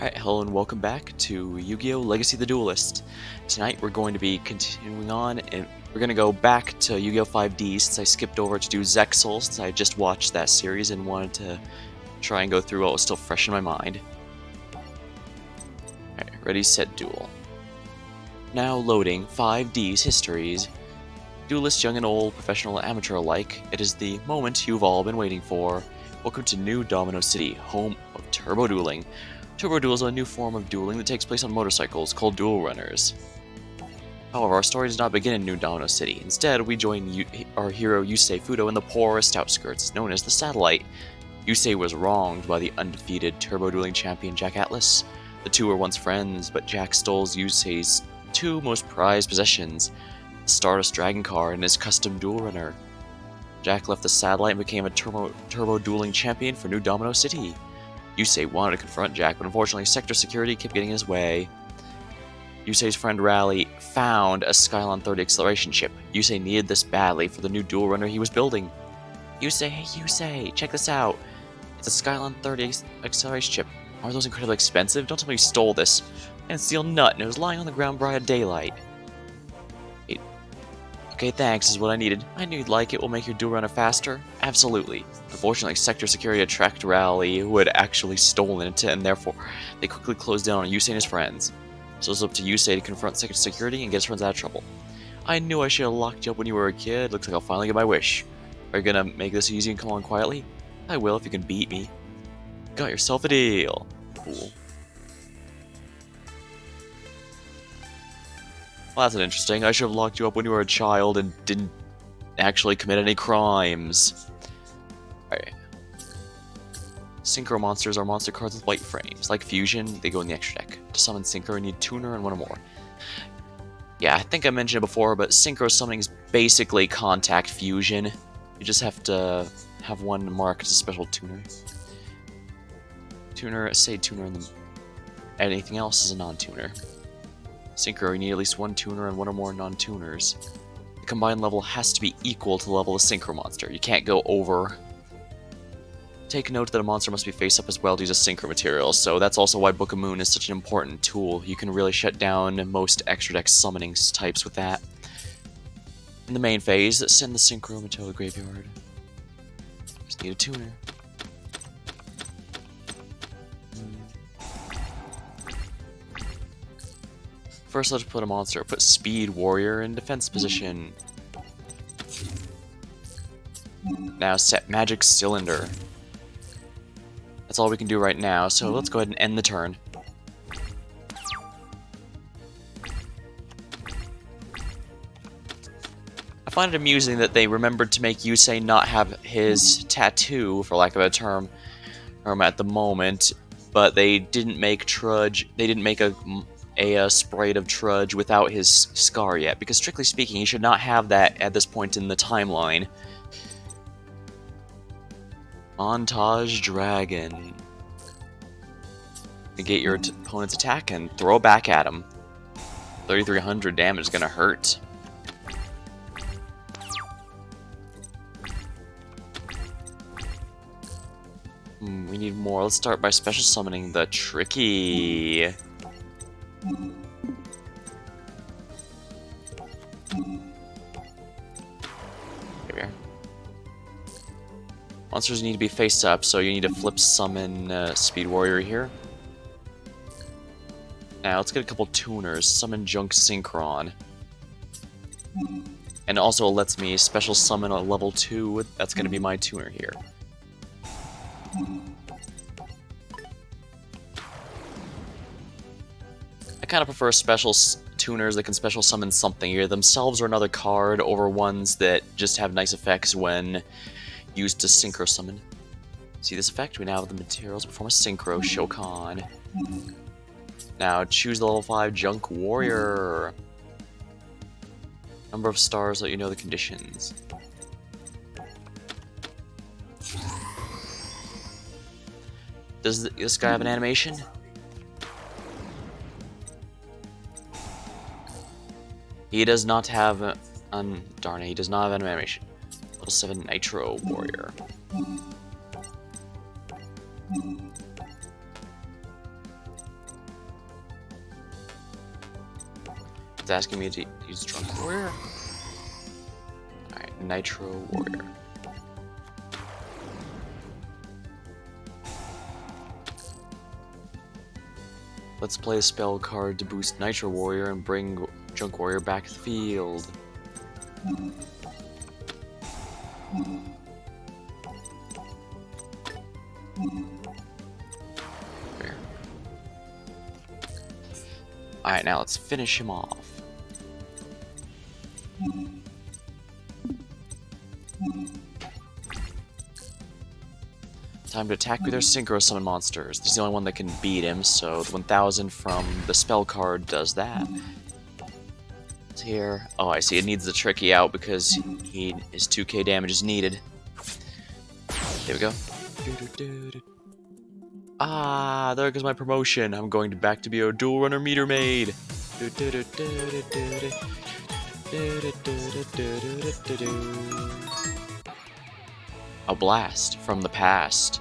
Alright, hello and welcome back to Yu-Gi-Oh! Legacy of the Duelist. Tonight we're going to be continuing on, and we're going to go back to Yu-Gi-Oh! 5D since I skipped over to do Zexal since I just watched that series and wanted to try and go through what was still fresh in my mind. Alright, ready, set, duel. Now loading 5D's histories. Duelists young and old, professional and amateur alike, it is the moment you've all been waiting for. Welcome to New Domino City, home of turbo dueling. Turbo Duel is a new form of dueling that takes place on motorcycles, called duel runners. However, our story does not begin in New Domino City. Instead, we join our hero Yusei Fudo in the poorest outskirts, known as the Satellite. Yusei was wronged by the undefeated turbo dueling champion Jack Atlas. The two were once friends, but Jack stole Yusei's two most prized possessions, the Stardust Dragon Car and his custom duel runner. Jack left the Satellite and became a turbo dueling champion for New Domino City. Yusei wanted to confront Jack, but unfortunately sector security kept getting in his way. Yusei's friend Rally found a Skylon 30 acceleration chip. Yusei needed this badly for the new duel runner he was building. Yusei, hey Yusei, check this out. It's a Skylon 30 acceleration chip. Are those incredibly expensive? Don't tell me you stole this. And steel nut, and it was lying on the ground bright daylight. Okay, thanks, is what I needed. I knew you'd like it. Will make your duel runner faster? Absolutely. Unfortunately, sector security tracked Rally, who had actually stolen it, and therefore they quickly closed down on Yusei and his friends. So it's up to Yusei to confront sector security and get his friends out of trouble. I knew I should have locked you up when you were a kid. Looks like I'll finally get my wish. Are you gonna make this easy and come on quietly? I will if you can beat me. Got yourself a deal. Cool. Well, that's interesting. I should have locked you up when you were a child and didn't actually commit any crimes. Alright. Synchro Monsters are monster cards with white frames. Like Fusion, they go in the extra deck. To summon Synchro, you need Tuner and one or more. Yeah, I think I mentioned it before, but Synchro summoning is basically Contact Fusion. You just have to have one marked as a special Tuner. Tuner, say Tuner, and anything else is a non-tuner. Synchro, you need at least one tuner and one or more non-tuners. The combined level has to be equal to the level of Synchro Monster. You can't go over. Take note that a monster must be face up as well to use a Synchro material, so that's also why Book of Moon is such an important tool. You can really shut down most extra deck summoning types with that. In the main phase, send the Synchro material to the graveyard. Just need a tuner. First, let's put a monster. Put Speed Warrior in defense position. Now set Magic Cylinder. That's all we can do right now, so let's go ahead and end the turn. I find it amusing that they remembered to make Yusei not have his tattoo, for lack of a term, at the moment, but they didn't make Trudge. They didn't make a sprite of Trudge without his scar yet, because strictly speaking, he should not have that at this point in the timeline. Montage Dragon. Negate your opponent's attack and throw it back at him. 3,300 damage is gonna hurt. We need more. Let's start by special summoning the Tricky. Here we are. Monsters need to be face up, so you need to flip summon Speed Warrior here. Now let's get a couple tuners. Summon Junk Synchron. And also it lets me special summon a level 2. That's going to be my tuner here. I kind of prefer special tuners that can special summon something either themselves or another card over ones that just have nice effects when used to Synchro summon. See this effect? We now have the materials to perform a Synchro Shokan. Now choose the level 5 Junk Warrior. Number of stars, let you know the conditions. Does this guy have an animation? He does not have darn it, he does not have an animation. Level 7 Nitro Warrior. asking me to use Drunk Warrior? Alright, Nitro Warrior. Let's play a spell card to boost Nitro Warrior and bring Junk Warrior back to the field. Alright, now let's finish him off. Time to attack with our Synchro Summon Monsters. This is the only one that can beat him, so the 1000 from the spell card does that. It's here. Oh, I see. It needs the Tricky out because his 2k damage is needed. There we go. Ah, there goes my promotion. I'm going back to be a Duel Runner Meter Maid. A blast from the past.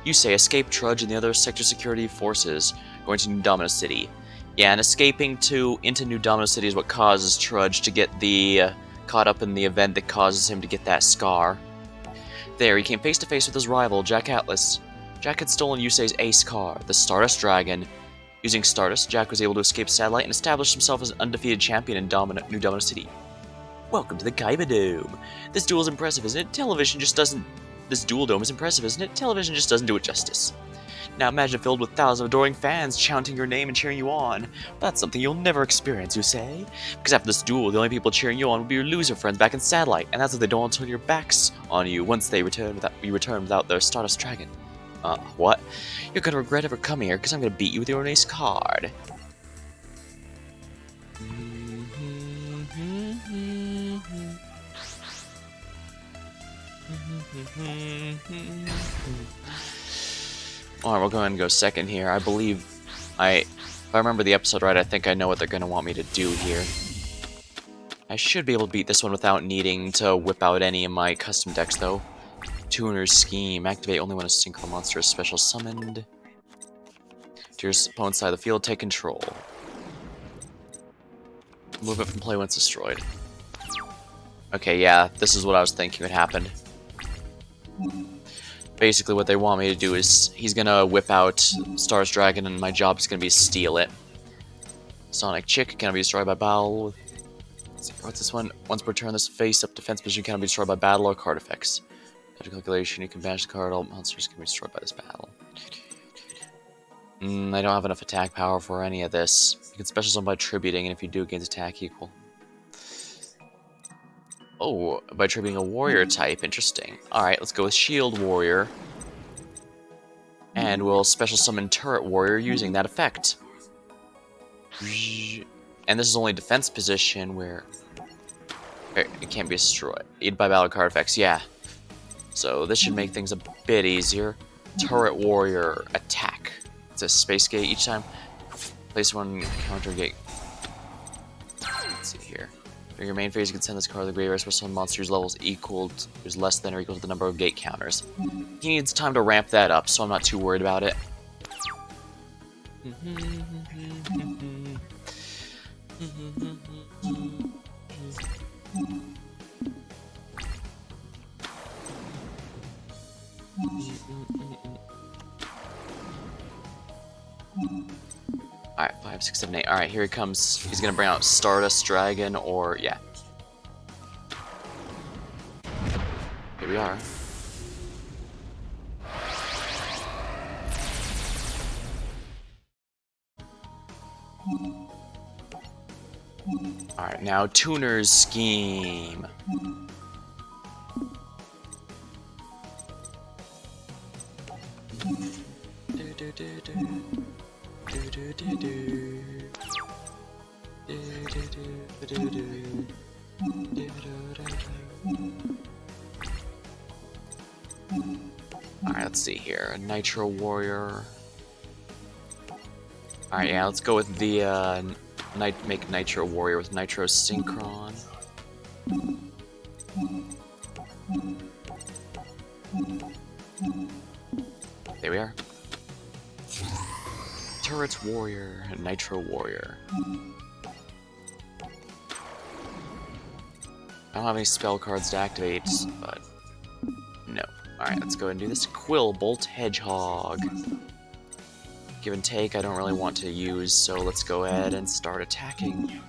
You say escape Trudge and the other sector security forces going to New Domino City. Yeah, and escaping into New Domino City is what causes Trudge to get caught up in the event that causes him to get that scar. There, he came face to face with his rival, Jack Atlas. Jack had stolen Yusei's ace car, the Stardust Dragon. Using Stardust, Jack was able to escape Satellite and establish himself as an undefeated champion in New Domino City. Welcome to the Kaiba Dome. This duel is impressive, isn't it? This Duel Dome is impressive, isn't it? Television just doesn't do it justice. Now imagine it filled with thousands of adoring fans chanting your name and cheering you on. But that's something you'll never experience, you say? Because after this duel, the only people cheering you on will be your loser friends back in Satellite, and that's if they don't want to turn your backs on you once you return without their Stardust Dragon. What? You're gonna regret ever coming here, because I'm gonna beat you with your own ace card. Alright, we'll go ahead and go second here. I believe if I remember the episode right, I think I know what they're going to want me to do here. I should be able to beat this one without needing to whip out any of my custom decks, though. Tuner's Scheme. Activate only when a Synchro Monster is special summoned. To your opponent's side of the field, take control. Move it from play when it's destroyed. Okay, yeah, this is what I was thinking would happen. Basically, what they want me to do is he's gonna whip out Stardust Dragon, and my job is gonna be to steal it. Sonic Chick cannot be destroyed by battle. Let's see, what's this one? Once per turn, this face-up defense position cannot be destroyed by battle or card effects. After calculation, you can banish the card. All monsters can be destroyed by this battle. I don't have enough attack power for any of this. You can special summon by tributing, and if you do, it gains attack equal. Oh, by tributing a warrior type. Interesting. Alright, let's go with Shield Warrior. And we'll special summon Turret Warrior using that effect. And this is only defense position where it can't be destroyed. Aid by battle card effects, yeah. So this should make things a bit easier. Turret Warrior attack. It's a space gate each time. Place one counter gate. Let's see here. During your main phase, you can send this card to the graveyard. Special summon monsters levels is less than or equal to the number of gate counters. He needs time to ramp that up, so I'm not too worried about it. Alright, 5, 6, 7, 8. Alright, here he comes. He's gonna bring out Stardust Dragon, or yeah. Here we are. Alright, now Tuner's Scheme. Alright, let's see here. Nitro Warrior. Alright, yeah, let's go with the make Nitro Warrior with Nitro Synchron. There we are. Turrets Warrior and Nitro Warrior. I don't have any spell cards to activate, but no. Alright, let's go ahead and do this. Quill Bolt Hedgehog. Give and take I don't really want to use, so let's go ahead and start attacking.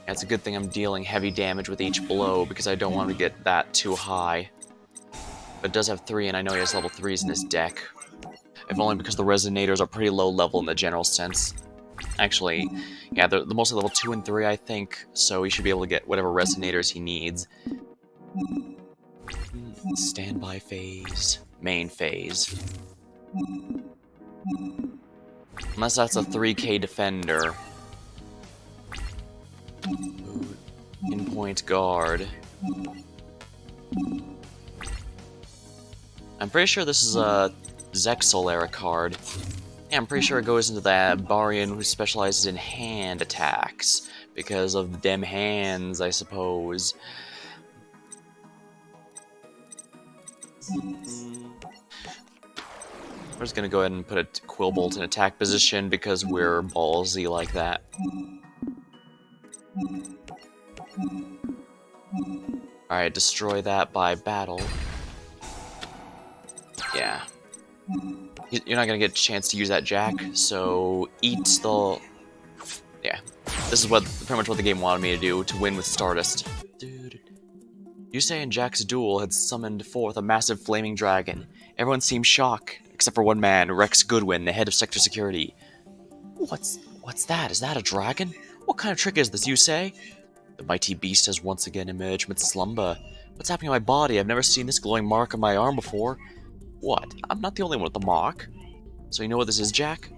It's a good thing I'm dealing heavy damage with each blow, because I don't want to get that too high. But it does have 3, and I know he has level 3s in his deck. If only because the Resonators are pretty low level in the general sense. Actually, yeah, they're mostly level 2 and 3, I think, so he should be able to get whatever Resonators he needs. Standby phase. Main phase. Unless that's a 3k defender. In-point guard. I'm pretty sure this is a Zexal era card. Yeah, I'm pretty sure it goes into that Barian who specializes in hand attacks. Because of them hands, I suppose. We're just gonna go ahead and put a Quillbolt in attack position because we're ballsy like that. Alright, destroy that by battle. Yeah. You're not gonna get a chance to use that Jack, so eat the... Yeah. This is pretty much what the game wanted me to do, to win with Stardust. Yusei and Jack's duel had summoned forth a massive flaming dragon. Everyone seemed shocked, except for one man, Rex Goodwin, the head of Sector Security. What's that? Is that a dragon? What kind of trick is this, Yusei? The mighty beast has once again emerged from its slumber. What's happening to my body? I've never seen this glowing mark on my arm before. What? I'm not the only one with the mark. So you know what this is, Jack?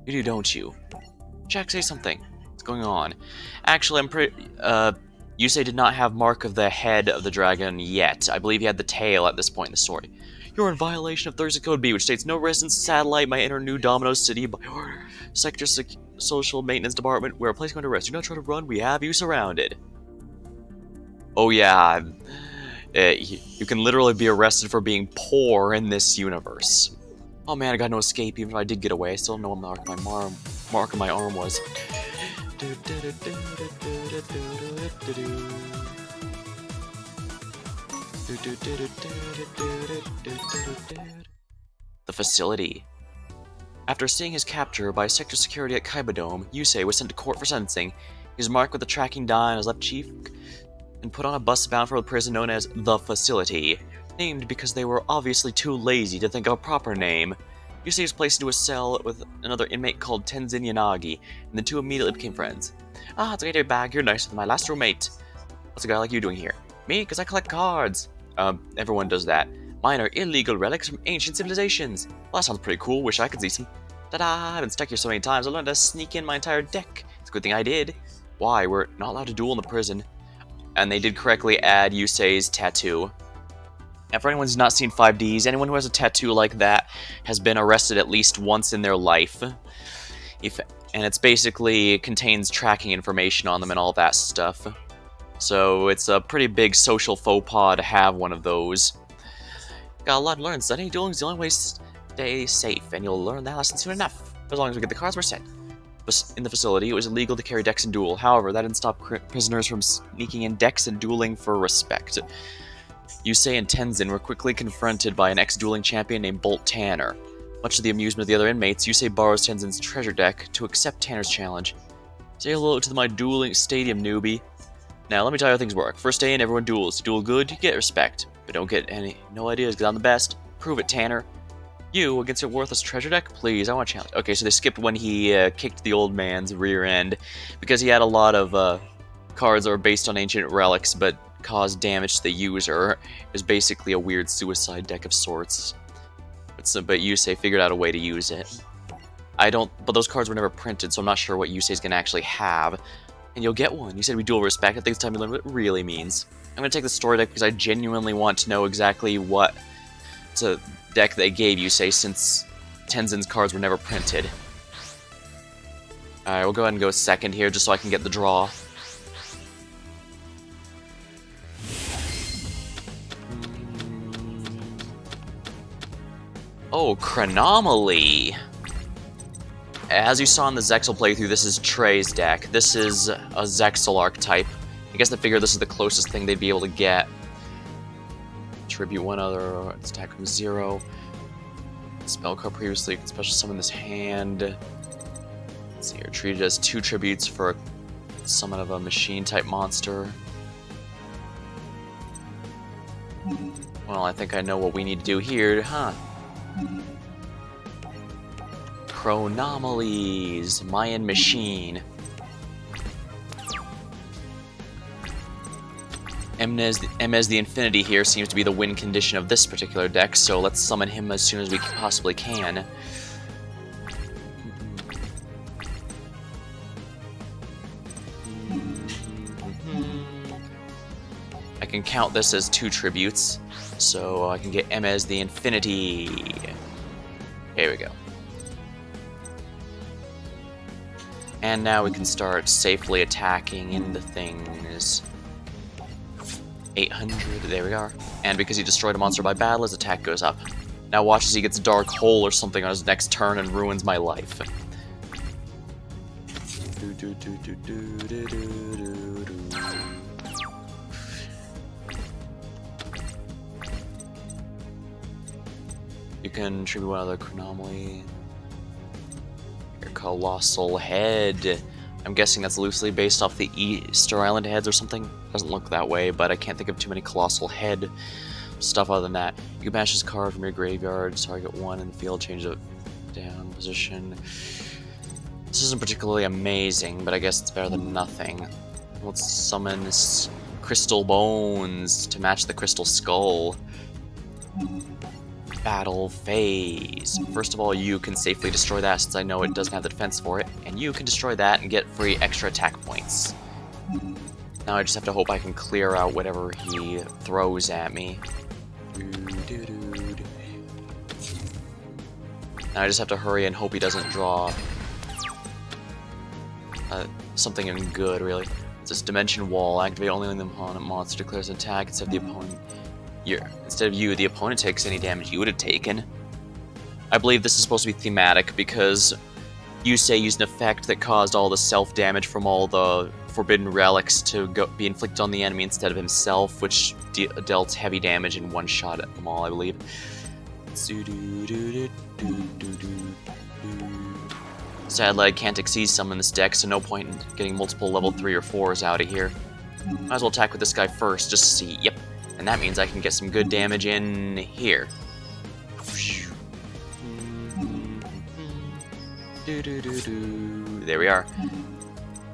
You do, don't you? Jack, say something. What's going on? Actually, I'm pretty... Yusei did not have mark of the head of the dragon yet. I believe he had the tail at this point in the story. You're in violation of Thursday Code B, which states no residence satellite may enter New Domino City by order. Sector Social Maintenance Department. We're placing under arrest. Do not try to run. We have you surrounded. Oh yeah. You can literally be arrested for being poor in this universe. Oh man, I got no escape. Even if I did get away, I still don't know what mark on my arm was. The facility. After seeing his capture by Sector Security at Kaibadome, Yusei was sent to court for sentencing. He was marked with a tracking die on his left cheek and put on a bus bound for a prison known as The Facility, named because they were obviously too lazy to think of a proper name. Yusei was placed into a cell with another inmate called Tenzin Yanagi, and the two immediately became friends. Ah, it's okay to be back. You're nicer than my last roommate. What's a guy like you doing here? Me? Because I collect cards. Everyone does that. Mine are illegal relics from ancient civilizations. Well, that sounds pretty cool. Wish I could see some. Ta-da! I've been stuck here so many times, I learned to sneak in my entire deck. It's a good thing I did. Why? We're not allowed to duel in the prison. And they did correctly add Yusei's tattoo. And for anyone who's not seen 5Ds, anyone who has a tattoo like that has been arrested at least once in their life. And it's basically, it contains tracking information on them and all that stuff. So it's a pretty big social faux pas to have one of those. Got a lot to learn. Studying dueling is the only way to stay safe, and you'll learn that lesson soon enough. As long as we get the cards we're set. In the facility, it was illegal to carry decks and duel. However, that didn't stop prisoners from sneaking in decks and dueling for respect. Yusei and Tenzin were quickly confronted by an ex-dueling champion named Bolt Tanner. Much to the amusement of the other inmates, Yusei borrows Tenzin's treasure deck to accept Tanner's challenge. Say hello to my dueling stadium, newbie. Now, let me tell you how things work. First day in, everyone duels. You duel good, you get respect. But don't get no ideas, because I'm the best. Prove it, Tanner. You, against your worthless treasure deck? Please, I want a challenge. Okay, so they skipped when he kicked the old man's rear end, because he had a lot of cards that were based on ancient relics, but caused damage to the user. It was basically a weird suicide deck of sorts. But Yusei figured out a way to use it. But those cards were never printed, so I'm not sure what Yusei's gonna actually have. And you'll get one. You said we duel respect. I think it's time you learn what it really means. I'm gonna take the story deck because I genuinely want to know exactly what deck they gave Yusei, since Tenzin's cards were never printed. Alright, we'll go ahead and go second here just so I can get the draw. Oh, Chronomaly! As you saw in the Zexal playthrough, this is Trey's deck. This is a Zexal archetype. I guess they figure this is the closest thing they'd be able to get. Tribute one other, its attack from 0. Spell card previously, you can special summon this hand. Let's see here, treated as 2 tributes for a summon of a machine type monster. Well, I think I know what we need to do here, huh? Chronomalies, Mayan Machine. Emez the Infinity here seems to be the win condition of this particular deck, so let's summon him as soon as we possibly can. I can count this as 2 tributes, so I can get Emez the Infinity. Here we go. And now we can start safely attacking into things. 800, there we are. And because he destroyed a monster by battle, his attack goes up. Now watch as he gets Dark Hole or something on his next turn and ruins my life. You can tribute one other Chronomaly. Your Colossal Head. I'm guessing that's loosely based off the Easter Island heads or something. Doesn't look that way, but I can't think of too many Colossal Head stuff other than that. You can banish this card from your graveyard, target 1 in the field, change it down position. This isn't particularly amazing, but I guess it's better than nothing. Let's summon this Crystal Bones to match the Crystal Skull. Battle phase. First of all, you can safely destroy that since I know it doesn't have the defense for it, and you can destroy that and get free extra attack points. Now I just have to hope I can clear out whatever he throws at me. Now I just have to hurry and hope he doesn't draw something good, really. It's this Dimension Wall. Activate only when the opponent monster declares an attack instead of the opponent. Instead of you, the opponent takes any damage you would have taken. I believe this is supposed to be thematic because you say used an effect that caused all the self-damage from all the forbidden relics to be inflicted on the enemy instead of himself, which dealt heavy damage in one shot at them all, I believe. Sadly, I can't exceed some in this deck, so no point in getting multiple level 3 or 4s out of here. Might as well attack with this guy first, just to see. Yep. And that means I can get some good damage in here. There we are.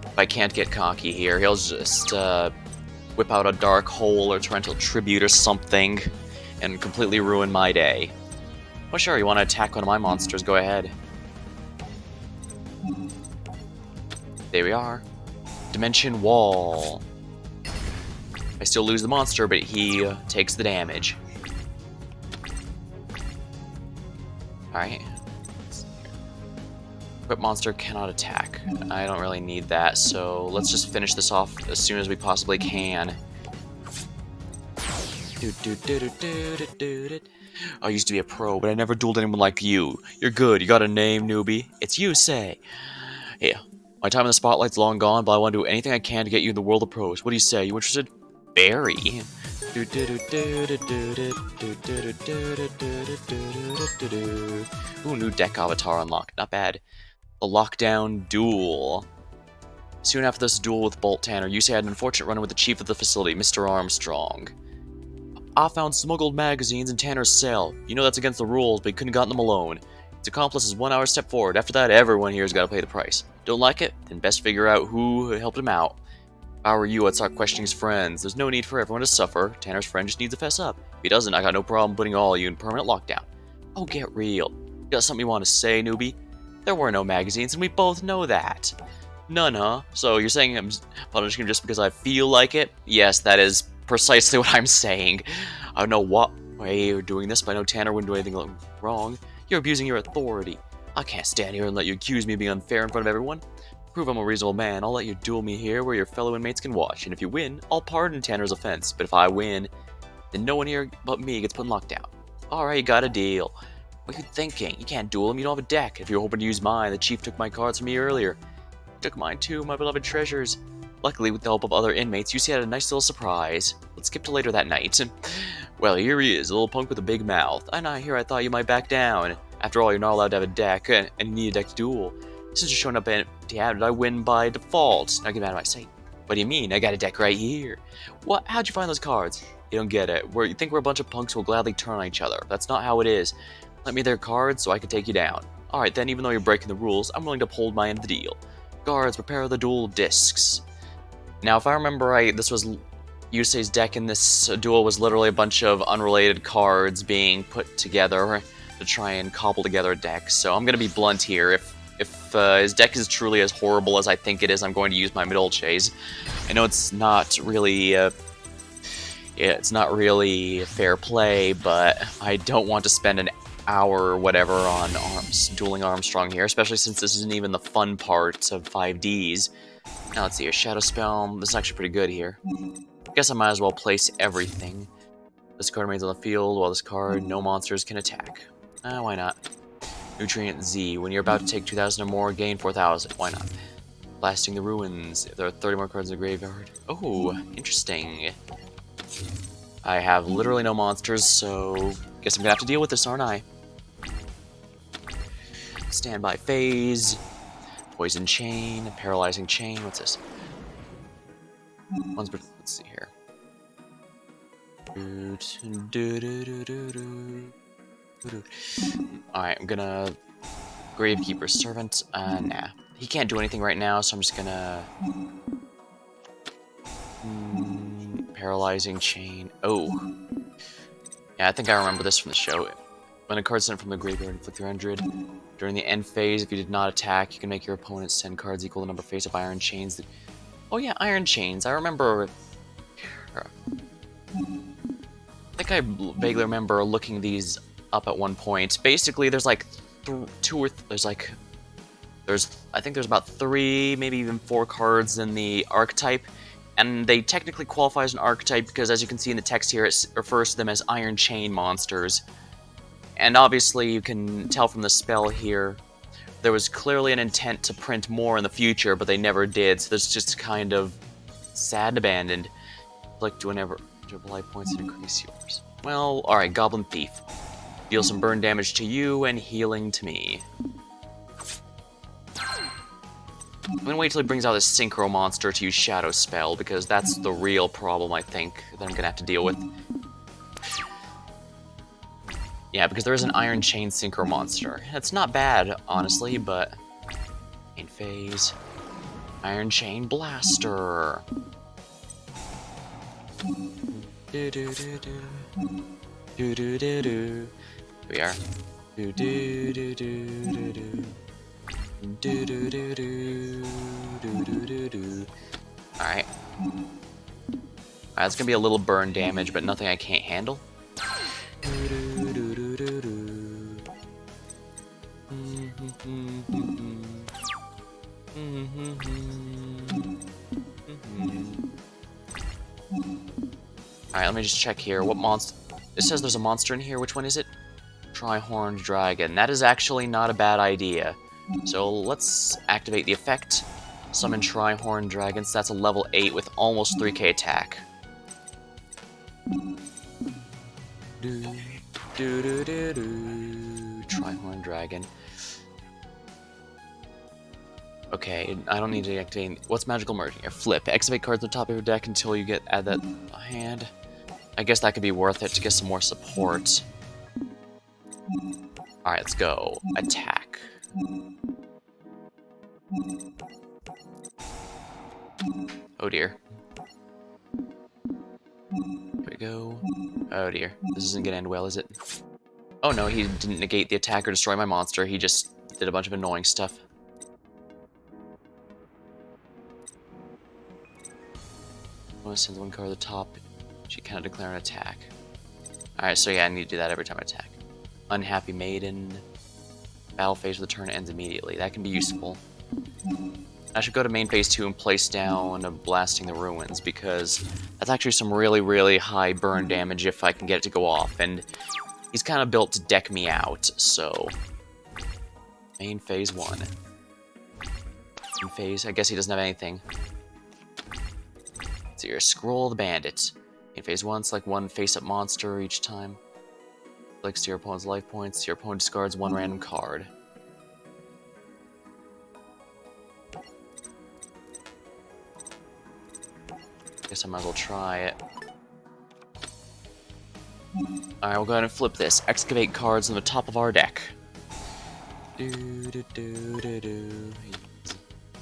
If I can't get cocky here, he'll just whip out a Dark Hole or Torrential Tribute or something and completely ruin my day. Well, sure, you want to attack one of my monsters, go ahead. There we are. Dimension Wall. I still lose the monster, but he takes the damage. Alright. Equipped monster cannot attack. I don't really need that, so let's just finish this off as soon as we possibly can. I used to be a pro, but I never dueled anyone like you. You're good, you got a name, newbie. It's you, say. Yeah, my time in the spotlight's long gone, but I want to do anything I can to get you in the world of pros. What do you say? You interested? Barry. Ooh, new deck avatar unlocked. Not bad. The Lockdown Duel. Soon after this duel with Bolt Tanner, Yusei had an unfortunate run-in with the chief of the facility, Mr. Armstrong. I found smuggled magazines in Tanner's cell. You know that's against the rules, but he couldn't have gotten them alone. His accomplice is 1 hour step forward. After that, everyone here's got to pay the price. Don't like it? Then best figure out who helped him out. If I were you, I'd start questioning his friends. There's no need for everyone to suffer. Tanner's friend just needs to fess up. If he doesn't, I got no problem putting all of you in permanent lockdown. Oh, get real. You got something you want to say, newbie? There were no magazines, and we both know that. None, huh? So you're saying I'm punishing him just because I feel like it? Yes, that is precisely what I'm saying. I don't know what way you're doing this, but I know Tanner wouldn't do anything wrong. You're abusing your authority. I can't stand here and let you accuse me of being unfair in front of everyone. Prove I'm a reasonable man, I'll let you duel me here where your fellow inmates can watch, and if you win, I'll pardon Tanner's offense, but if I win, then no one here but me gets put in lockdown. Alright, you got a deal. What are you thinking? You can't duel him, you don't have a deck. If you're hoping to use mine, the chief took my cards from me earlier. He took mine too, my beloved treasures. Luckily, with the help of other inmates, you had a nice little surprise. Let's skip to later that night. Well, here he is, a little punk with a big mouth. And I thought you might back down. After all, you're not allowed to have a deck, and you need a deck to duel. Since you're showing up empty-handed, I win by default. Now get out of my sight. What do you mean? I got a deck right here. What? How'd you find those cards? You don't get it. You think we're a bunch of punks who will gladly turn on each other. That's not how it is. Let me their cards so I can take you down. Alright then, even though you're breaking the rules, I'm willing to uphold my end of the deal. Guards, prepare the duel discs. Now, if I remember right, this was Yusei's deck in this duel was literally a bunch of unrelated cards being put together to try and cobble together a deck. So I'm going to be blunt here. If his deck is truly as horrible as I think it is, I'm going to use my mid-Dolces. I know it's not really... it's not really fair play, but I don't want to spend an hour or whatever on dueling Armstrong here, especially since this isn't even the fun part of 5Ds. Now let's see here, Shadow Spell, this is actually pretty good here. Guess I might as well place everything. This card remains on the field, while this card, no monsters can attack. Why not? Nutrient Z, when you're about to take 2,000 or more, gain 4,000, why not? Blasting the Ruins, if there are 30 more cards in the graveyard. Oh, interesting. I have literally no monsters, so guess I'm gonna have to deal with this, aren't I? Standby Phase, Poison Chain, Paralyzing Chain, what's this? Let's see here. Alright, I'm gonna Gravekeeper's Servant, nah. He can't do anything right now, so I'm just gonna... Paralyzing Chain. Oh. Yeah, I think I remember this from the show. When a card sent from the graveyard, inflict 300. During the end phase, if you did not attack, you can make your opponent send cards equal to the number face-up Iron Chains. Oh yeah, Iron Chains. I remember... I think I vaguely remember looking these up at one point. Basically, there's like I think there's about 3, maybe even 4 cards in the archetype, and they technically qualify as an archetype because, as you can see in the text here, it refers to them as Iron Chain monsters. And obviously, you can tell from the spell here, there was clearly an intent to print more in the future, but they never did, so that's just kind of sad and abandoned. Click to whenever triple life points and increase yours. Well, alright, Goblin Thief. Deal some burn damage to you and healing to me. I'm gonna wait till he brings out this Synchro Monster to use Shadow Spell, because that's the real problem, I think, that I'm gonna have to deal with. Yeah, because there is an Iron Chain Synchro Monster. It's not bad, honestly, but... Main phase... Iron Chain Blaster! Here we are. Alright. It's gonna be a little burn damage, but nothing I can't handle. Alright, let me just check here. What monster? It says there's a monster in here. Which one is it? Tri-horned dragon. That is actually not a bad idea. So let's activate the effect. Summon Tri-horned dragons. That's a level 8 with almost 3k attack. Tri-horned dragon. Okay, I don't need to activate. What's magical merging here? Flip. Activate cards on the top of your deck until you add that hand. I guess that could be worth it to get some more support. Alright, let's go. Attack. Oh dear. Here we go. Oh dear. This isn't gonna end well, is it? Oh no, he didn't negate the attack or destroy my monster. He just did a bunch of annoying stuff. I'm gonna send one card at the top. She cannot declare an attack. Alright, so yeah, I need to do that every time I attack. Unhappy Maiden. Battle phase of the turn ends immediately. That can be useful. I should go to main phase 2 and place down Blasting the Ruins, because that's actually some really, really high burn damage if I can get it to go off. And He's kind of built to deck me out, so... Main phase 1. Main phase, I guess he doesn't have anything. So here, Scroll the Bandit. In phase 1, select one face-up monster each time. Selects your opponent's life points. Your opponent discards one random card. Guess I might as well try it. Alright, we'll go ahead and flip this. Excavate cards on the top of our deck.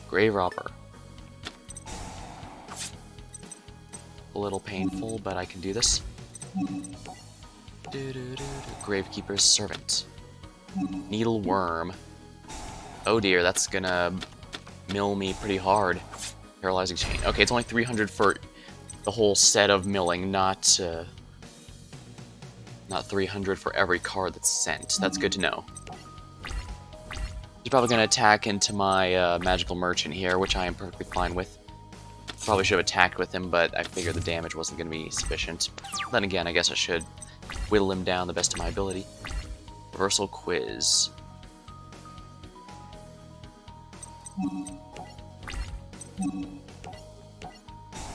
Grave Robber. A little painful, but I can do this. Gravekeeper's Servant. Needle Worm. Oh dear, that's gonna mill me pretty hard. Paralyzing Chain. Okay, it's only 300 for the whole set of milling, not 300 for every card that's sent. That's good to know. He's probably going to attack into my Magical Merchant here, which I am perfectly fine with. Probably should have attacked with him, but I figured the damage wasn't going to be sufficient. Then again, I guess I should whittle him down the best of my ability. Reversal Quiz.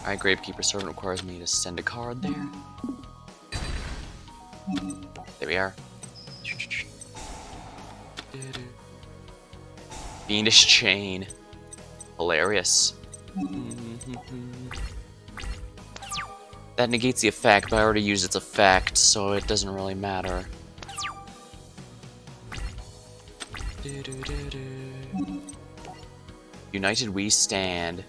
Alright, Gravekeeper Servant requires me to send a card there. There we are. Fiendish Chain. Hilarious. That negates the effect, but I already used its effect, so it doesn't really matter. United We Stand.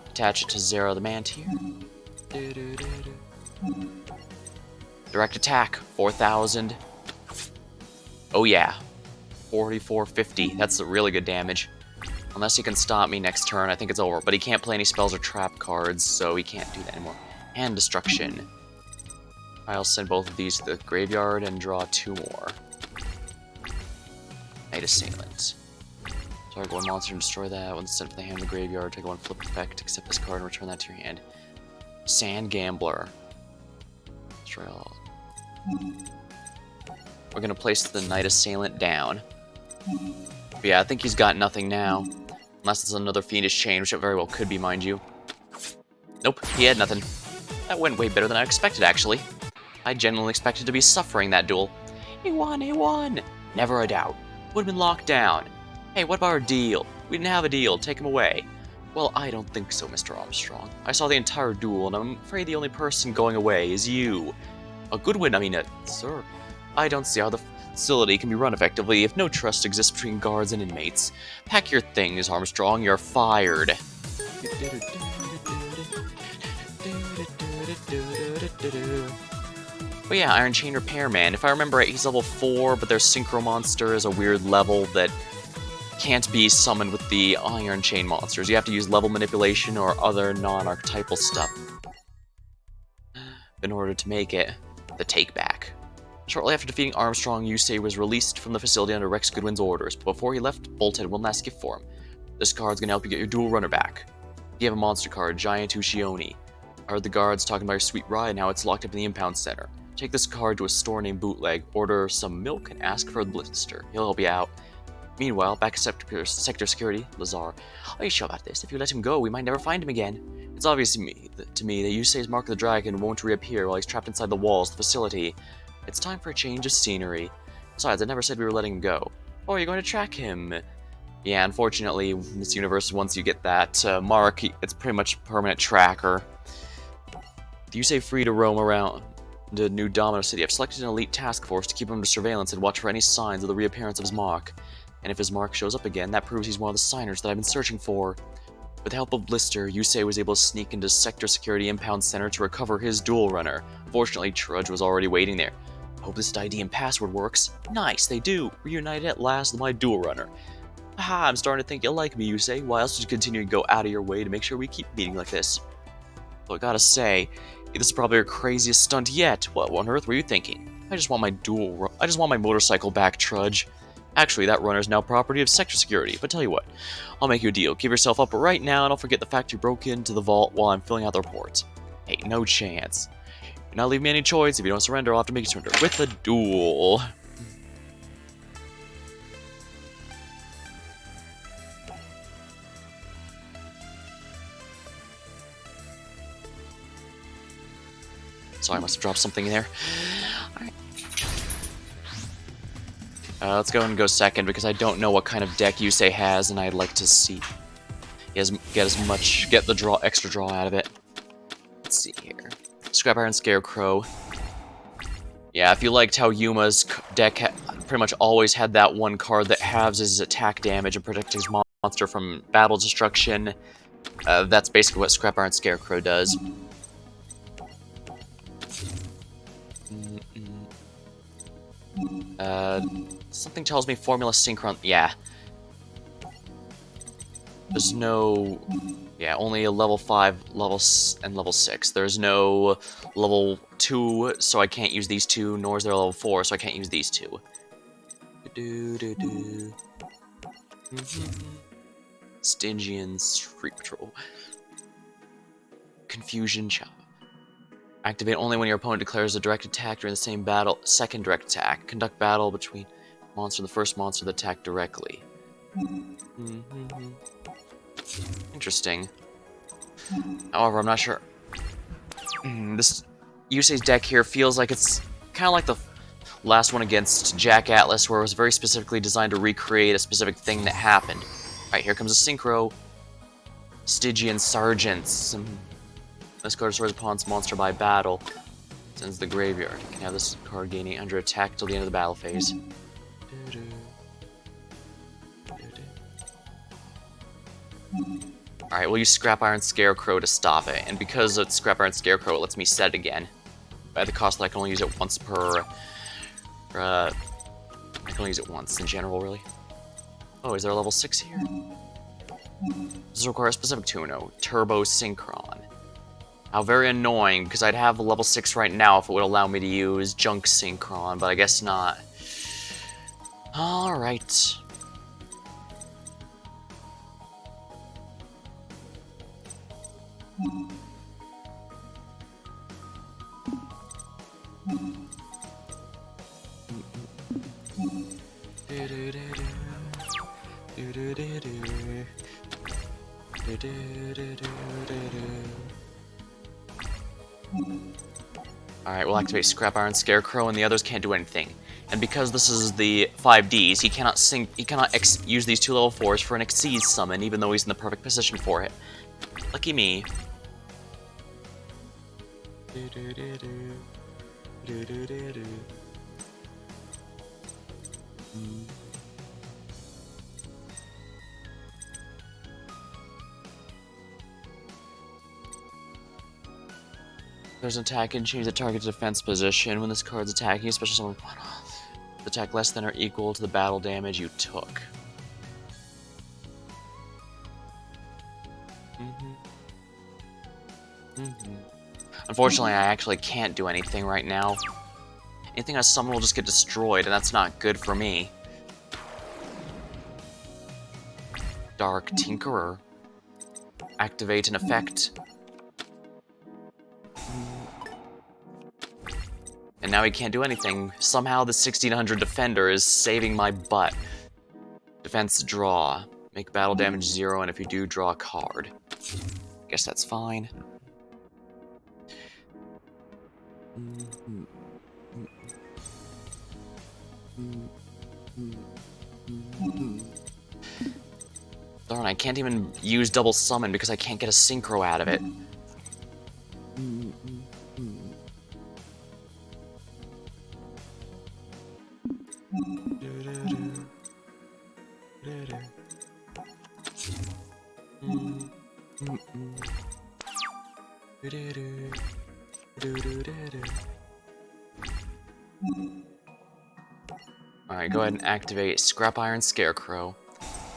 Attach it to Zero the Man-Tier. Direct attack, 4,000. Oh yeah, 4,450. That's a really good damage. Unless he can stop me next turn, I think it's over. But he can't play any spells or trap cards, so he can't do that anymore. Hand Destruction. I'll send both of these to the graveyard and draw 2 more. Night Assailant. Target one monster and destroy that. When sent to the hand of the graveyard, take one flip effect, accept this card and return that to your hand. Sand Gambler. Destroy all. We're gonna place the Night Assailant down. But yeah, I think he's got nothing now. Unless it's another Fiendish Chain, which it very well could be, mind you. Nope, he had nothing. That went way better than I expected, actually. I genuinely expected to be suffering that duel. He won, he won! Never a doubt. Would have been locked down. Hey, what about our deal? We didn't have a deal, take him away. Well, I don't think so, Mr. Armstrong. I saw the entire duel, and I'm afraid the only person going away is you. A good win, I mean, sir. I don't see how the facility can be run effectively if no trust exists between guards and inmates. Pack your things, Armstrong, you're fired. But yeah, Iron Chain Repairman. If I remember right, he's level 4, but their Synchro Monster is a weird level that can't be summoned with the Iron Chain monsters. You have to use level manipulation or other non-archetypal stuff in order to make it the Takeback. Shortly after defeating Armstrong, Yusei was released from the facility under Rex Goodwin's orders, but before he left, Bolt had one last gift for him. This card's gonna help you get your dual runner back. You have a monster card, Giant Ushioni. I heard the guards talking about your sweet ride and how it's locked up in the impound center. Take this card to a store named Bootleg, order some milk, and ask for the Blister. He'll help you out. Meanwhile, back at Sector Security, Lazar. Are you sure about this? If you let him go, we might never find him again. It's obvious to me that Yusei's Mark of the Dragon won't reappear while he's trapped inside the walls of the facility. It's time for a change of scenery. Besides, I never said we were letting him go. Oh, you're going to track him. Yeah, unfortunately, in this universe, once you get that mark, it's pretty much a permanent tracker. With Yusei free to roam around the New Domino City, I've selected an elite task force to keep him under surveillance and watch for any signs of the reappearance of his mark. And if his mark shows up again, that proves he's one of the signers that I've been searching for. With the help of Blister, Yusei was able to sneak into Sector Security Impound Center to recover his dual runner. Fortunately, Trudge was already waiting there. Hope this ID and password works. Nice, they do. Reunited at last with my dual runner. Aha, I'm starting to think you like me, Yusei. Why else would you continue to go out of your way to make sure we keep meeting like this? Well, I gotta say, this is probably your craziest stunt yet. What on earth were you thinking? I just want my motorcycle back, Trudge. Actually, that runner is now property of Sector Security, but tell you what, I'll make you a deal. Give yourself up right now, and I'll forget the fact you broke into the vault while I'm filling out the report. Hey, no chance. Do not leave me any choice. If you don't surrender, I'll have to make you surrender with a duel. Sorry, I must have dropped something in there. Alright. Let's go and go second, because I don't know what kind of deck Yusei has, and I'd like to see get the extra draw out of it. Let's see here. Scrap Iron Scarecrow. Yeah, if you liked how Yuma's deck pretty much always had that one card that halves his attack damage and protects his monster from battle destruction, that's basically what Scrap Iron Scarecrow does. Something tells me Formula Synchron. Yeah. There's no. Yeah, only a level 5, and level 6. There's no level 2, so I can't use these two, nor is there a level 4, so I can't use these two. Stygian Street Patrol. Confusion Chop. Activate only when your opponent declares a direct attack during the same battle. Second direct attack. Conduct battle between monster and the first monster that attacked directly. Interesting. However, I'm not sure. This Yusei's deck here feels like it's kind of like the last one against Jack Atlas, where it was very specifically designed to recreate a specific thing that happened. Alright, here comes a Synchro. Stygian Sergeants. This card destroys opponent's monster by battle. Sends the graveyard. You can have this card gain 800 attack till the end of the battle phase. Alright, we'll use Scrap Iron Scarecrow to stop it, and because it's Scrap Iron Scarecrow, it lets me set it again. By the cost that I can only use it once per... I can only use it once in general, really. Oh, is there a level 6 here? This requires a specific tuno, Turbo Synchron. How very annoying, because I'd have a level 6 right now if it would allow me to use Junk Synchron, but I guess not. Alright. Alright, we'll activate Scrap Iron Scarecrow, and the others can't do anything. And because this is the 5Ds, he cannot use these two level 4s for an Xyz summon, even though he's in the perfect position for it. Lucky me. There's an attack and change the target's defense position. When this card's attacking, a special summon attack less than or equal to the battle damage you took. Unfortunately, I actually can't do anything right now. Anything I summon will just get destroyed, and that's not good for me. Dark Tinkerer. Activate an effect. And now he can't do anything. Somehow the 1600 defender is saving my butt. Defense draw. Make battle damage 0, and if you do, draw a card. Guess that's fine. Darn, I can't even use double summon because I can't get a synchro out of it. Alright, go ahead and activate Scrap Iron Scarecrow.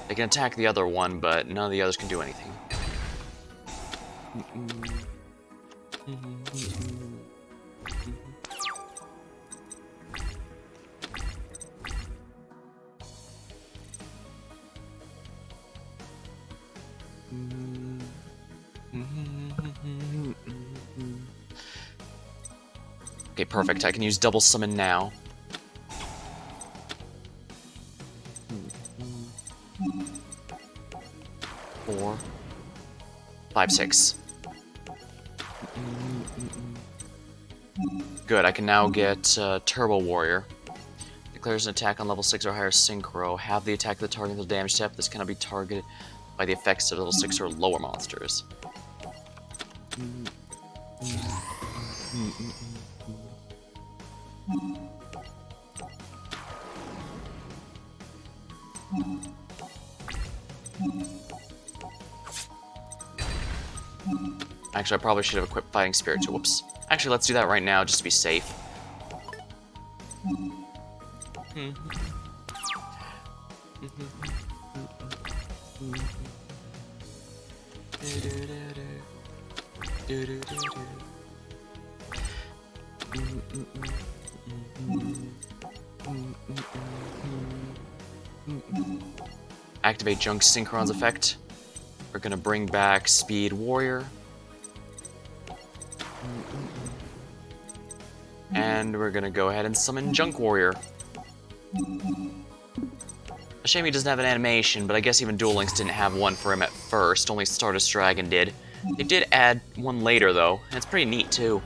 They can attack the other one, but none of the others can do anything. Okay, perfect. I can use double summon now. 4, 5, 6. Good, I can now get Turbo Warrior. Declares an attack on level 6 or higher Synchro. Have the attack of the target the damage step. This cannot be targeted by the effects of level 6 or lower monsters. Actually, I probably should have equipped Fighting Spirit too. Whoops. Actually, let's do that right now, just to be safe. Activate Junk Synchron's effect. We're gonna bring back Speed Warrior. And we're gonna go ahead and summon Junk Warrior. A shame he doesn't have an animation, but I guess even Duel Links didn't have one for him at first, only Stardust Dragon did. They did add one later, though, and it's pretty neat, too.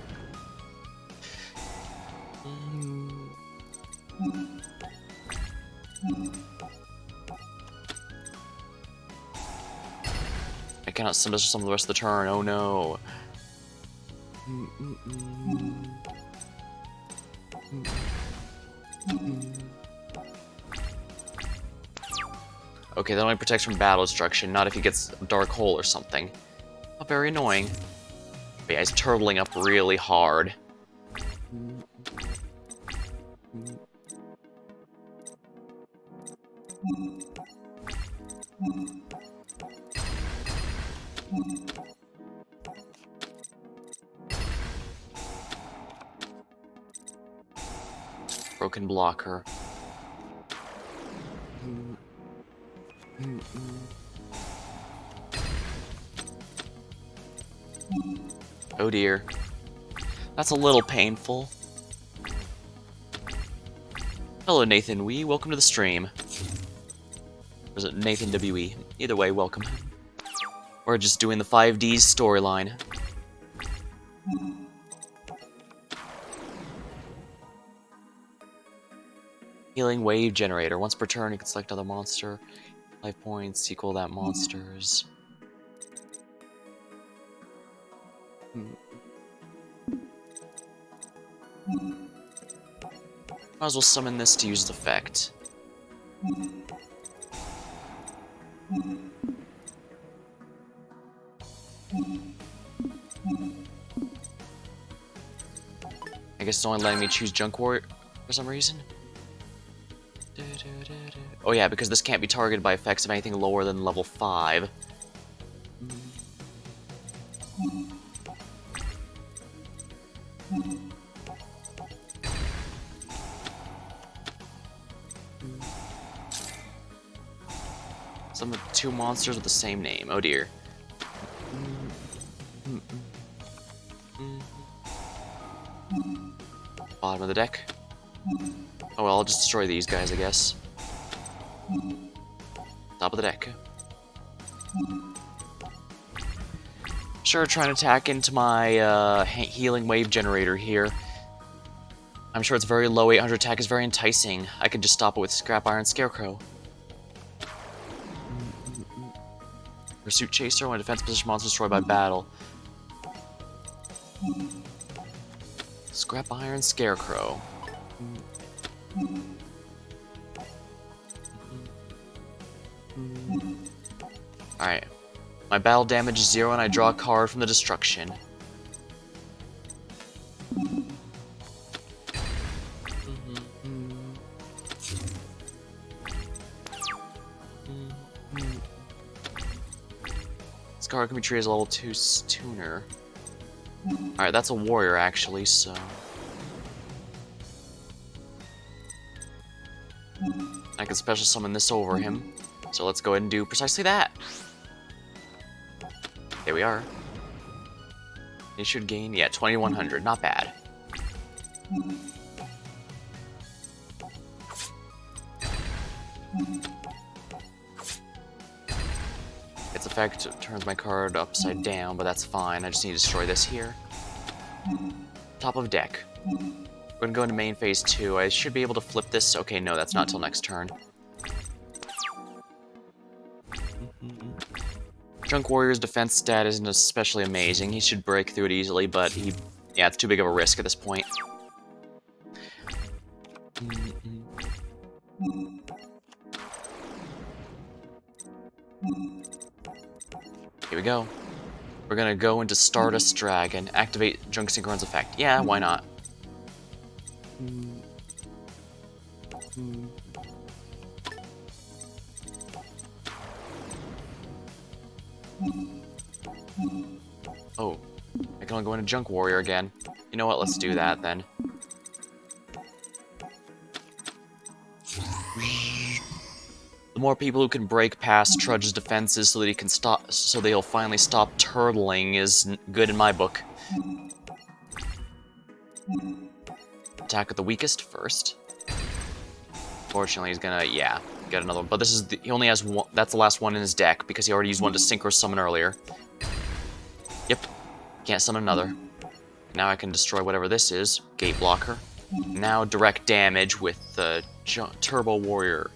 I cannot summon some of the rest of the turn, oh no. Okay, that only protects from battle destruction, not if he gets a dark hole or something. Oh, very annoying. But yeah, he's turtling up really hard. Broken blocker. Oh dear. That's a little painful. Hello, Nathan Wee. Welcome to the stream. Or is it Nathan WE? Either way, welcome. We're just doing the 5Ds storyline. Healing Wave Generator. Once per turn, you can select another monster. 5 points equal that monster's. Might as well summon this to use its effect. I guess it's only letting me choose Junk Warrior for some reason. Oh yeah, because this can't be targeted by effects of anything lower than level 5. Some of 2 monsters with the same name. Oh dear. Bottom of the deck. Oh well, I'll just destroy these guys, I guess. Top of the deck. Sure, trying to attack into my healing wave generator here. I'm sure it's very low. 800 attack is very enticing. I could just stop it with Scrap Iron Scarecrow. Pursuit Chaser, when a defense position monster destroyed by battle. Scrap Iron Scarecrow. Alright. My battle damage is 0 and I draw a card from the destruction. This card can be treated as a level 2 tuner. Alright, that's a warrior actually, so... I can special summon this over him. So let's go ahead and do precisely that. There we are. He should gain, yeah, 2100, not bad. Its effect turns my card upside down, but that's fine. I just need to destroy this here. Top of deck. We're gonna go into main phase 2. I should be able to flip this. Okay, no, that's not till next turn. Junk Warrior's defense stat isn't especially amazing. He should break through it easily, but yeah, it's too big of a risk at this point. Here we go. We're gonna go into Stardust Dragon, activate Junk Synchron's effect. Yeah, why not? Oh, I can only go into Junk Warrior again. You know what, let's do that then. The more people who can break past Trudge's defenses so that he can stop, so that he'll finally stop turtling is good in my book. Attack at the weakest first. Fortunately, he's gonna, yeah, get another one. But this is he only has one. That's the last one in his deck because he already used one to Synchro Summon earlier. Yep, can't summon another. Now I can destroy whatever this is. Gate blocker. Now direct damage with the Turbo Warrior.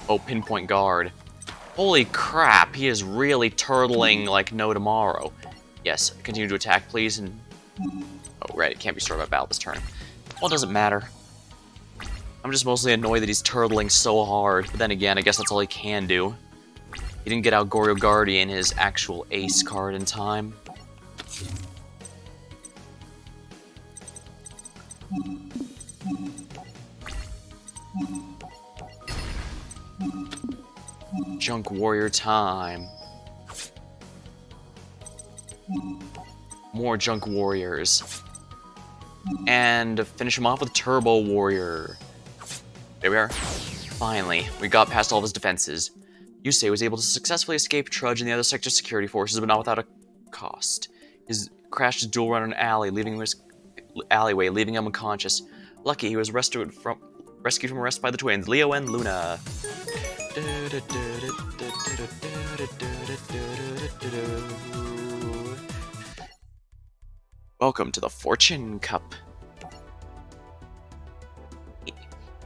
Oh, Pinpoint Guard. Holy crap, he is really turtling like no tomorrow. Yes, continue to attack, please, and... Oh, right, it can't be destroyed by battle this turn. Well, it doesn't matter. I'm just mostly annoyed that he's turtling so hard, but then again, I guess that's all he can do. He didn't get out Goryo Guardian, his actual ace card, in time. Junk Warrior time. More Junk Warriors. And finish him off with Turbo Warrior. There we are. Finally, we got past all of his defenses. Yusei was able to successfully escape Trudge and the other sector security forces, but not without a cost. He crashed his duel run in an alleyway, leaving him unconscious. Lucky he was rescued from arrest by the twins, Leo and Luna. Welcome to the Fortune Cup.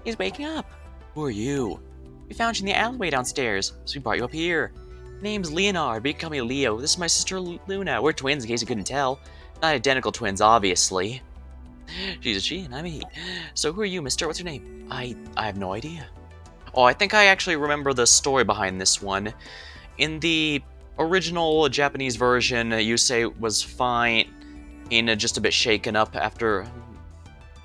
He's waking up. Who are you? We found you in the alleyway downstairs, so we brought you up here. Name's Leonard, but you can call me Leo. This is my sister Luna. We're twins in case you couldn't tell. Not identical twins, obviously. She's a she and I'm a he. So who are you, mister? What's your name? I have no idea. Oh, I think I actually remember the story behind this one. In the original Japanese version, Yusei was fine and just a bit shaken up after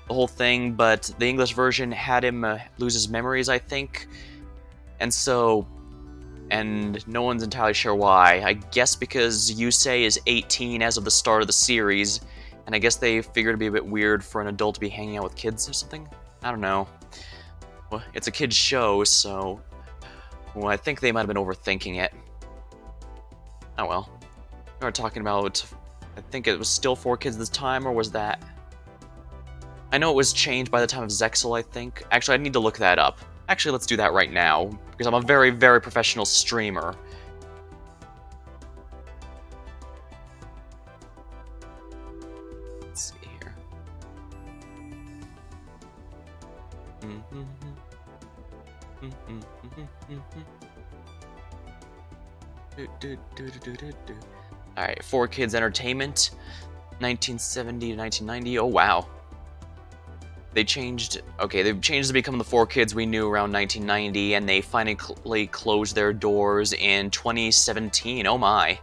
the whole thing, but the English version had him lose his memories, I think. And no one's entirely sure why. I guess because Yusei is 18 as of the start of the series, and I guess they figured it'd be a bit weird for an adult to be hanging out with kids or something. I don't know. Well, it's a kid's show, so... Well, I think they might have been overthinking it. Oh well. We were talking about... I think it was still 4 kids this time, or was that... I know it was changed by the time of Zexel, I think. Actually, I need to look that up. Actually, let's do that right now, because I'm a very, very professional streamer. Let's see here. Alright, 4 Kids Entertainment, 1970 to 1990. Oh, wow. They've changed to become the 4 Kids we knew around 1990, and they finally closed their doors in 2017. Oh my.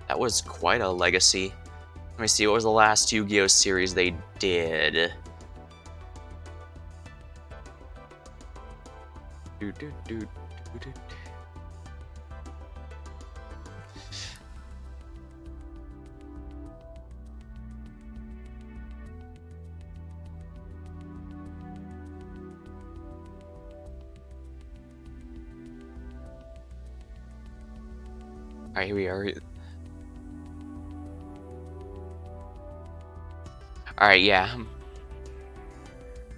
That was quite a legacy. Let me see, what was the last Yu-Gi-Oh! Series they did? Alright, here we are. Alright, yeah.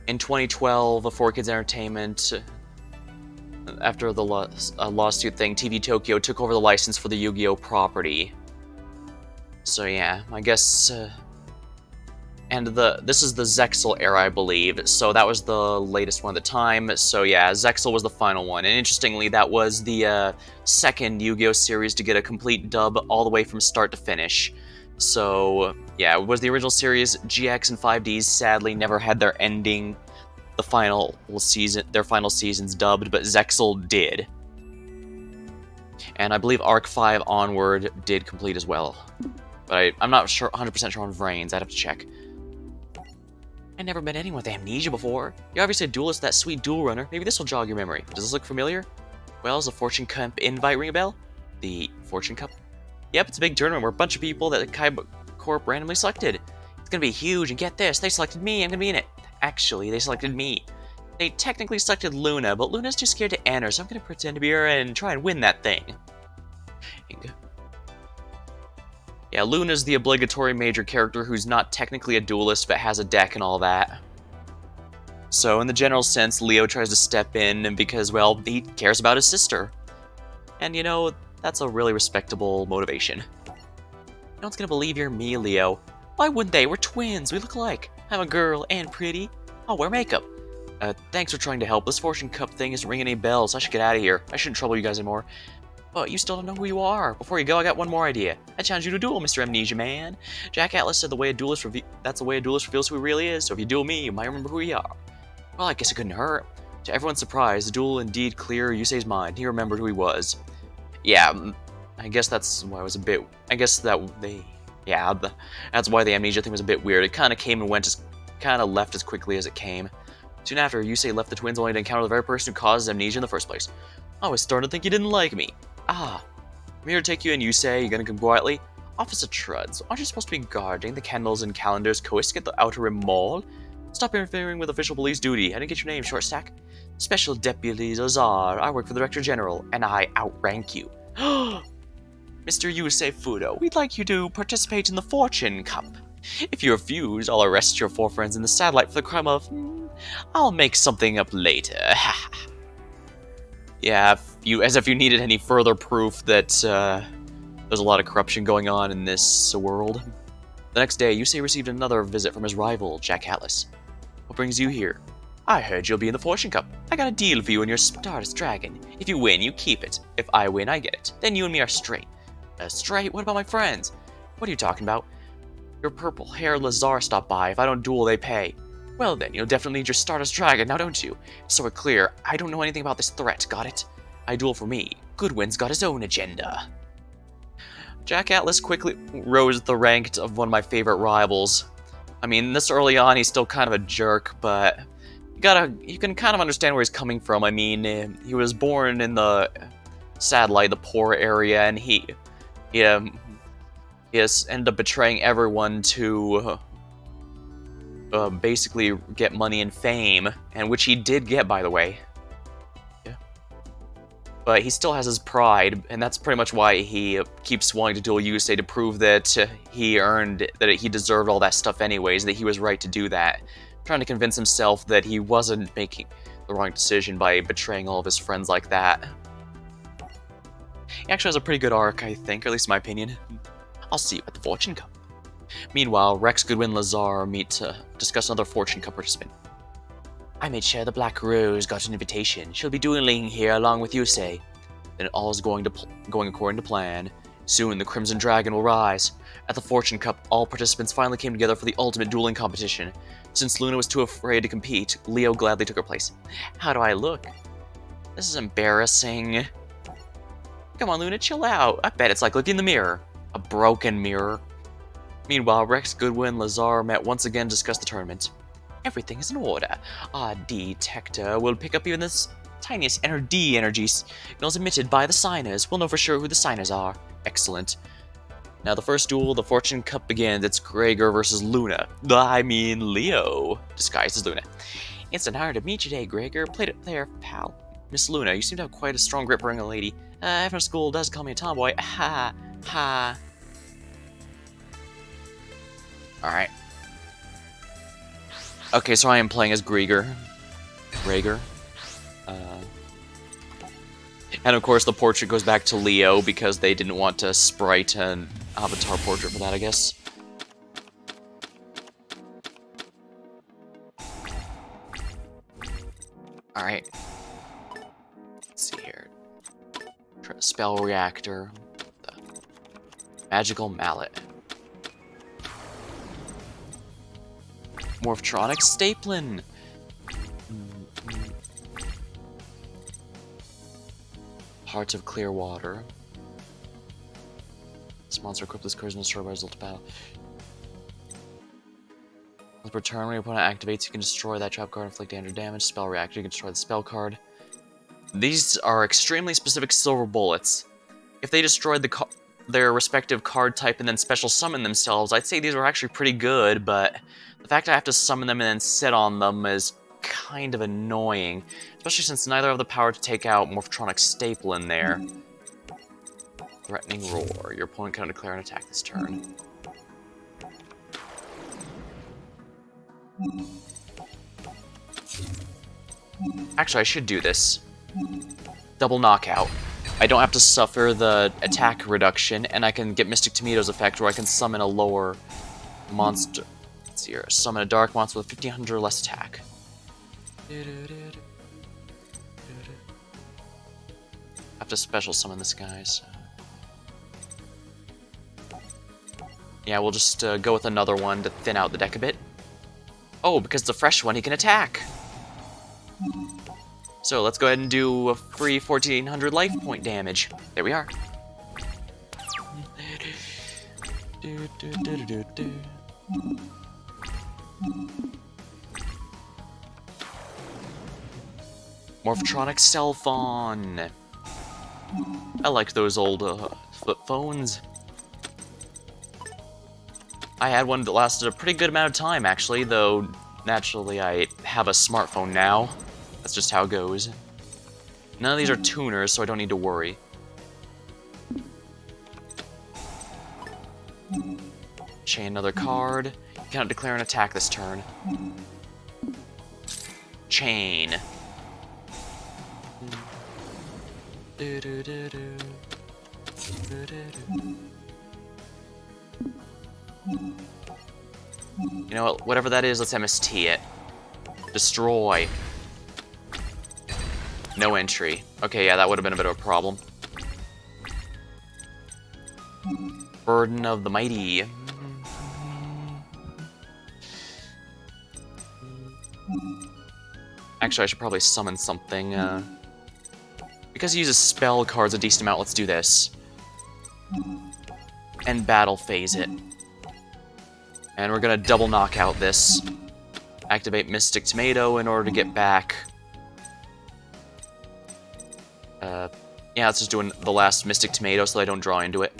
In 2012, 4Kids Entertainment, after the lawsuit thing, TV Tokyo took over the license for the Yu-Gi-Oh! Property. So yeah, I guess... and this is the Zexal era, I believe, so that was the latest one at the time. So yeah, Zexal was the final one, and interestingly, that was the second Yu-Gi-Oh! Series to get a complete dub all the way from start to finish. So yeah, it was the original series. GX and 5Ds sadly never had their ending, their final seasons dubbed, but Zexal did. And I believe Arc 5 onward did complete as well. But I'm not sure, 100% sure on Vrains, I'd have to check. I never met anyone with amnesia before. You're obviously a duelist, that sweet duel runner. Maybe this will jog your memory. Does this look familiar? Well, does the Fortune Cup invite ring a bell? The Fortune Cup? Yep, it's a big tournament where a bunch of people that the Kaiba Corp randomly selected. It's gonna be huge, and get this, they selected me, I'm gonna be in it. Actually, they selected me. They technically selected Luna, but Luna's too scared to enter, so I'm gonna pretend to be her and try and win that thing. Yeah, Luna's the obligatory major character who's not technically a duelist, but has a deck and all that. So in the general sense, Leo tries to step in because, well, he cares about his sister. And you know, that's a really respectable motivation. No one's gonna believe you're me, Leo. Why wouldn't they? We're twins, we look alike. I'm a girl and pretty. I'll wear makeup. Thanks for trying to help. This Fortune Cup thing isn't ringing any bells, so I should get out of here. I shouldn't trouble you guys anymore. But you still don't know who you are. Before you go, I got one more idea. I challenge you to duel, Mr. Amnesia Man. Jack Atlas said that's the way a duelist reveals who he really is, so if you duel me, you might remember who you are. Well, I guess it couldn't hurt. To everyone's surprise, the duel indeed cleared Yusei's mind. He remembered who he was. Yeah, I guess that's why it was a bit... I guess that they... Yeah, that's why the amnesia thing was a bit weird. It kind of came and went, kind of left as quickly as it came. Soon after, Yusei left the twins only to encounter the very person who caused amnesia in the first place. I was starting to think you didn't like me. Ah, I'm here to take you in, Yusei. You gonna come quietly? Officer Truds, aren't you supposed to be guarding the candles and calendars coast at the Outer Rim Mall? Stop interfering with official police duty. I didn't get your name, short stack. Special Deputy Lazar. I work for the Director General, and I outrank you. Mr. Yusei Fudo, we'd like you to participate in the Fortune Cup. If you refuse, I'll arrest your 4 friends in the satellite for the crime of... I'll make something up later. Yeah, as if you needed any further proof that there's a lot of corruption going on in this world. The next day, Yusei received another visit from his rival, Jack Atlas. What brings you here? I heard you'll be in the Fortune Cup. I got a deal for you and your Stardust Dragon. If you win, you keep it. If I win, I get it. Then you and me are straight. Straight? What about my friends? What are you talking about? Your purple-haired Lazar stopped by. If I don't duel, they pay. Well then, you'll definitely need your Stardust Dragon, now don't you? So we're clear, I don't know anything about this threat, got it? I duel for me. Goodwin's got his own agenda. Jack Atlas quickly rose the rank of one of my favorite rivals. I mean, this early on, he's still kind of a jerk, but you can kind of understand where he's coming from. I mean, he was born in the satellite, the poor area, and he has ended up betraying everyone to basically get money and fame, and which he did get, by the way. Yeah. But he still has his pride, and that's pretty much why he keeps wanting to duel Yusei, to prove that he deserved all that stuff anyways, that he was right to do that. Trying to convince himself that he wasn't making the wrong decision by betraying all of his friends like that. He actually has a pretty good arc, I think, or at least in my opinion. I'll see you at the Fortune Cup. Meanwhile, Rex, Goodwin, Lazar meet to discuss another Fortune Cup participant. I made sure the Black Rose got an invitation. She'll be dueling here along with Yusei. Then all's going according to plan. Soon the Crimson Dragon will rise. At the Fortune Cup, all participants finally came together for the ultimate dueling competition. Since Luna was too afraid to compete, Leo gladly took her place. How do I look? This is embarrassing. Come on, Luna, chill out. I bet it's like looking in the mirror. A broken mirror. Meanwhile, Rex, Goodwin, and Lazar met once again to discuss the tournament. Everything is in order. Our detector will pick up even the tiniest D energy signals emitted by the signers. We'll know for sure who the signers are. Excellent. Now the first duel, the Fortune Cup begins. It's Gregor versus Luna. I mean Leo, disguised as Luna. It's an honor to meet you today, Gregor. Played it there, pal. Miss Luna, you seem to have quite a strong grip around a lady. After school does call me a tomboy. Ha ha. Alright. Okay, so I am playing as Gregor. Gregor. And of course the portrait goes back to Leo because they didn't want to sprite an avatar portrait for that, I guess. Alright. Let's see here. Spell reactor. The magical mallet. Morphtronic stapling. Hearts of clear water. This monster equipped with charisma destroyed by result of battle. With return, when your opponent activates, you can destroy that trap card and inflict damage. Spell reactor, you can destroy the spell card. These are extremely specific silver bullets. If they destroyed their respective card type and then special summon themselves, I'd say these are actually pretty good, but the fact I have to summon them and then sit on them is kind of annoying, especially since neither have the power to take out Morphtronic Staple in there. Threatening Roar. Your opponent cannot declare an attack this turn. Actually, I should do this. Double knockout. I don't have to suffer the attack reduction, and I can get Mystic Tomato's effect where I can summon a lower monster. Let's see here. Summon a dark monster with 1500 less attack. I have to special summon this guy, so... Yeah, we'll just go with another one to thin out the deck a bit. Oh, because it's a fresh one, he can attack! So let's go ahead and do a free 1400 life point damage. There we are. Morphtronic Cell Phone. I like those old flip phones. I had one that lasted a pretty good amount of time, actually, though naturally I have a smartphone now. That's just how it goes. None of these are tuners, so I don't need to worry. Chain another card. You cannot declare an attack this turn. Chain. You know what? Whatever that is, let's MST it. Destroy. No entry. Okay, yeah, that would have been a bit of a problem. Burden of the Mighty. Actually, I should probably summon something. Because he uses spell cards a decent amount, let's do this. And battle phase it. And we're gonna double knock out this. Activate Mystic Tomato in order to get back. Yeah, let's just do the last Mystic Tomato so I don't draw into it.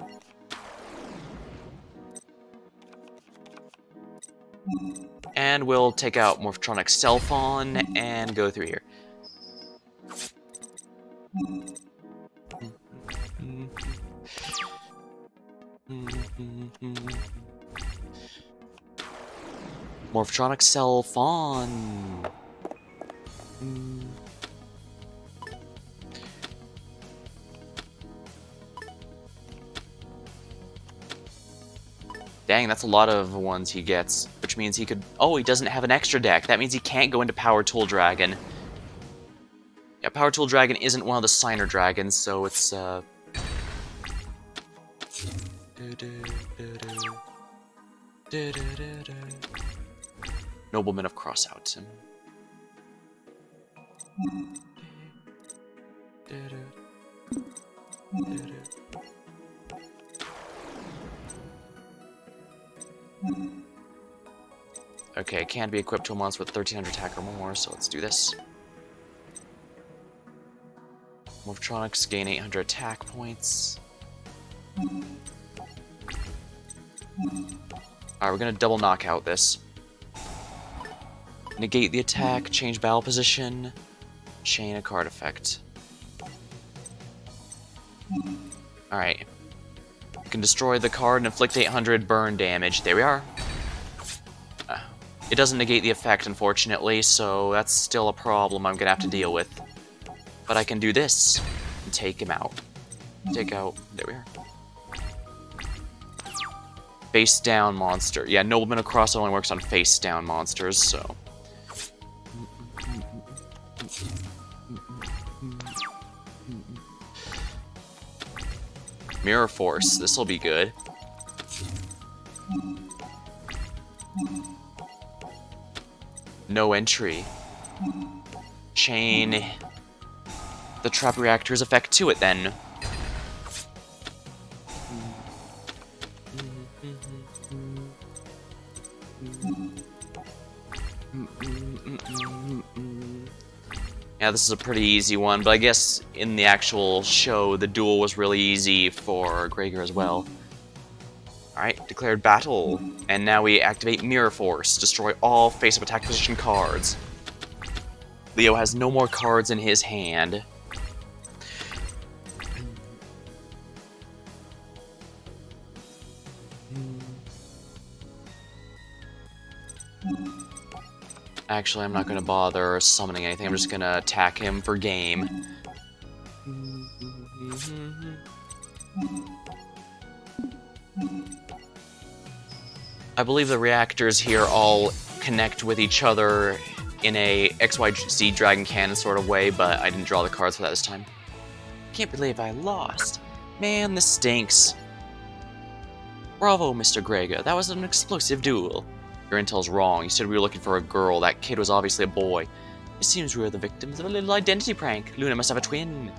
And we'll take out Morphtronic Cell Phone and go through here. Morphtronic Cell Phone. Dang, that's a lot of ones he gets, which means he could... Oh, he doesn't have an extra deck. That means he can't go into Power Tool Dragon. Yeah, Power Tool Dragon isn't one of the Signer Dragons, so it's, Nobleman of Crossout. Okay, it can be equipped to a monster with 1300 attack or more, so let's do this. Morphtronics gain 800 attack points. Alright, we're gonna double knock out this. Negate the attack, change battle position, chain a card effect. Alright. You can destroy the card and inflict 800 burn damage. There we are. It doesn't negate the effect, unfortunately, so that's still a problem I'm gonna have to deal with. But I can do this and take him out. Take out... There we are. Face down monster. Yeah, Nobleman Across only works on face down monsters, so... Mirror Force. This'll be good. No entry. Chain the trap reactor's effect to it, then. Yeah, this is a pretty easy one, but I guess in the actual show, the duel was really easy for Gregor as well. Alright, declared battle. And now we activate Mirror Force. Destroy all face-up attack position cards. Leo has no more cards in his hand. Actually, I'm not going to bother summoning anything. I'm just going to attack him for game. I believe the reactors here all connect with each other in a XYZ Dragon Cannon sort of way, but I didn't draw the cards for that this time. Can't believe I lost. Man, this stinks. Bravo, Mr. Gregor. That was an explosive duel. Your intel's wrong. You said we were looking for a girl. That kid was obviously a boy. It seems we were the victims of a little identity prank. Luna must have a twin.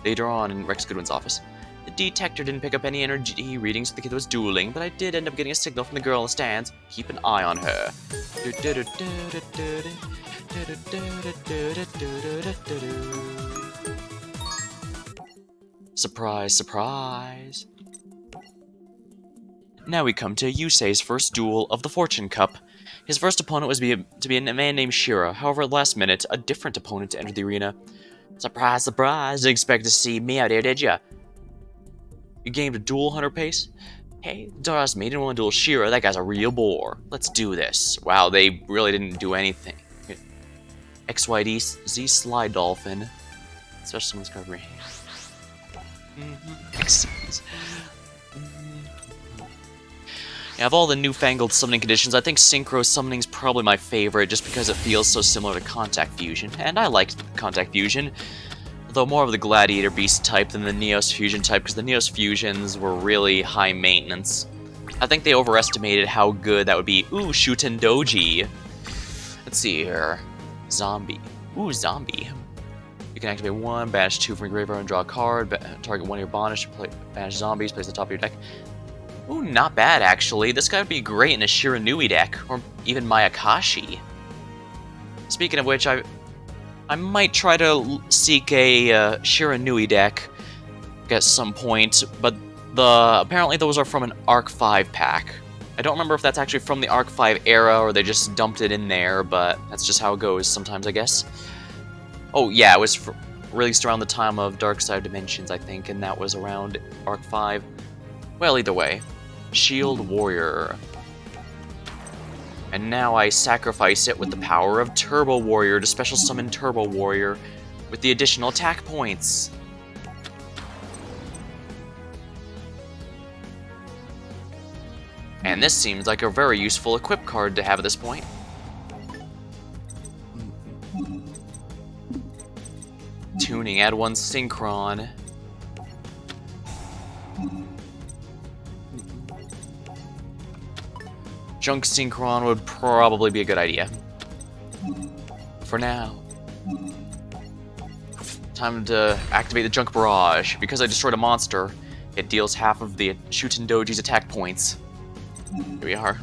Later on in Rex Goodwin's office. The detector didn't pick up any energy readings the kid was dueling, but I did end up getting a signal from the girl in the stands. Keep an eye on her. Surprise, surprise. Now we come to Yusei's first duel of the Fortune Cup. His first opponent was to be a man named Shira. However, at the last minute, a different opponent entered the arena. Surprise, surprise! Didn't expect to see me out here, did ya? You gained a duel hunter pace? Hey, don't ask me. Didn't want to duel Shira. That guy's a real bore. Let's do this. Wow, they really didn't do anything. XYZ Slide Dolphin. Especially someone's covering. Excuse. Yeah, of all the newfangled summoning conditions, I think Synchro Summoning's probably my favorite, just because it feels so similar to Contact Fusion, and I liked Contact Fusion, though more of the Gladiator Beast type than the Neos Fusion type, because the Neos Fusions were really high maintenance. I think they overestimated how good that would be. Ooh, Shuten Doji. Let's see here. Zombie. Ooh, Zombie. You can activate 1, banish 2 from your graveyard and draw a card, target 1 of your banish, banish zombies, place at the top of your deck. Ooh, not bad, actually. This guy would be great in a Shiranui deck, or even Mayakashi. Speaking of which, I might try to seek a Shiranui deck at some point, but apparently those are from an Arc 5 pack. I don't remember if that's actually from the Arc 5 era, or they just dumped it in there, but that's just how it goes sometimes, I guess. Oh, yeah, it was released around the time of Dark Side Dimensions, I think, and that was around Arc 5. Well, either way. Shield Warrior. And now I sacrifice it with the power of Turbo Warrior to special summon Turbo Warrior with the additional attack points. And this seems like a very useful equip card to have at this point. Tuning, add 1 Synchron. Junk Synchron would probably be a good idea. For now. Time to activate the Junk Barrage. Because I destroyed a monster, it deals half of the Shuten Doji's attack points. Here we are.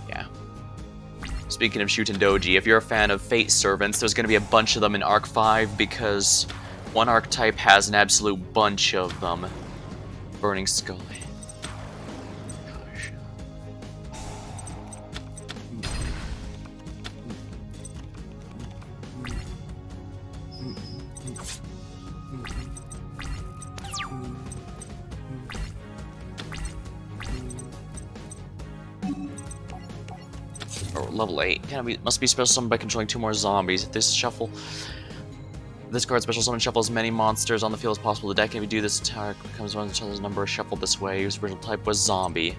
Yeah. Speaking of Shuten Doji, if you're a fan of Fate Servants, there's going to be a bunch of them in Arc 5 because one archetype has an absolute bunch of them. Burning Skull. Or level 8. Must be special summoned by controlling 2 more zombies. If this card special summon shuffle as many monsters on the field as possible. The deck can do this attack becomes one of each other's number shuffled this way. Whose original type was zombie.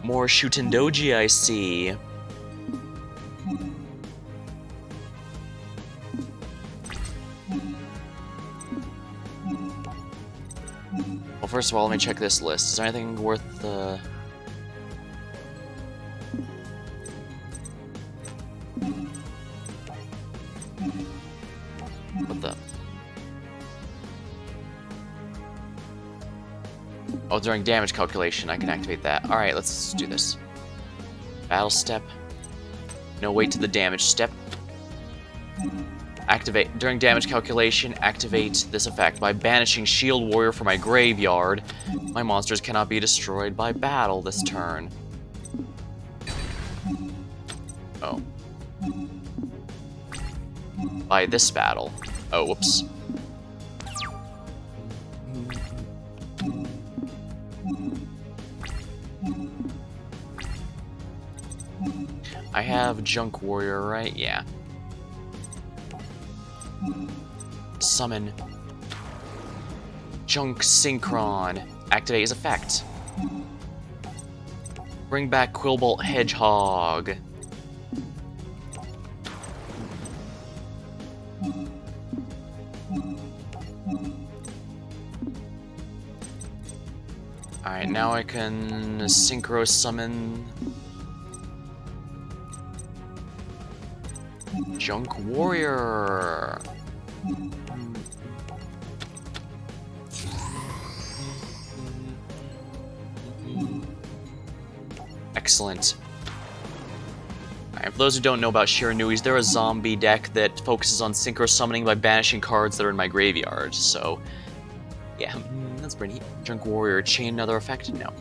More Shutendoji, I see. Well, first of all, let me check this list. Is there anything worth what the? Oh, during damage calculation, I can activate that. Alright, let's do this. Battle step. No, wait to the damage step. Activate. During damage calculation, activate this effect. By banishing Shield Warrior from my graveyard, my monsters cannot be destroyed by battle this turn. Oh. By this battle. Oh, whoops. I have Junk Warrior, right? Yeah. Summon Junk Synchron. Activate his effect. Bring back Quillbolt Hedgehog. Alright, now I can Synchro Summon Junk Warrior. Excellent. Alright, for those who don't know about Shiranuis, they're a zombie deck that focuses on synchro summoning by banishing cards that are in my graveyard, so yeah, that's pretty neat. Junk Warrior, chain another effect? No.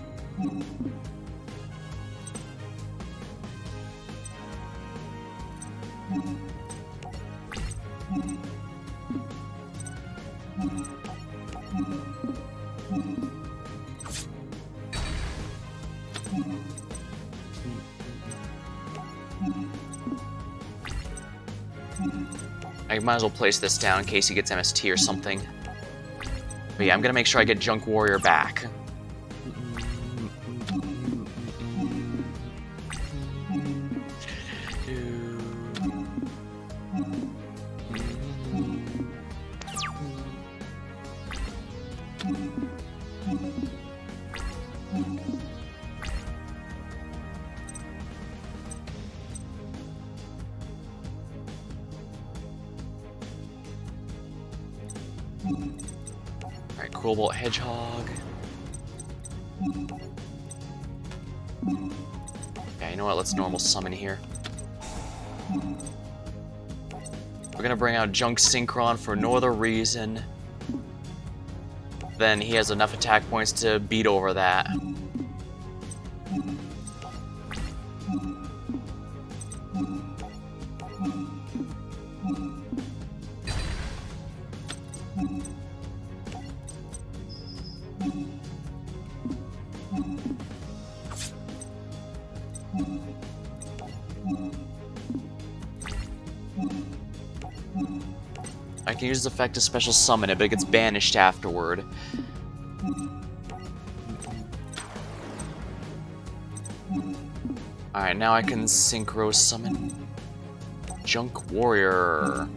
I might as well place this down in case he gets MST or something. But yeah, I'm gonna make sure I get Junk Warrior back. Alright, Quillbolt Hedgehog. Yeah, you know what? Let's normal summon here. We're gonna bring out Junk Synchron for no other reason than he has enough attack points to beat over that. I can use this effect to special summon it, but it gets banished afterward. Alright, now I can Synchro Summon Junk Warrior.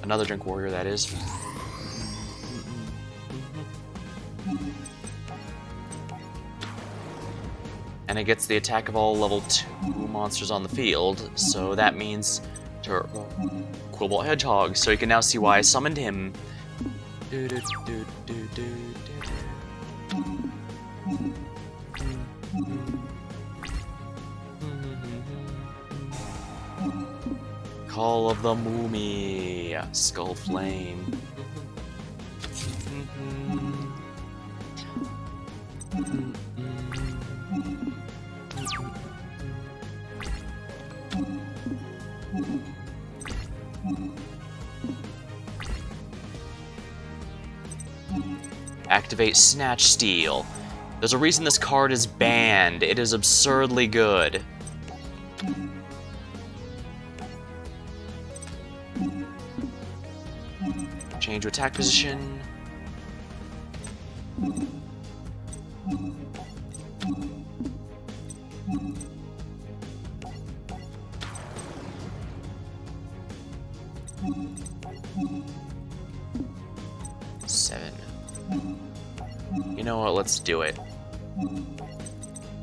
Another Junk Warrior, that is. And it gets the attack of all level 2 monsters on the field, so that means Turbo Quillbolt Hedgehog, so you can now see why I summoned him. Call of the Moomy, Skull Flame. Activate Snatch Steal. There's a reason this card is banned. It is absurdly good. Change to attack position. Seven. You know what? Let's do it.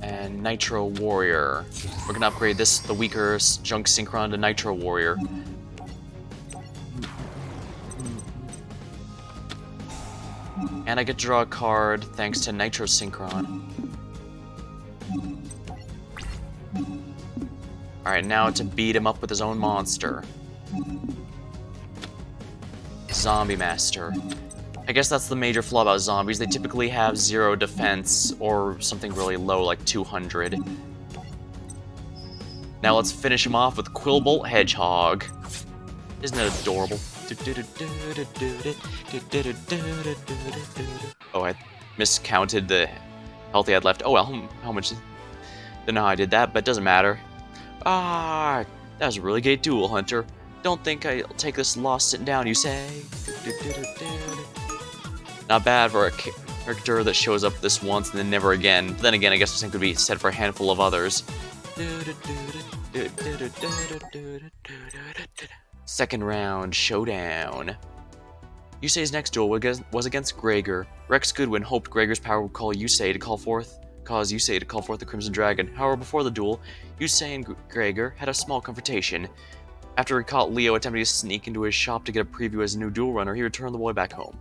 And Nitro Warrior. We're gonna upgrade this, the weaker Junk Synchron, to Nitro Warrior. And I get to draw a card thanks to Nitro Synchron. Alright, now to beat him up with his own monster. Zombie Master. I guess that's the major flaw about zombies. They typically have 0 defense or something really low like 200. Now let's finish him off with Quillbolt Hedgehog. Isn't it adorable? Oh, I miscounted the health he had left. Oh well, how much? Don't know how I did that, but it doesn't matter. Ah, that was a really great duel, Hunter. Don't think I'll take this loss sitting down, you say? Not bad for a character that shows up this once and then never again. But then again, I guess the same could be said for a handful of others. Second round, Showdown. Yusei's next duel was against Gregor. Rex Goodwin hoped Gregor's power would cause Yusei to call forth the Crimson Dragon. However, before the duel, Yusei and Gregor had a small confrontation. After he caught Leo attempting to sneak into his shop to get a preview as a new duel runner, he returned the boy back home.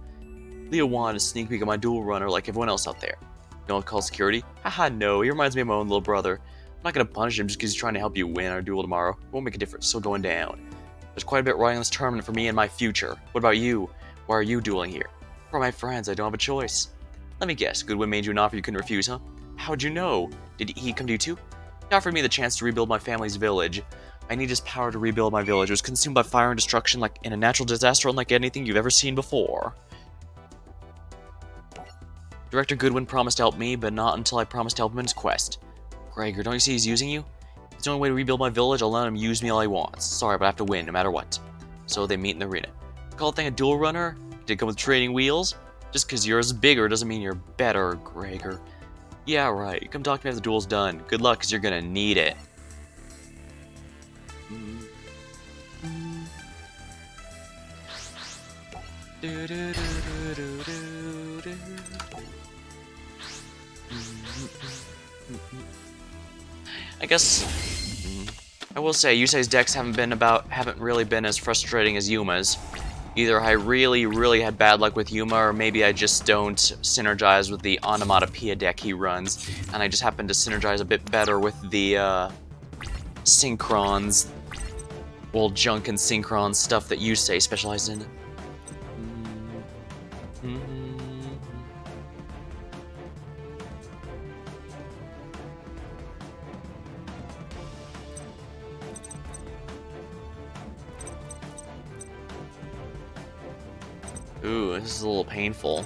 Leo wanted to sneak peek at my duel runner like everyone else out there. You don't call security? Haha, no, he reminds me of my own little brother. I'm not gonna punish him just because he's trying to help you win our duel tomorrow. It won't make a difference, still going down. There's quite a bit riding on this tournament for me and my future. What about you? Why are you dueling here? For my friends, I don't have a choice. Let me guess, Goodwin made you an offer you couldn't refuse, huh? How'd you know? Did he come to you too? He offered me the chance to rebuild my family's village. I need his power to rebuild my village. It was consumed by fire and destruction like in a natural disaster unlike anything you've ever seen before. Director Goodwin promised to help me, but not until I promised to help him in his quest. Gregor, don't you see he's using you? It's the only way to rebuild my village. I'll let him use me all he wants. Sorry, but I have to win, no matter what. So they meet in the arena. Call the thing a duel runner? Did it come with training wheels? Just because yours is bigger doesn't mean you're better, Gregor. Yeah, right. Come talk to me after the duel's done. Good luck, because you're gonna need it. I guess I will say Yusei's decks haven't really been as frustrating as Yuma's. Either I really had bad luck with Yuma, or maybe I just don't synergize with the onomatopoeia deck he runs, and I just happen to synergize a bit better with the Synchrons, well, junk and Synchron stuff that Yusei specializes in. Ooh, this is a little painful.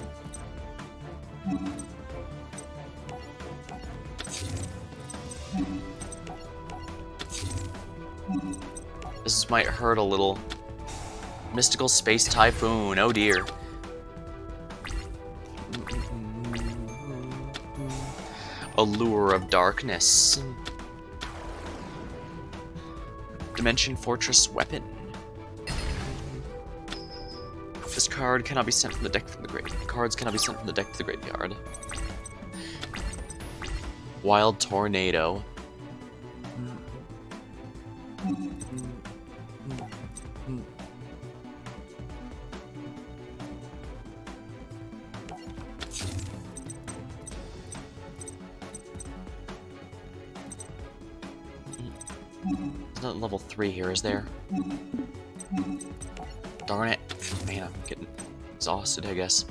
This might hurt a little. Mystical Space Typhoon, oh dear. Allure of Darkness. Dimension Fortress Weapon. This card cannot be sent from the deck from the graveyard. Cards cannot be sent from the deck to the graveyard. Wild Tornado. There's not level 3 here, is there? Darn it. Man, I'm getting exhausted, I guess.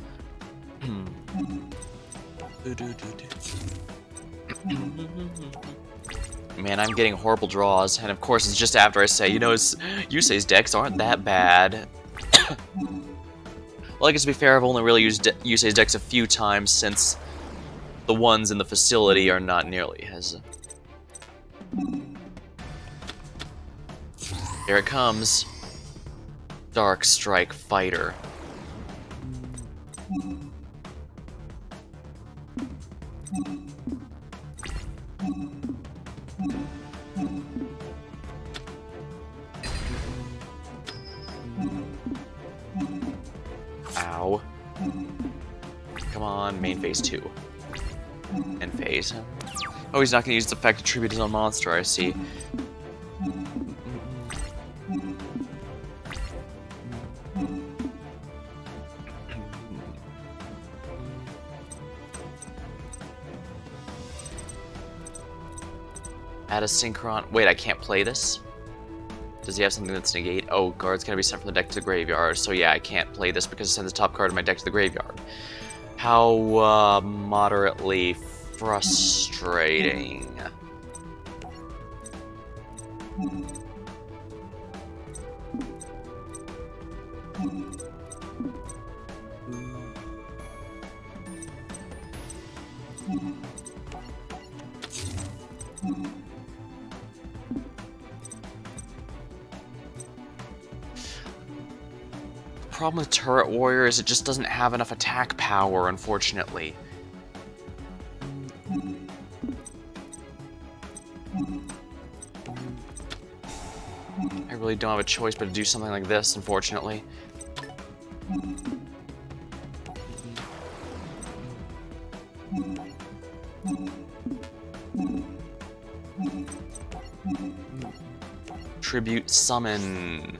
Man, I'm getting horrible draws, and of course it's just after I say, you know, Yusei's decks aren't that bad. Well, I guess to be fair, I've only really used Yusei's decks a few times since the ones in the facility are not nearly as... Here it comes. Dark Strike Fighter. Ow. Come on, main phase 2. End phase. Oh, he's not going to use the effect to tribute his own monster, I see. Add a Synchron... Wait, I can't play this? Does he have something that's negate? Oh, guard's gonna be sent from the deck to the graveyard, so yeah, I can't play this because it sends the top card of my deck to the graveyard. How, moderately frustrating. The problem with Turret Warrior is it just doesn't have enough attack power, unfortunately. I really don't have a choice but to do something like this, unfortunately. Tribute Summon.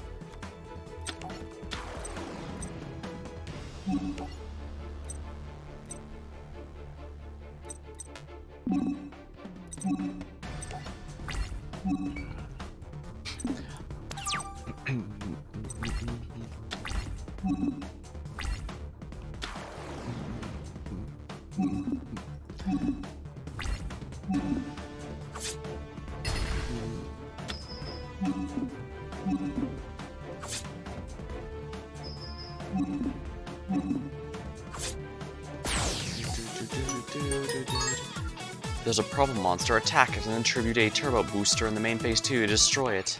There's a problem monster, attack it, and then tribute a turbo booster in the main phase 2 to destroy it.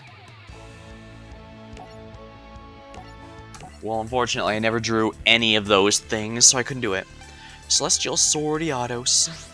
Well, unfortunately, I never drew any of those things, so I couldn't do it. Celestial Swordiados.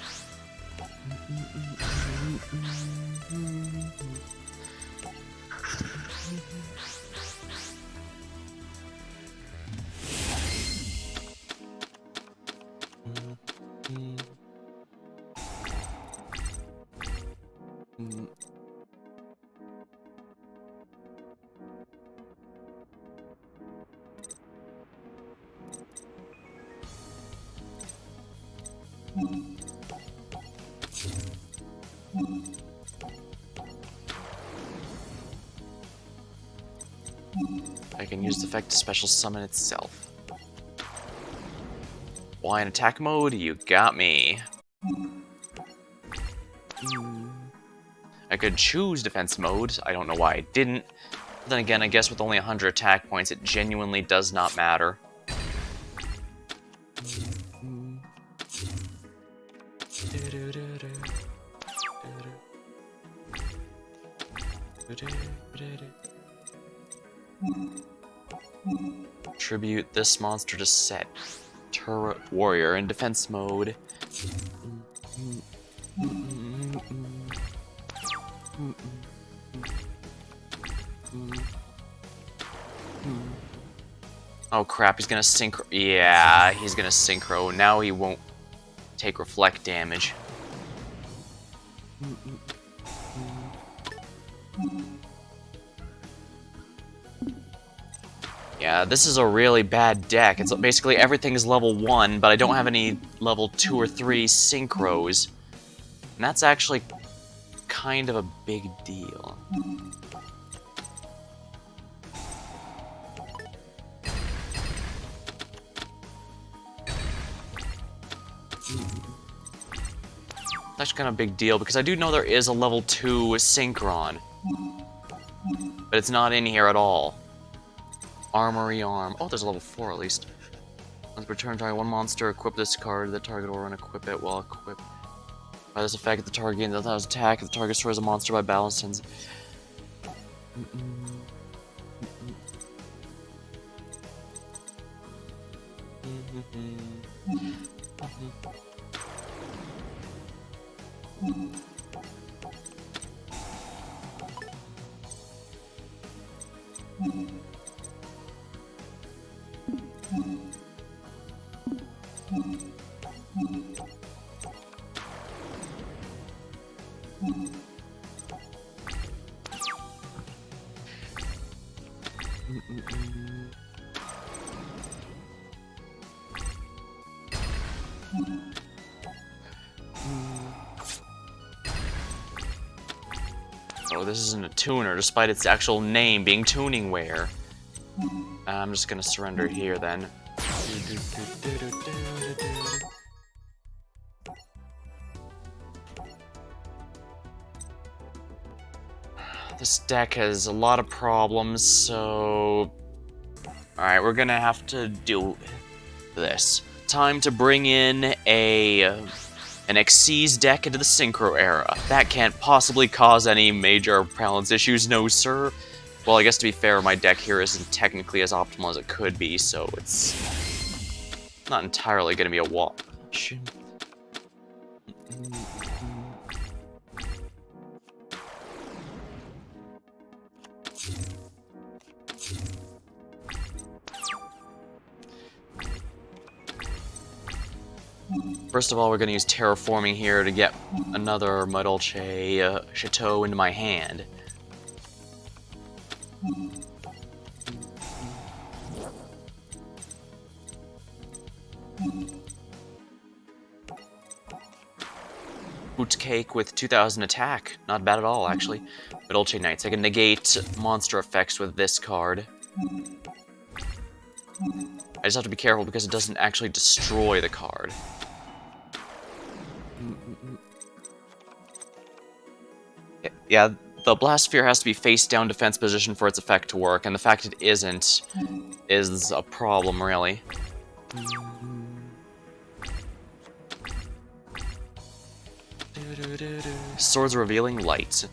I can use the effect to special summon itself. Why in attack mode? You got me. I could choose defense mode. I don't know why I didn't. But then again, I guess with only 100 attack points, it genuinely does not matter. Tribute this monster to set. Turret Warrior in defense mode. Oh crap, he's gonna synchro. Yeah, he's gonna synchro. Now he won't take reflect damage. Yeah, this is a really bad deck. It's basically everything is level 1, but I don't have any level 2 or 3 synchros. And that's actually kind of a big deal. That's kind of a big deal because I do know there is a level 2 Synchron. But it's not in here at all. Armory Arm. Oh, there's a level 4 at least. Once per turn, target one monster, equip this card, the target will unequip it while equipped. By this effect, the target gains 1,000 attack, if the target destroys a monster by battle sends... Oh, this isn't a tuner, despite its actual name being tuning ware. I'm just gonna surrender here then. This deck has a lot of problems, so... Alright, we're gonna have to do this. Time to bring in an Xyz deck into the Synchro era. That can't possibly cause any major balance issues, no sir. Well, I guess to be fair, my deck here isn't technically as optimal as it could be, so it's not entirely gonna be a wash. First of all, we're going to use terraforming here to get another Mudolce Chateau into my hand. Bootcake with 2,000 attack. Not bad at all, actually. Mudolce Knights. I can negate monster effects with this card. I just have to be careful because it doesn't actually destroy the card. Yeah, the Blast Sphere has to be face-down defense position for its effect to work, and the fact it isn't is a problem, really. Swords Revealing Light.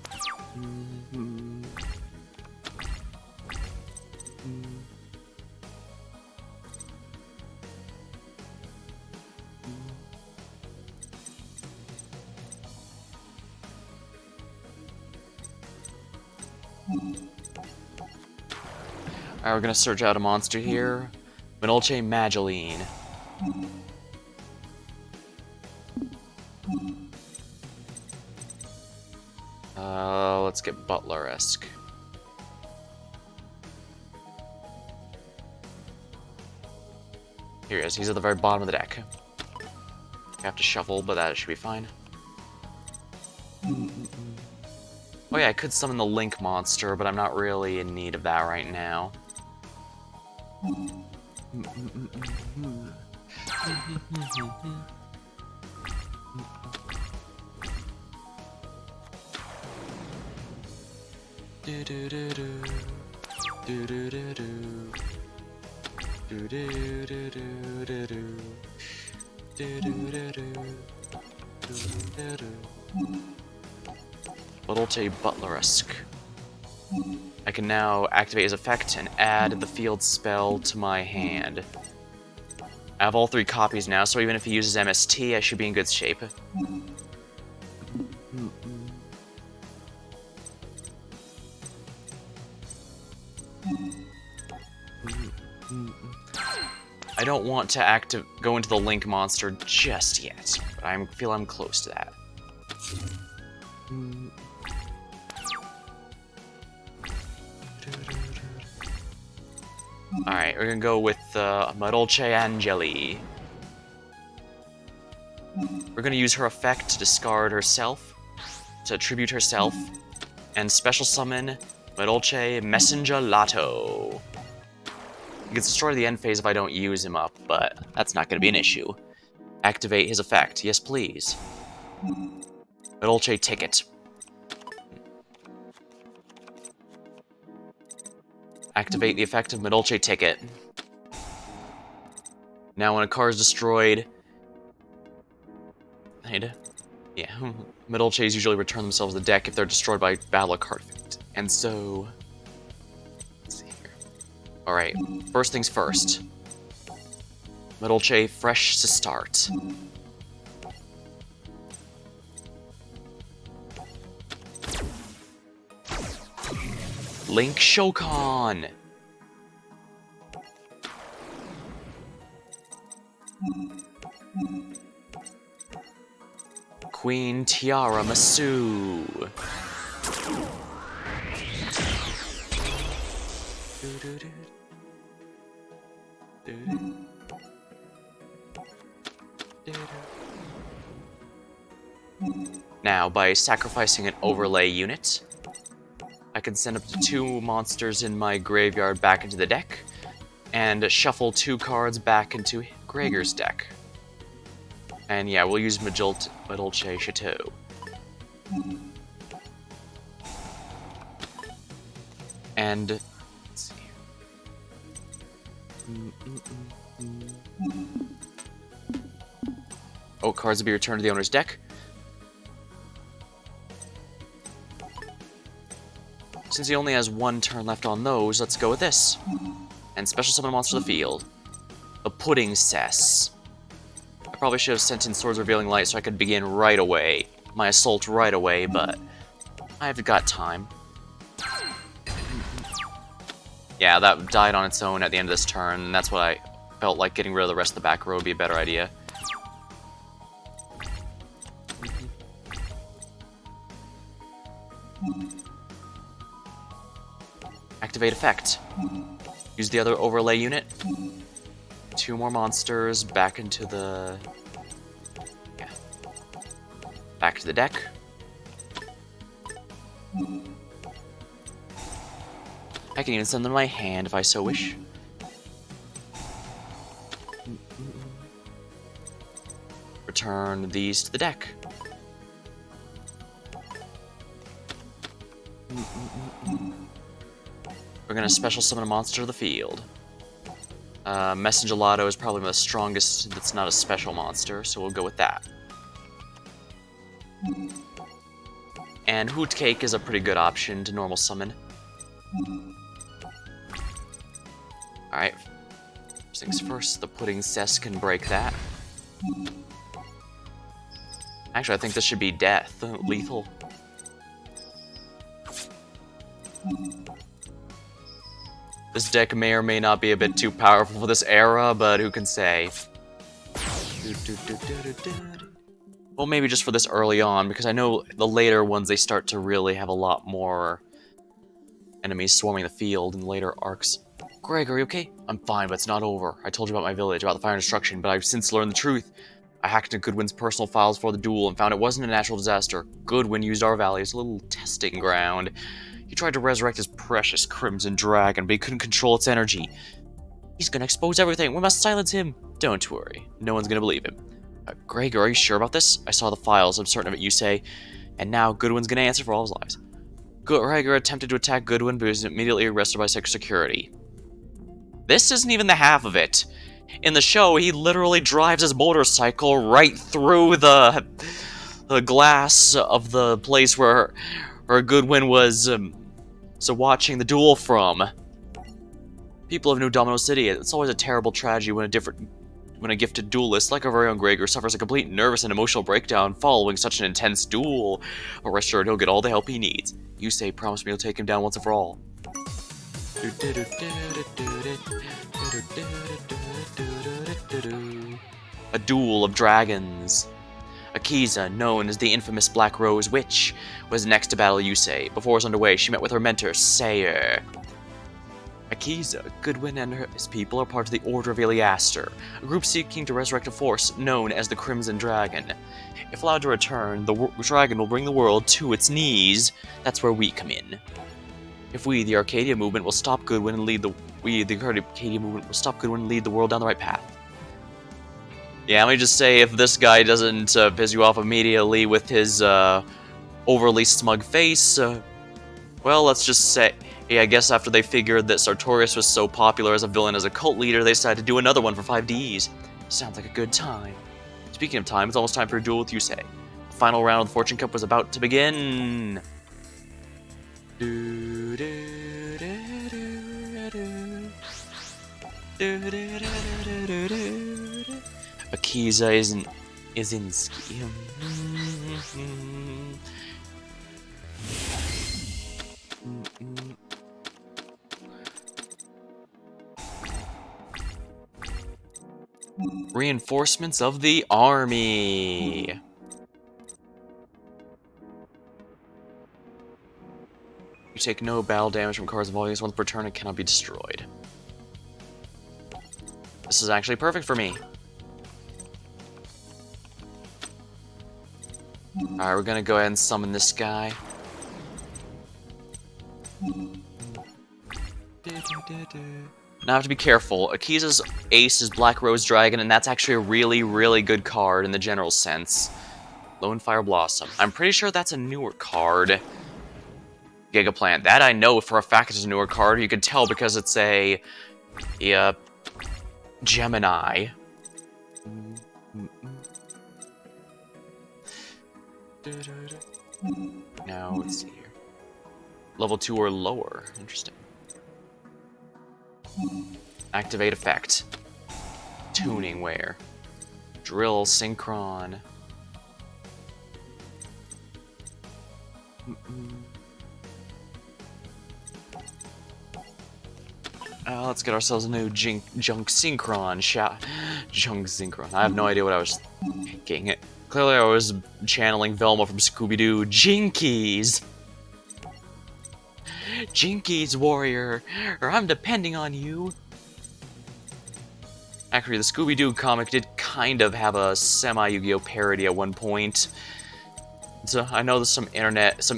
Alright, we're gonna search out a monster here. Mudolce Mageline. Let's get Butler-esque. Here he is, he's at the very bottom of the deck. I have to shuffle, but that should be fine. Oh yeah, I could summon the Link monster, but I'm not really in need of that right now. Mudolce Butler-esque. I can now activate his effect and add the field spell to my hand. I have all 3 copies now, so even if he uses MST, I should be in good shape. I don't want to go into the Link monster just yet, but I feel I'm close to that. Alright, we're gonna go with Mudolce Angeli. We're gonna use her effect to discard herself, to tribute herself, and special summon Mudolce Messenger Lato. He gets destroyed at the end phase if I don't use him up, but that's not gonna be an issue. Activate his effect, yes please. Mudolce Ticket. Activate the effect of Mudolce Ticket. Now when a card is destroyed, middle chase usually return themselves to the deck if they're destroyed by battle card effect. And so, let's see here. Alright, first things first. Middle chase fresh to start. Link Shokan! Queen Tiara Masu. Now, by sacrificing an overlay unit, I can send up to 2 monsters in my graveyard back into the deck, and shuffle 2 cards back into Gregor's deck. And yeah, we'll use Middle Che Chateau. And let's see. Oh, cards will be returned to the owner's deck. Since he only has 1 turn left on those, let's go with this. And special summon a monster to the field. The Pudding Cess. I probably should have sent in Swords Revealing Light so I could begin right away. My assault right away, but I've got time. Yeah, that died on its own at the end of this turn, and that's what I felt like getting rid of the rest of the back row would be a better idea. Activate effect. Use the other overlay unit. 2 more monsters back into the... yeah. Back to the deck. I can even send them to my hand if I so wish. Return these to the deck. We're gonna special summon a monster to the field. Messengelato is probably the strongest that's not a special monster, so we'll go with that. And Hoot Cake is a pretty good option to normal summon. Alright. First things first, the Pudding Cess can break that. Actually, I think this should be death. Lethal. This deck may or may not be a bit too powerful for this era, but who can say? Well, maybe just for this early on, because I know the later ones, they start to really have a lot more enemies swarming the field in later arcs. Greg, are you okay? I'm fine, but it's not over. I told you about my village, about the fire and destruction, but I've since learned the truth. I hacked into Goodwin's personal files for the duel and found it wasn't a natural disaster. Goodwin used our valley as a little testing ground. He tried to resurrect his precious Crimson Dragon, but he couldn't control its energy. He's gonna expose everything. We must silence him. Don't worry. No one's gonna believe him. Gregor, are you sure about this? I saw the files. I'm certain of it, you say. And now Goodwin's gonna answer for all his lives. Gregor attempted to attack Goodwin, but was immediately arrested by security. This isn't even the half of it. In the show, he literally drives his motorcycle right through the glass of the place where Goodwin was watching the duel from. People of New Domino City, it's always a terrible tragedy when a gifted duelist like our very own Gregor suffers a complete nervous and emotional breakdown following such an intense duel. But rest assured, he'll get all the help he needs. You say, promise me you'll take him down once and for all. A duel of dragons. Akiza, known as the infamous Black Rose Witch, was next to battle Yusei. Before it was underway, she met with her mentor, Sayer. Akiza, Goodwin and his people are part of the Order of Iliaster, a group seeking to resurrect a force known as the Crimson Dragon. If allowed to return, the dragon will bring the world to its knees. That's where we come in. If we, the Arcadia movement, will stop Goodwin and lead the world down the right path. Yeah, let me just say, if this guy doesn't piss you off immediately with his overly smug face, well, let's just say, yeah, I guess after they figured that Sartorius was so popular as a villain as a cult leader, they decided to do another one for 5Ds. Sounds like a good time. Speaking of time, it's almost time for a duel with Yusei. The final round of the Fortune Cup was about to begin. Akiza is in ski. Reinforcements of the army. You take no battle damage from cards involving this once per turn and cannot be destroyed. This is actually perfect for me. Alright, we're gonna go ahead and summon this guy. Now I have to be careful. Akiza's ace is Black Rose Dragon, and that's actually a really, really good card in the general sense. Lone Fire Blossom. I'm pretty sure that's a newer card. Gigaplant. That I know for a fact is a newer card. You can tell because it's a Gemini. Now, let's see here. Level 2 or lower. Interesting. Activate effect. Tuning wear. Drill synchron. Let's get ourselves a new junk synchron shot. Junk synchron. I have no idea what I was thinking. Clearly I was channeling Velma from Scooby-Doo. Jinkies! Jinkies, warrior! Or I'm depending on you! Actually, the Scooby-Doo comic did kind of have a semi-Yu-Gi-Oh! Parody at one point. So I know there's some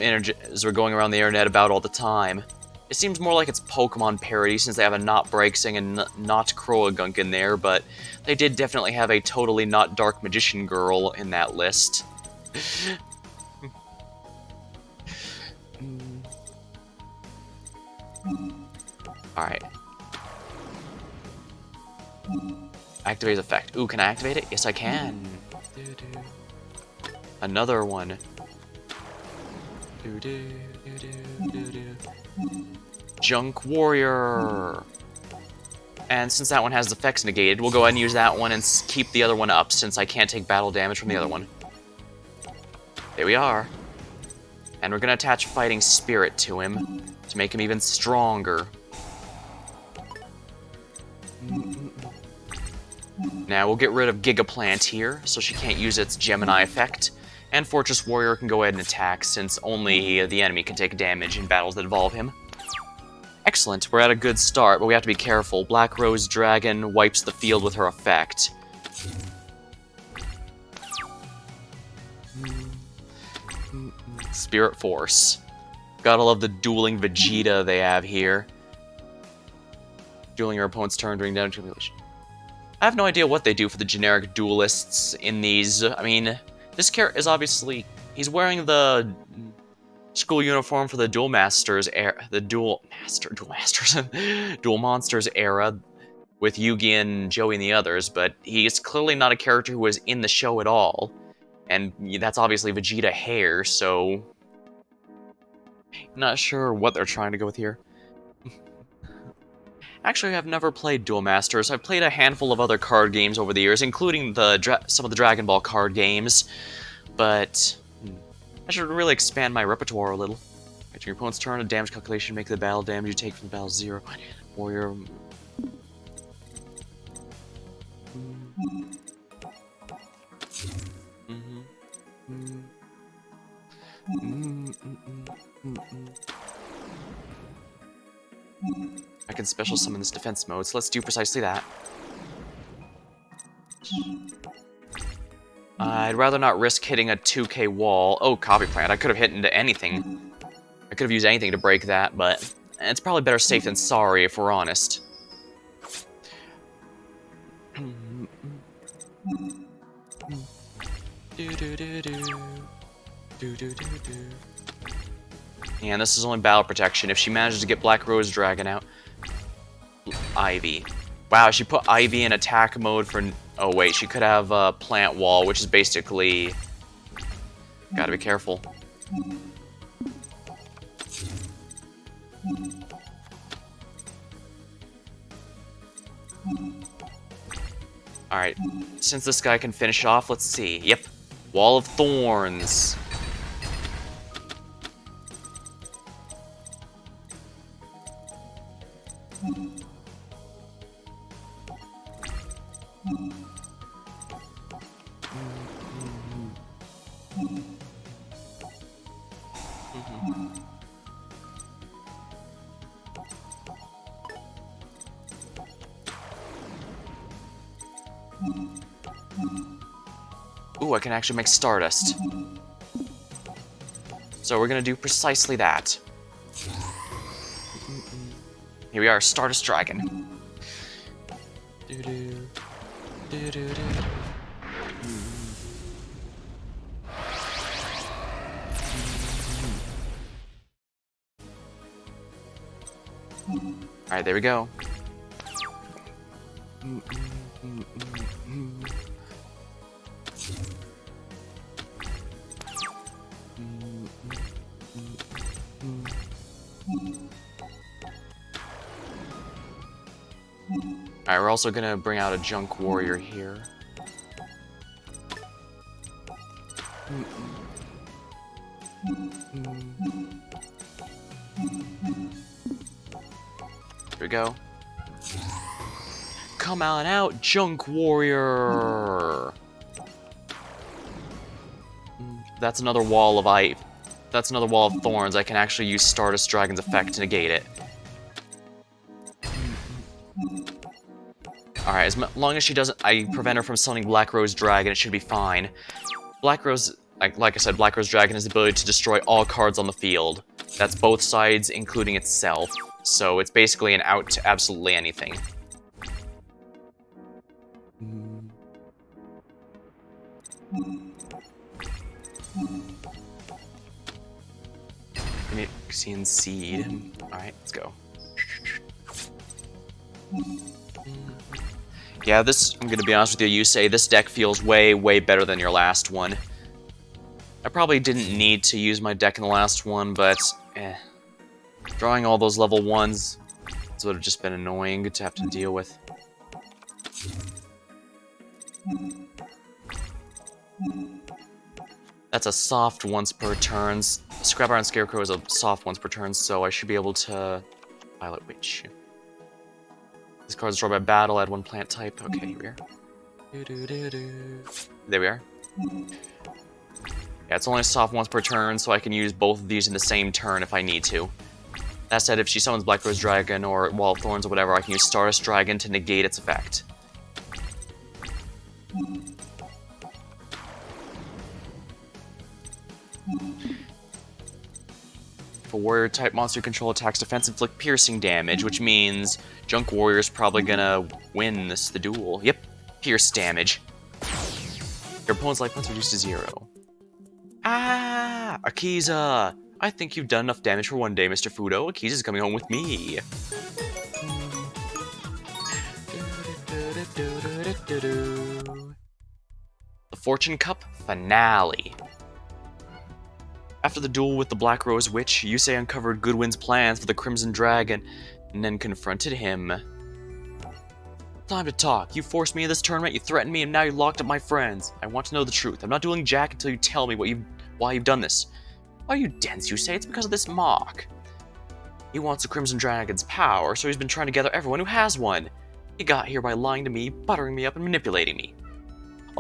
images are going around the internet about all the time. It seems more like it's Pokemon parody since they have a Not Breaksing and Not Croagunk in there, but they did definitely have a totally not Dark Magician Girl in that list. Alright. Activate effect. Ooh, can I activate it? Yes, I can. Another one. Junk Warrior. And since that one has effects negated, we'll go ahead and use that one and keep the other one up since I can't take battle damage from the other one. There we are. And we're going to attach Fighting Spirit to him to make him even stronger. Now we'll get rid of Gigaplant here, so she can't use its Gemini effect. And Fortress Warrior can go ahead and attack, since only the enemy can take damage in battles that involve him. Excellent, we're at a good start, but we have to be careful. Black Rose Dragon wipes the field with her effect. Spirit Force. Gotta love the dueling Vegeta they have here. Dueling your opponent's turn during damage accumulation. I have no idea what they do for the generic duelists in these. I mean, this character is obviously... He's wearing the school uniform for the Duel Monsters era, Duel Monsters era with Yugi and Joey and the others, but he's clearly not a character who was in the show at all. And that's obviously Vegeta hair, so... Not sure what they're trying to go with here. Actually, I've never played Duel Masters. I've played a handful of other card games over the years, including some of the Dragon Ball card games, but I should really expand my repertoire a little. After your opponent's turn, a damage calculation, make the battle damage you take from the battle 0. Warrior... I can special summon this defense mode, so let's do precisely that. I'd rather not risk hitting a 2k wall. Oh, Copy Plant. I could have hit into anything. I could have used anything to break that, but it's probably better safe than sorry, if we're honest. And this is only battle protection. If she manages to get Black Rose Dragon out. Ivy. Wow, she put Ivy in attack mode for Oh wait, she could have a plant wall, which is basically... Gotta be careful. Alright, since this guy can finish off, let's see. Yep, Wall of Thorns. Ooh, I can actually make Stardust. So we're gonna do precisely that. Here we are, Stardust Dragon. Alright, there we go. Alright, we're also gonna bring out a Junk Warrior here. Here we go. Come on out, Junk Warrior! That's another wall of ice. That's another wall of thorns. I can actually use Stardust Dragon's effect to negate it. Alright, as long as she doesn't... I prevent her from summoning Black Rose Dragon, it should be fine. Black Rose... Like I said, Black Rose Dragon has the ability to destroy all cards on the field. That's both sides, including itself. So it's basically an out to absolutely anything. Phyrexian Seed. Alright, let's go. Yeah, this, I'm gonna be honest with you, Yusei, this deck feels way, way better than your last one. I probably didn't need to use my deck in the last one, but, drawing all those level 1s, this would have just been annoying to have to deal with. That's a soft once per turn. Scrap Iron Scarecrow is a soft once per turn, so I should be able to... Violet Witch. This card is destroyed by battle, add one plant type. Okay, here we are. There we are. Yeah, it's only soft once per turn, so I can use both of these in the same turn if I need to. That said, if she summons Black Rose Dragon or Wall of Thorns or whatever, I can use Stardust Dragon to negate its effect. If a warrior-type monster control attacks defense inflict piercing damage, which means Junk Warrior's probably gonna win the duel. Yep, pierce damage. Your opponent's life points reduced to 0. Ah! Akiza! I think you've done enough damage for one day, Mr. Fudo. Akiza's coming home with me. The Fortune Cup Finale. After the duel with the Black Rose Witch, Yusei uncovered Goodwin's plans for the Crimson Dragon, and then confronted him. Time to talk. You forced me in this tournament, you threatened me, and now you locked up my friends. I want to know the truth. I'm not dueling Jack until you tell me why you've done this. Why are you dense, Yusei? It's because of this mock. He wants the Crimson Dragon's power, so he's been trying to gather everyone who has one. He got here by lying to me, buttering me up, and manipulating me.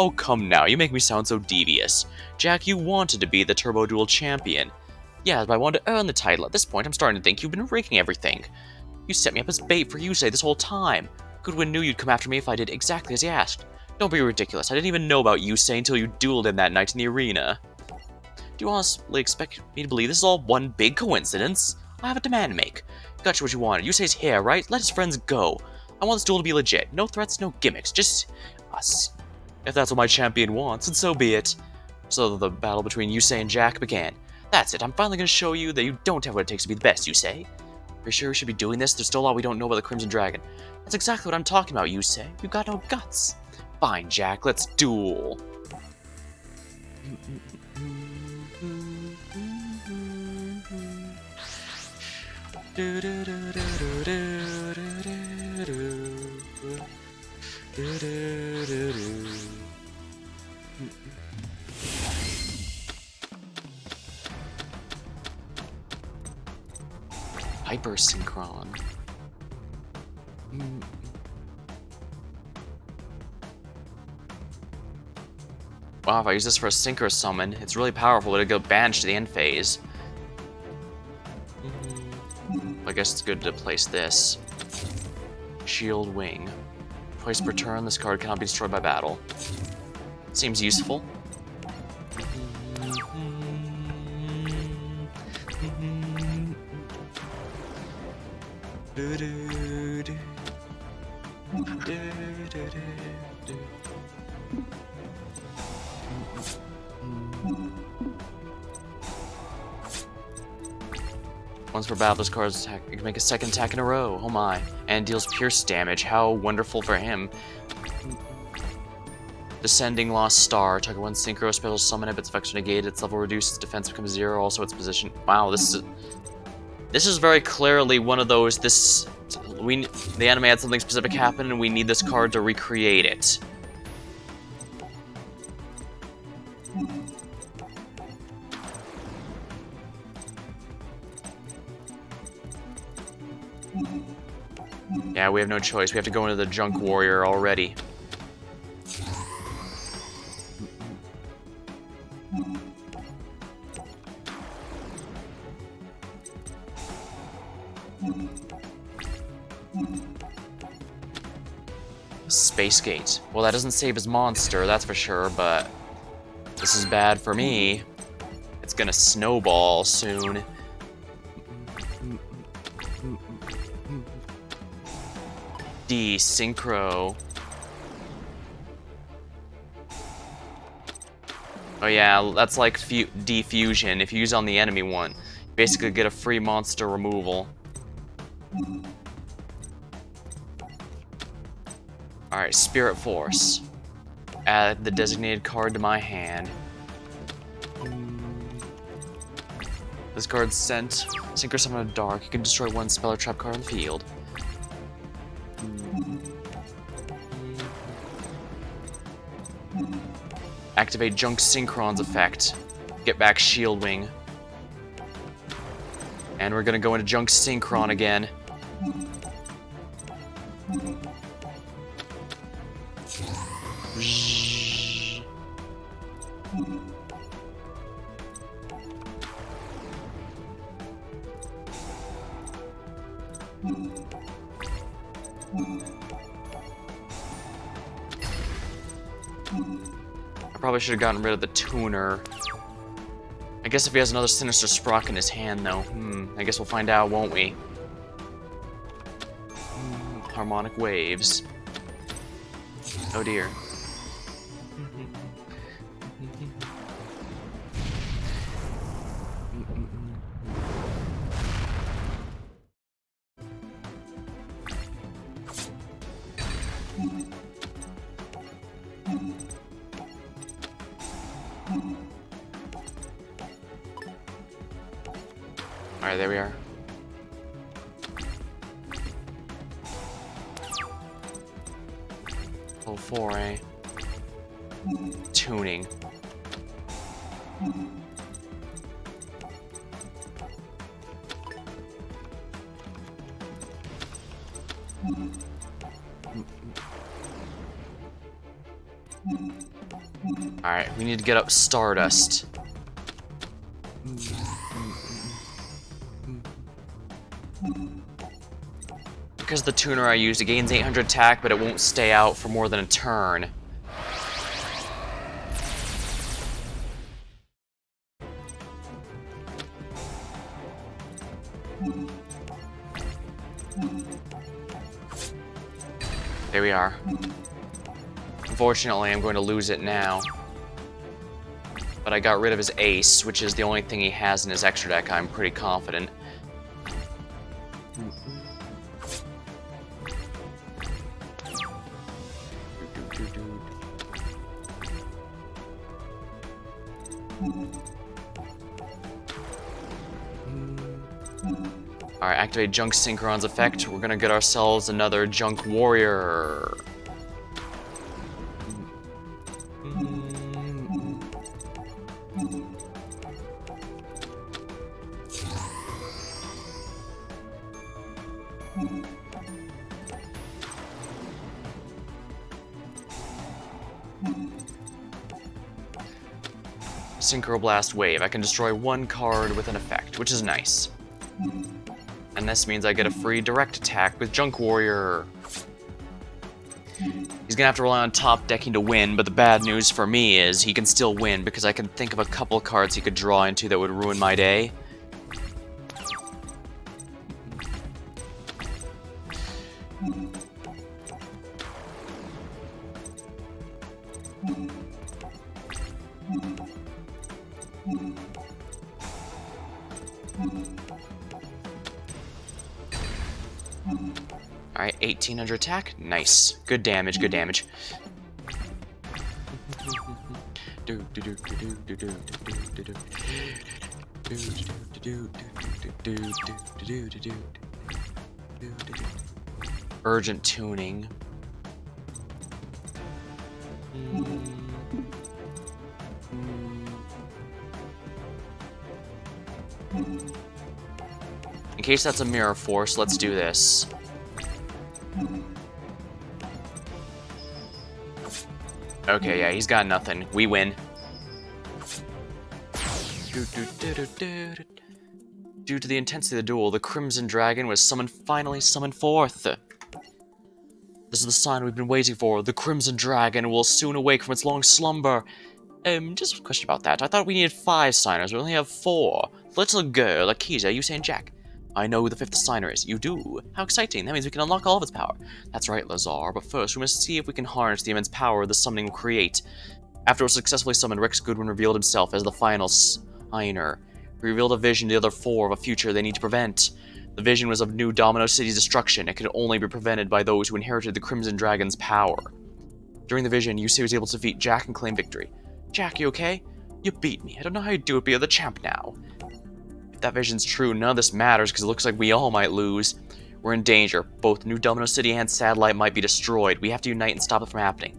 Oh, come now, you make me sound so devious. Jack, you wanted to be the Turbo Duel champion. Yeah, but I wanted to earn the title. At this point, I'm starting to think you've been rigging everything. You set me up as bait for Yusei this whole time. Goodwin knew you'd come after me if I did exactly as he asked. Don't be ridiculous. I didn't even know about Yusei until you dueled him that night in the arena. Do you honestly expect me to believe this is all one big coincidence? I have a demand to make. Got you what you wanted. Yusei's here, right? Let his friends go. I want this duel to be legit. No threats, no gimmicks. Just us. If that's what my champion wants, and so be it. So the battle between Yusei and Jack began. That's it, I'm finally going to show you that you don't have what it takes to be the best, Yusei. Are you sure we should be doing this? There's still a lot we don't know about the Crimson Dragon. That's exactly what I'm talking about, Yusei. You've got no guts. Fine, Jack, let's duel. Hyper Synchron. Wow, if I use this for a Synchro summon, it's really powerful, but it'll go banished to the end phase. I guess it's good to place this. Shield Wing. Twice per turn, this card cannot be destroyed by battle. Seems useful. Once per battle, this card's attack, it can make a second attack in a row. Oh my. And deals pierce damage. How wonderful for him. Descending Lost Star. Target one Synchro special summon it, but its effects are negated. Its level reduced, its defense becomes 0. Also, its position. Wow, this is very clearly one of those. The anime had something specific happen, and we need this card to recreate it. Yeah, we have no choice. We have to go into the Junk Warrior already. Space Gate. Well, that doesn't save his monster, that's for sure, but this is bad for me. It's gonna snowball soon. D, Synchro. Oh yeah, that's like D-Fusion. If you use on the enemy one, you basically get a free monster removal. Alright, Spirit Force. Add the designated card to my hand. This card's sent. Synchro Summon a Dark. You can destroy one spell or trap card on the field. Activate Junk Synchron's effect. Get back Shield Wing. And we're gonna go into Junk Synchron again. I probably should have gotten rid of the tuner. I guess if he has another Sinister Sprock in his hand, though. I guess we'll find out, won't we? Harmonic Waves. Oh dear. Alright, there we are. Oh, 4A. Tuning. Alright, we need to get up Stardust. Because the tuner I used, it gains 800 attack, but it won't stay out for more than a turn. There we are. Unfortunately, I'm going to lose it now. But I got rid of his ace, which is the only thing he has in his extra deck, I'm pretty confident. Alright, activate Junk Synchron's effect. We're gonna get ourselves another Junk Warrior. Synchro Blast Wave. I can destroy one card with an effect, which is nice. And this means I get a free direct attack with Junk Warrior. He's gonna have to rely on top decking to win, but the bad news for me is he can still win because I can think of a couple cards he could draw into that would ruin my day. Alright, 1800 attack. Nice. Good damage, good damage. Urgent tuning. In case that's a mirror force, let's do this. Okay, yeah, he's got nothing. We win. Due to the intensity of the duel, the Crimson Dragon was finally summoned forth. This is the sign we've been waiting for. The Crimson Dragon will soon awake from its long slumber. Just a question about that. I thought we needed 5 signers. We only have 4. Little girl, Akiza, you saying Jack? I know who the 5th signer is. You do? How exciting. That means we can unlock all of its power. That's right, Lazar. But first, we must see if we can harness the immense power the summoning will create. After it was successfully summoned, Rex Goodwin revealed himself as the final signer. He revealed a vision to the other 4 of a future they need to prevent. The vision was of New Domino City's destruction. It could only be prevented by those who inherited the Crimson Dragon's power. During the vision, Yusei was able to defeat Jack and claim victory. Jack, you okay? You beat me. I don't know how you do it, but you're the champ now. If that vision's true, none of this matters because it looks like we all might lose. We're in danger. Both New Domino City and Satellite might be destroyed. We have to unite and stop it from happening.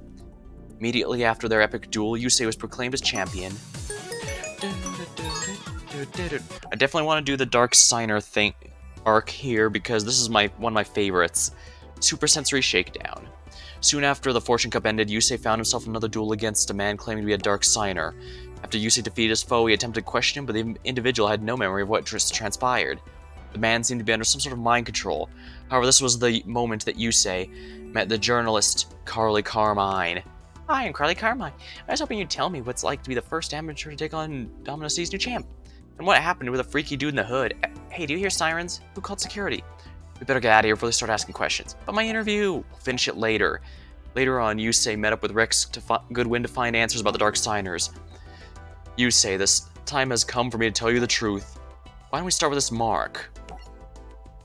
Immediately after their epic duel, Yusei was proclaimed as champion. I definitely want to do the Dark Signer arc here because this is one of my favorites. Super Sensory Shakedown. Soon after the Fortune Cup ended, Yusei found himself in another duel against a man claiming to be a Dark Signer. After Yusei defeated his foe, he attempted to question him, but the individual had no memory of what just transpired. The man seemed to be under some sort of mind control. However, this was the moment that Yusei met the journalist Carly Carmine. Hi, I'm Carly Carmine. I was hoping you'd tell me what it's like to be the first amateur to take on Domino City's new champ. And what happened with a freaky dude in the hood. Hey, do you hear sirens? Who called security? We better get out of here before they start asking questions. But my interview! We'll finish it later. Later on, Yusei met up with Rex Goodwin to find answers about the Dark Signers. Yusei, this time has come for me to tell you the truth. Why don't we start with this mark?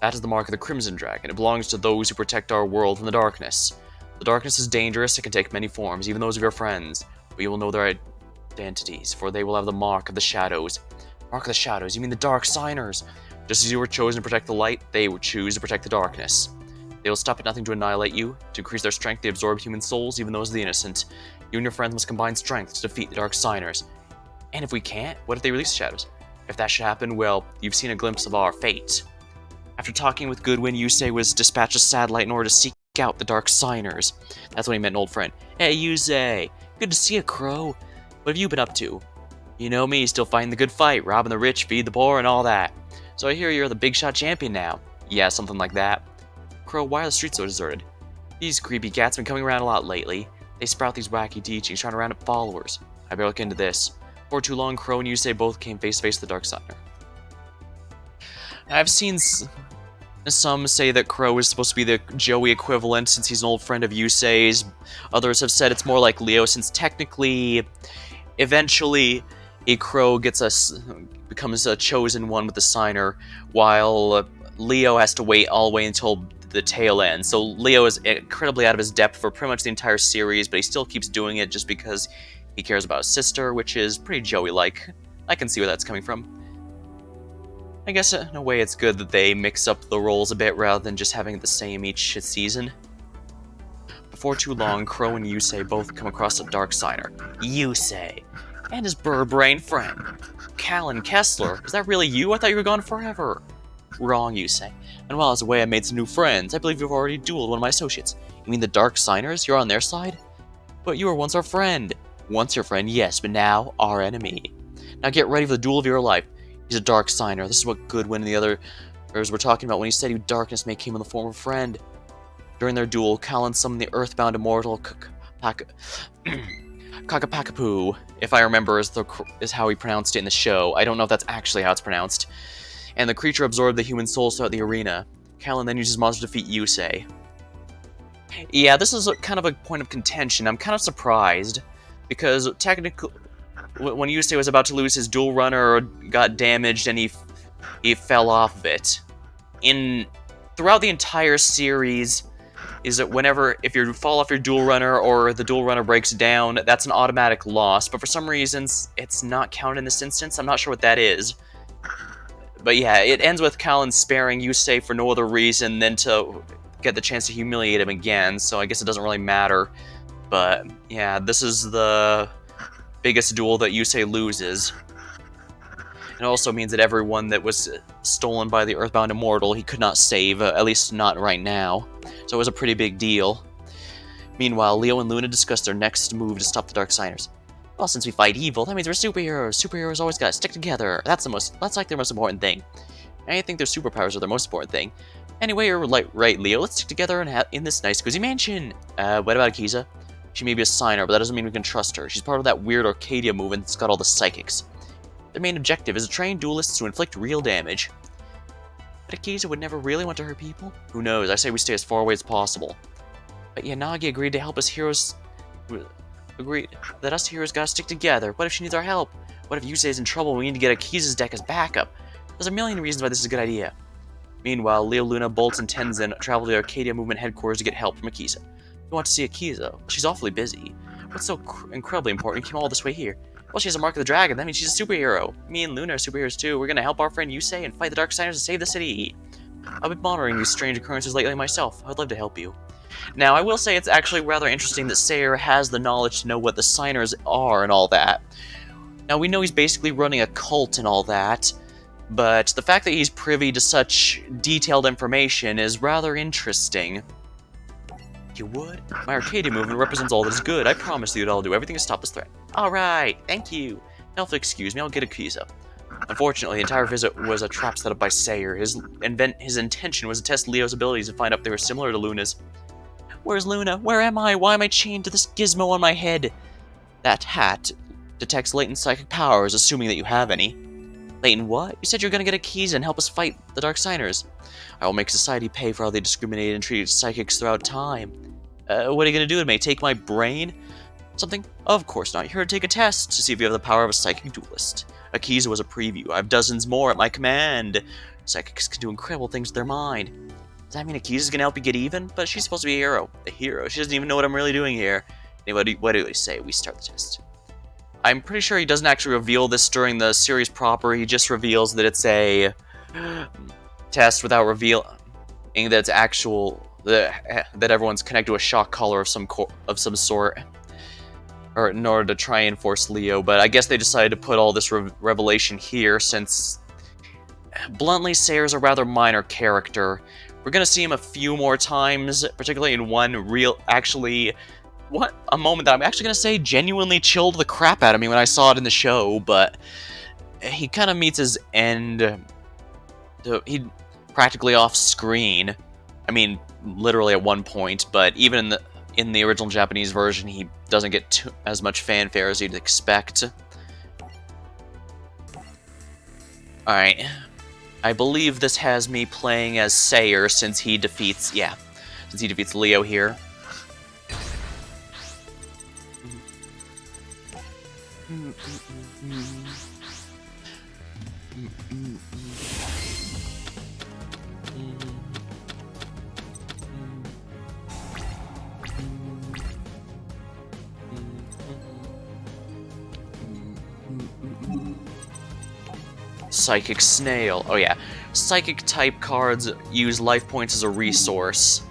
That is the mark of the Crimson Dragon. It belongs to those who protect our world from the darkness. The darkness is dangerous. It can take many forms, even those of your friends. But you will know their identities, for they will have the mark of the shadows. Mark of the shadows? You mean the Dark Signers? Just as you were chosen to protect the light, they would choose to protect the darkness. They will stop at nothing to annihilate you. To increase their strength, they absorb human souls, even those of the innocent. You and your friends must combine strength to defeat the Dark Signers. And if we can't, what if they release the shadows? If that should happen, well, you've seen a glimpse of our fate. After talking with Goodwin, Yusei was dispatched to Satellite in order to seek out the Dark Signers. That's when he met an old friend. Hey, Yusei! Good to see you, Crow. What have you been up to? You know me, still fighting the good fight, robbing the rich, feed the poor, and all that. So I hear you're the big shot champion now. Yeah, something like that. Crow, why are the streets so deserted? These creepy cats have been coming around a lot lately. They sprout these wacky teachings, trying to round up followers. I better look into this. Before too long, Crow and Yusei both came face to face with the Dark Signer. I've seen some say that Crow is supposed to be the Joey equivalent since he's an old friend of Yusei's. Others have said it's more like Leo since technically, eventually, a Crow becomes a chosen one with the Signer, while Leo has to wait all the way until the tail end. So Leo is incredibly out of his depth for pretty much the entire series, but he still keeps doing it just because He cares about his sister, which is pretty Joey-like. I can see where that's coming from. I guess in a way it's good that they mix up the roles a bit rather than just having it the same each season. Before too long, Crow and Yusei both come across a dark signer. Yusei! And his bird-brain friend. Callan Kessler, is that really you? I thought you were gone forever. Wrong, Yusei. And while I was away, I made some new friends. I believe you've already dueled one of my associates. You mean the dark signers? You're on their side? But you were once our friend. Once your friend, yes, but now our enemy. Now get ready for the duel of your life. He's a dark signer. This is what Goodwin and the others were talking about when he said he darkness may came in the form of a friend. During their duel, Callan summoned the earthbound immortal Kakapakapoo, if I remember is how he pronounced it in the show. I don't know if that's actually how it's pronounced. And the creature absorbed the human soul throughout the arena. Callan then used his monster to defeat Yusei. Yeah, this is kind of a point of contention. I'm kind of surprised, because technically, when Yusei was about to lose his dual runner, got damaged and he fell off of it. Throughout the entire series, is that if you fall off your dual runner or the dual runner breaks down, that's an automatic loss. But for some reasons, it's not counted in this instance. I'm not sure what that is. But yeah, it ends with Callan sparing Yusei for no other reason than to get the chance to humiliate him again, so I guess it doesn't really matter. But yeah, this is the biggest duel that Yusei loses. It also means that everyone that was stolen by the Earthbound Immortal he could not save, at least not right now. So it was a pretty big deal. Meanwhile, Leo and Luna discuss their next move to stop the Dark Signers. Well, since we fight evil, that means we're superheroes. Superheroes always gotta stick together. That's like their most important thing. I think their superpowers are their most important thing. Anyway, you're right, Leo. Let's stick together in this nice cozy mansion. What about Akiza? She may be a signer, but that doesn't mean we can trust her. She's part of that weird Arcadia movement that's got all the psychics. Their main objective is to train duelists to inflict real damage. But Akiza would never really want to hurt people? Who knows? I say we stay as far away as possible. But Yanagi agreed to help us heroes... Agreed that us heroes gotta stick together. What if she needs our help? What if Yusei is in trouble and we need to get Akiza's deck as backup? There's a million reasons why this is a good idea. Meanwhile, Leo, Luna, Boltz, and Tenzin travel to the Arcadia Movement headquarters to get help from Akiza. You want to see Akiza? She's awfully busy. What's so incredibly important? You came all this way here. Well, she has a Mark of the Dragon. That means she's a superhero. Me and Luna are superheroes too. We're gonna help our friend Yusei and fight the Dark Signers and save the city. I've been monitoring these strange occurrences lately myself. I'd love to help you. Now, I will say it's actually rather interesting that Sayer has the knowledge to know what the Signers are and all that. Now, we know he's basically running a cult and all that, but the fact that he's privy to such detailed information is rather interesting. You would? My Arcadia movement represents all that is good. I promise you that I'll do everything to stop this threat. Alright, thank you. Now if you'll excuse me, I'll get Akiza. Unfortunately, the entire visit was a trap set up by Sayer. His intention was to test Leo's abilities and find out if they were similar to Luna's. Where's Luna? Where am I? Why am I chained to this gizmo on my head? That hat detects latent psychic powers, assuming that you have any. Latent what? You said you were gonna get Akiza and help us fight the Dark Signers. I will make society pay for how they discriminated and treated psychics throughout time. What are you gonna do to me? Take my brain? Something? Of course not. You're here to take a test to see if you have the power of a psychic duelist. Akiza was a preview. I have dozens more at my command. Psychics can do incredible things with their mind. Does that mean Akiza's gonna help you get even? But she's supposed to be a hero. A hero. She doesn't even know what I'm really doing here. Anyway, what do I say? We start the test. I'm pretty sure he doesn't actually reveal this during the series proper. He just reveals that it's a test without revealing that it's actual, that everyone's connected to a shock collar of some sort, or in order to try and force Leo. But I guess they decided to put all this revelation here since, bluntly, Sayer's a rather minor character. We're gonna see him a few more times, particularly in one a moment that I'm actually gonna say genuinely chilled the crap out of me when I saw it in the show, but he kind of meets his end. He practically off screen. I mean, literally at one point, but even in the original Japanese version, he doesn't get as much fanfare as you'd expect. Alright. I believe this has me playing as Sayer since he defeats Leo here. Psychic Snail. Oh yeah. Psychic type cards use life points as a resource.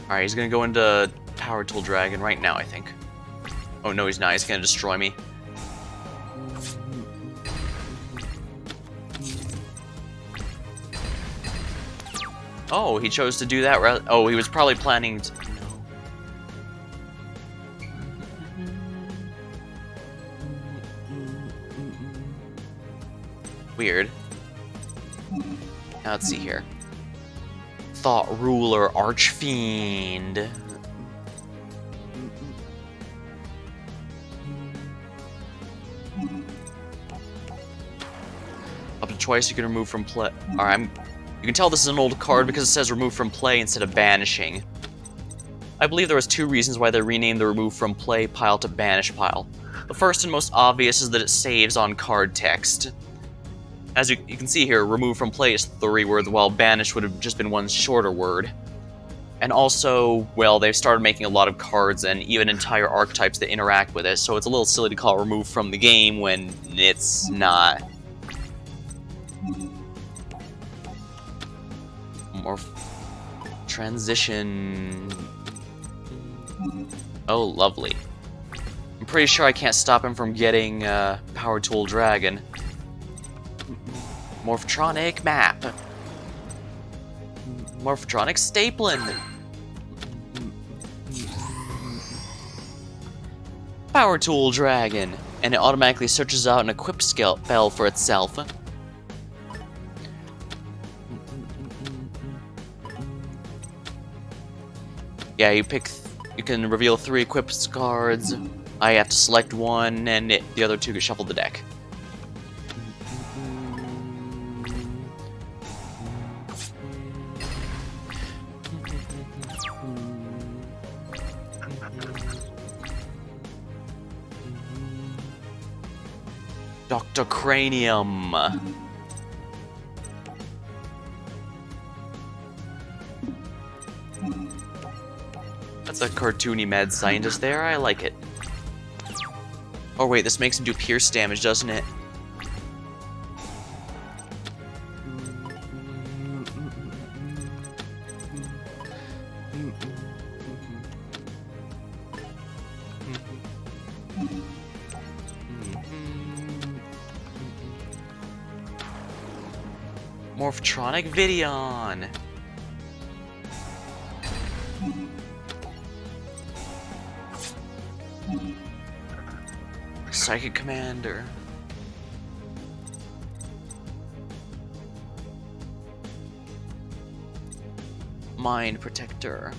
Alright, he's gonna go into Power Tool Dragon right now, I think. Oh no, he's not. He's gonna destroy me. Oh, he chose to do that. Oh, he was probably planning to... Weird. Now let's see here. Thought Ruler Archfiend. Up to twice you can remove from play. Alright, you can tell this is an old card because it says remove from play instead of banishing. I believe there was two reasons why they renamed the remove from play pile to banish pile. The first and most obvious is that it saves on card text. As you can see here, remove from play is 3 words, while banish would have just been one shorter word. And also, well, they've started making a lot of cards and even entire archetypes that interact with it, so it's a little silly to call it remove from the game when it's not. More transition. Oh, lovely. I'm pretty sure I can't stop him from getting Power Tool Dragon. Morphtronic Map. Morphtronic Stapling. Power Tool Dragon. And it automatically searches out an equip spell for itself. Yeah, you can reveal 3 equipped cards. I have to select one, and the other 2 get shuffled the deck. Dr. Cranium. That's a cartoony mad scientist there. I like it. Oh wait, this makes him do pierce damage, doesn't it? Morphtronic Videon. Psychic Commander. Mind Protector.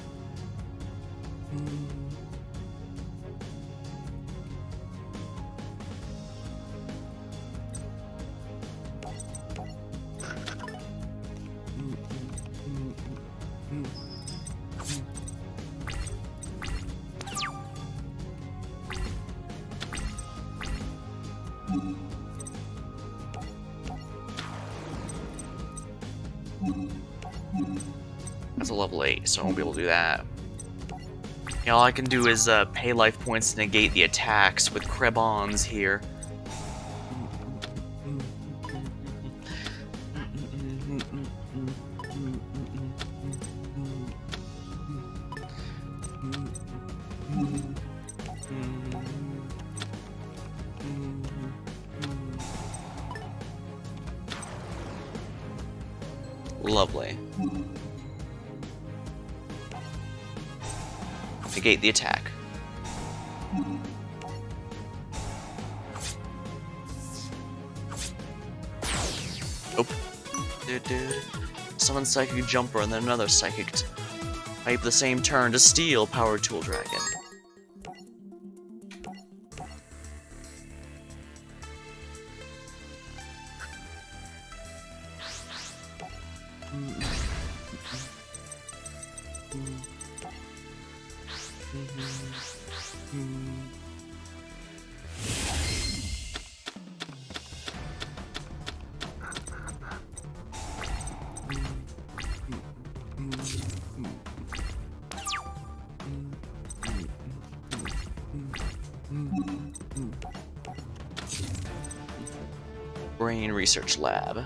That's a level 8, so I won't be able to do that. Yeah, all I can do is pay life points to negate the attacks with Krebons here. Lovely. Negate the attack. Oh. Summon Psychic Jumper and then another Psychic type the same turn to steal Power Tool Dragon. Brain Research Lab.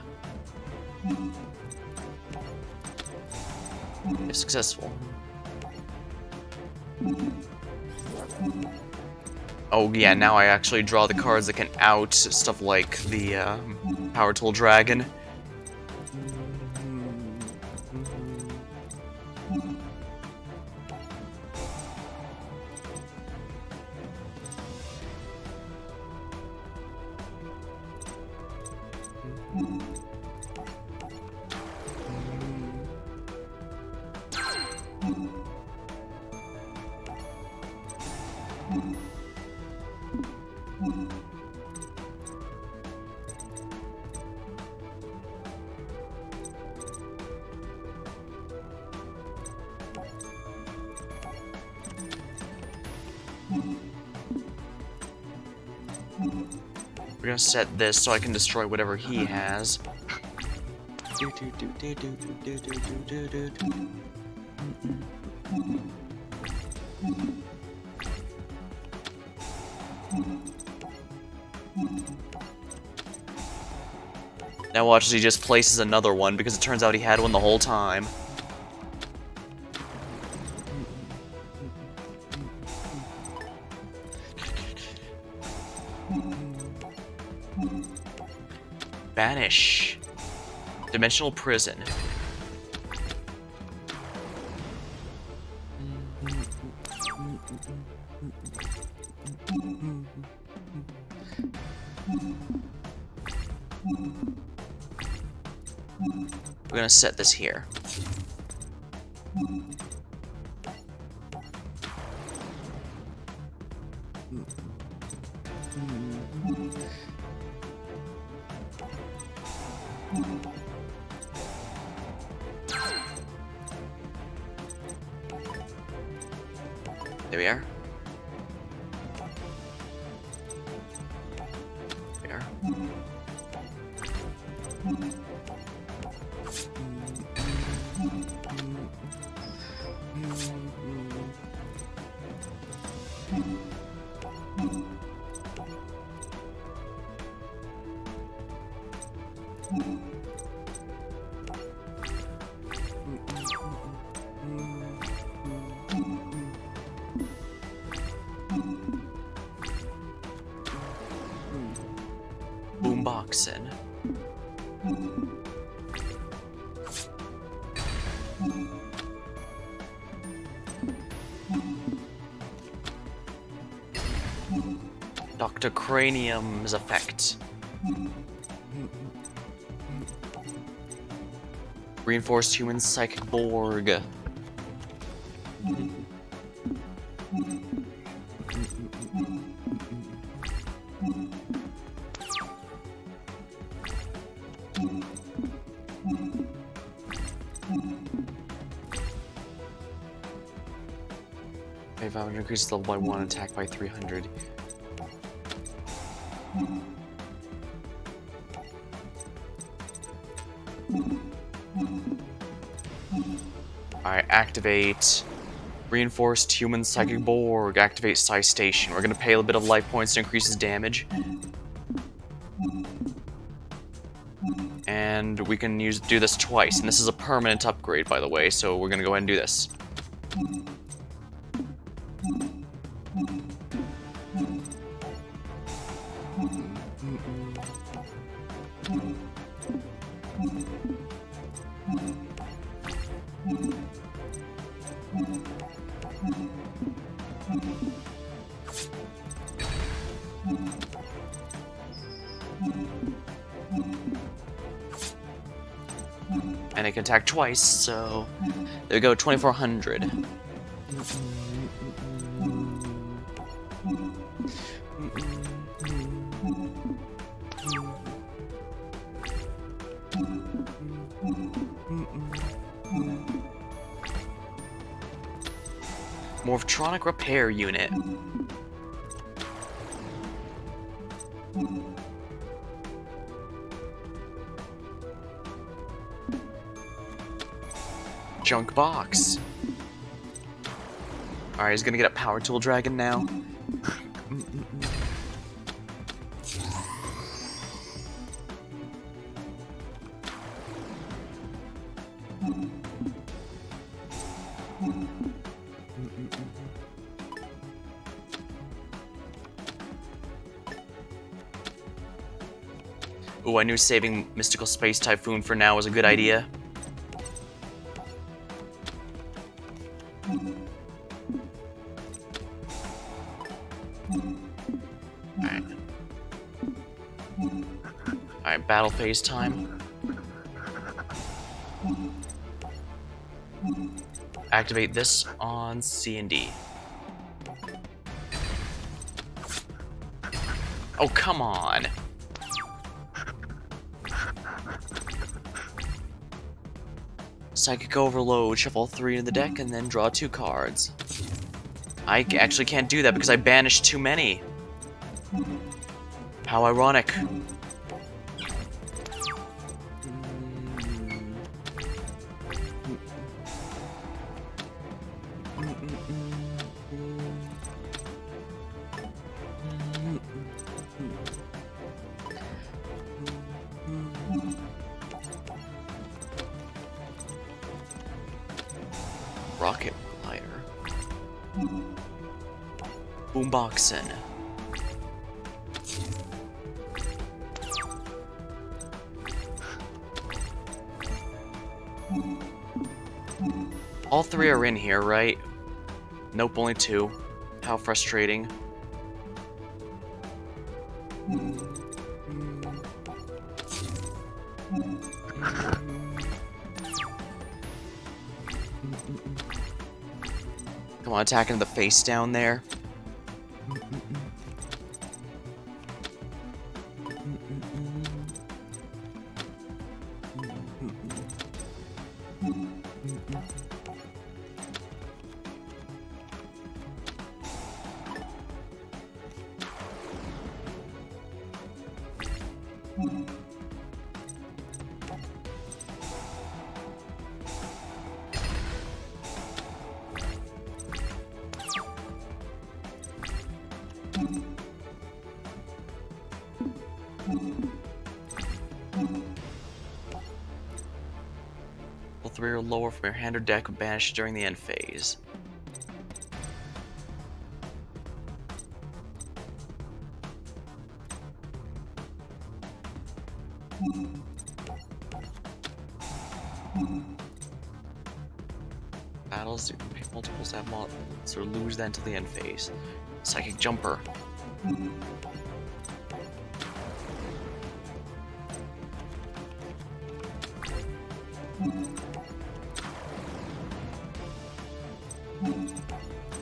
If successful. Oh yeah, now I actually draw the cards that can out stuff like the Power Tool Dragon. We're gonna set this so I can destroy whatever he has. Now watch as he just places another one because it turns out he had one the whole time. Banish. Dimensional Prison. We're gonna set this here. There we are. There. Boomboxin. Dr. Cranium's effect. Reinforced human psychic Borg. Okay, 500 increases level by 1, attack by 300. Alright, activate Reinforced Human Psychic Borg. Activate Psi Station. We're gonna pay a little bit of life points to increase his damage. And we can do this twice. And this is a permanent upgrade, by the way, so we're gonna go ahead and do this. And it can attack twice, so there we go, 2400. Morphtronic Repair Unit. Junk Box. Alright, he's gonna get a Power Tool Dragon now. Okay, 500 Ooh, I knew saving Mystical Space Typhoon for now was a good idea. Alright, battle phase time. Activate this on C and D. Oh, come on! Psychic Overload, shuffle 3 in the deck, and then draw 2 cards. I actually can't do that because I banished too many. How ironic. Rocket Glider. Boomboxin. All 3 are in here, right? Nope, only 2. How frustrating. Come on, attack into the face down there. All 3 or lower from your hand or deck banished during the end phase. Battles, you can pick multiples have models or lose that until the end phase. Psychic Jumper.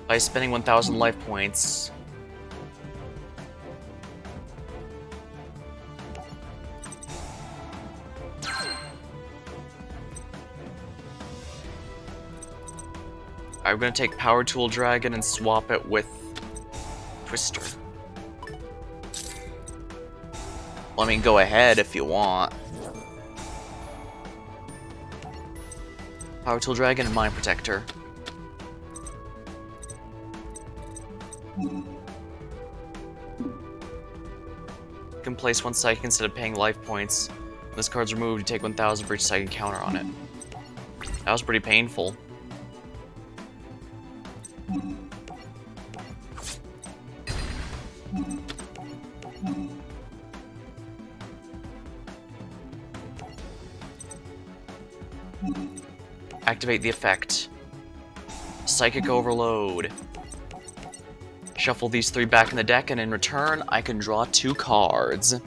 By spending 1,000 life points. I'm gonna take Power Tool Dragon and swap it with Twister. Well, I mean, go ahead if you want. Power Tool Dragon and Mind Protector. You can place 1 psychic instead of paying life points. When this card's removed, you take 1,000 for each psychic counter on it. That was pretty painful. Activate the effect. Psychic Overload. Shuffle these 3 back in the deck, and in return, I can draw 2 cards.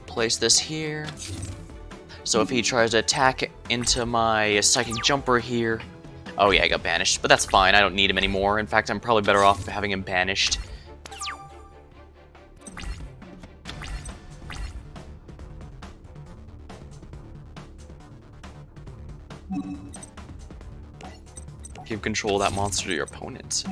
Place this here. So if he tries to attack into my Psychic Jumper here... Oh yeah, I got banished, but that's fine, I don't need him anymore. In fact, I'm probably better off having him banished. Give control of that monster to your opponent.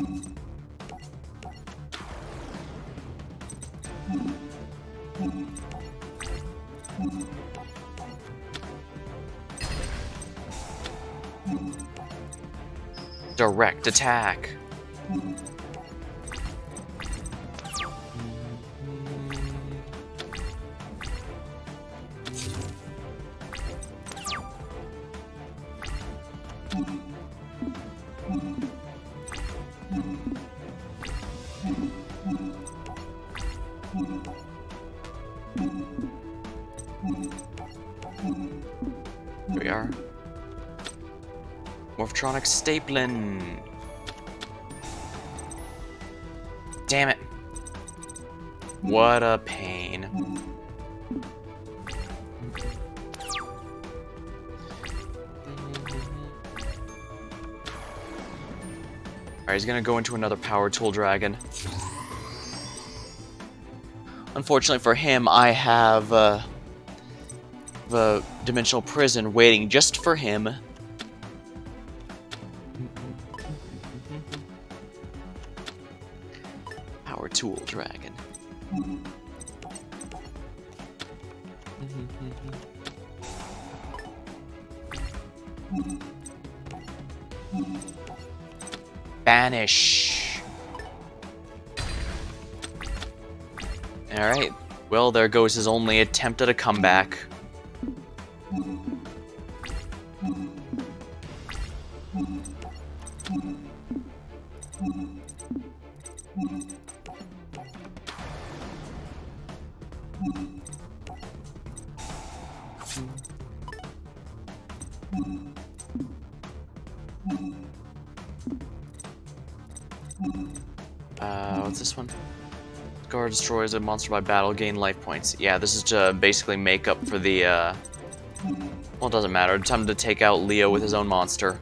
Direct attack. Here we are. Morphotronic stapling. Damn it. What a pain. Alright, he's gonna go into another power tool dragon. Unfortunately for him, I have the dimensional prison waiting just for him. Power tool dragon. Banish. Alright. Well, there goes his only attempt at a comeback. What's this one? Guard destroys a monster by battle, gain life points. Yeah, this is to basically make up for the, well, it doesn't matter. Time to take out Leo with his own monster.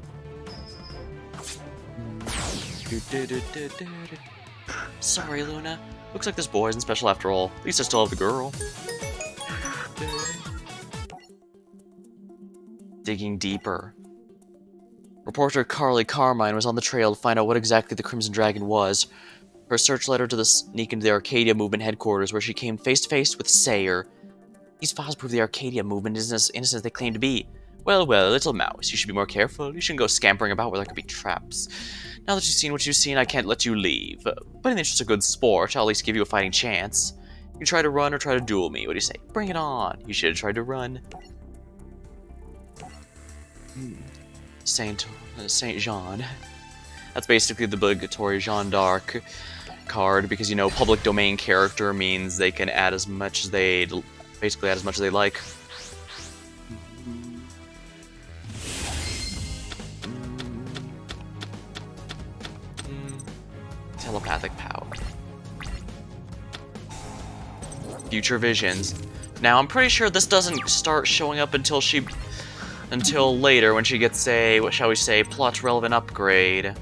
Sorry, Luna. Looks like this boy isn't special after all. At least I still have the girl. Digging deeper. Reporter Carly Carmine was on the trail to find out what exactly the Crimson Dragon was. Her search led her to sneak into the Arcadia Movement headquarters, where she came face-to-face with Sayer. These files prove the Arcadia Movement isn't as innocent as they claim to be. Well, well, little mouse, you should be more careful. You shouldn't go scampering about where there could be traps. Now that you've seen what you've seen, I can't let you leave. But in the interest of good sport, I'll at least give you a fighting chance. You can try to run or try to duel me. What do you say? Bring it on. You should have tried to run. Saint Jean. That's basically the obligatory Jeanne d'Arc card, because, you know, public domain character means they can add as much as they basically add as much as they like. Telepathic power. Future visions. Now, I'm pretty sure this doesn't start showing up until later, when she gets a, what shall we say, plot relevant upgrade.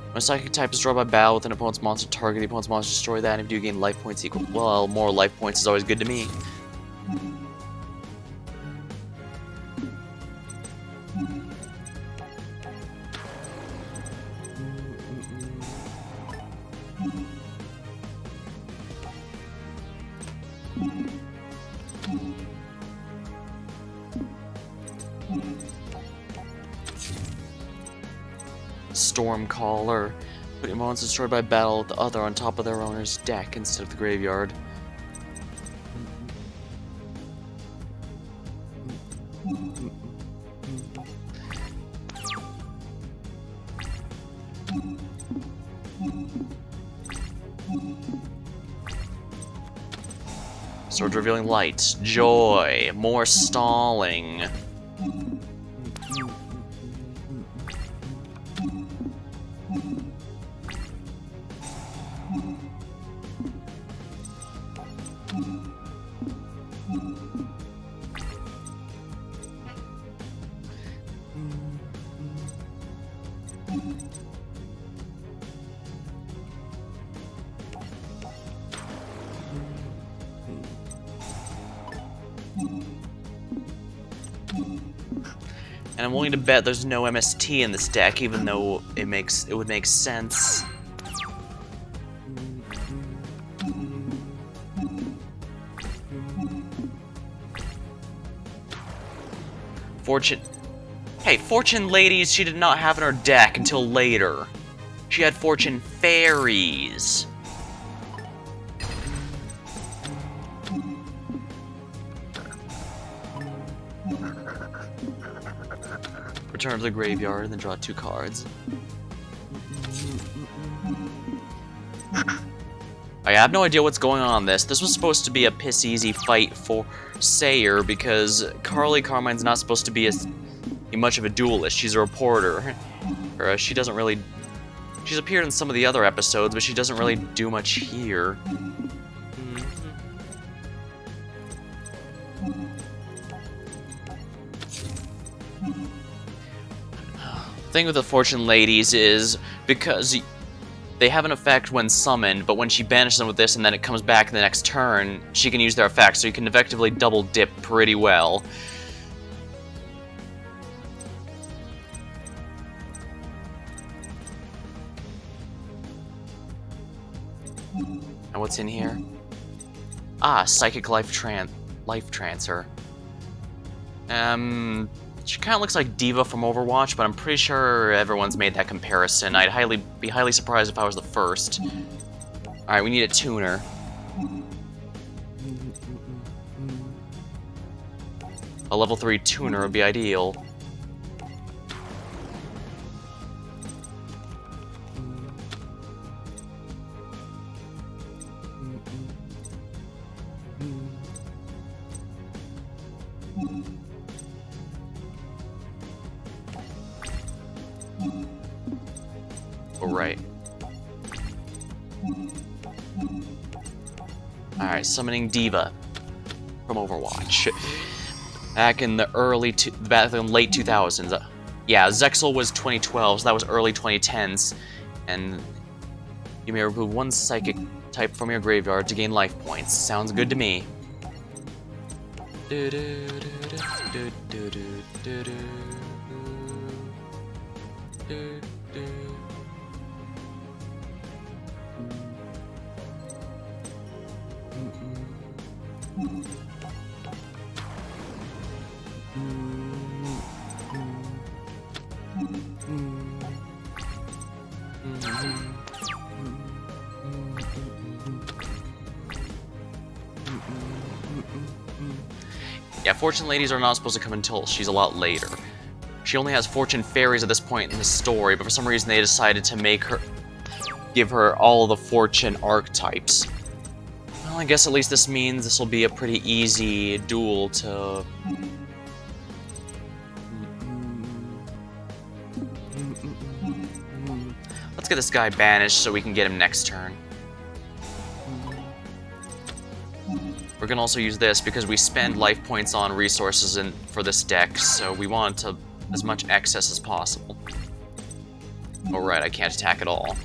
When a psychic type is drawn by battle with an opponent's monster, target the opponent's monster, destroy that, and if you gain life points equal. Well, more life points is always good to me. Stormcaller. Put your monster destroyed by battle with the other on top of their owner's deck instead of the graveyard. Sword revealing light. Joy. More stalling. And I'm willing to bet there's no MST in this deck, even though it would make sense. Fortune. Hey, Fortune Ladies she did not have in her deck until later. She had fortune fairies. Return to the graveyard and then draw 2 cards. I have no idea what's going on this. This was supposed to be a piss-easy fight for Sayer because Carly Carmine's not supposed to be much of a duelist. She's a reporter. She doesn't really... She's appeared in some of the other episodes, but she doesn't really do much here. The thing with the Fortune Ladies is because they have an effect when summoned, but when she banishes them with this and then it comes back in the next turn, she can use their effect, so you can effectively double dip pretty well. And what's in here? Ah, Psychic Life Transfer. She kind of looks like Diva from Overwatch, but I'm pretty sure everyone's made that comparison. I'd be highly surprised if I was the first. Alright, we need a tuner. A level 3 tuner would be ideal. Right. Alright, summoning Diva from Overwatch. Back in the late 2000s. Yeah, Zexal was 2012, so that was early 2010s. And you may remove 1 psychic type from your graveyard to gain life points. Sounds good to me. Yeah, Fortune Ladies are not supposed to come until she's a lot later. She only has Fortune Fairies at this point in the story, but for some reason they decided to give her all the Fortune archetypes. Well, I guess at least this means this will be a pretty easy duel to... Let's get this guy banished so we can get him next turn. We're gonna also use this because we spend life points on resources for this deck, so we want as much excess as possible. Alright, I can't attack at all.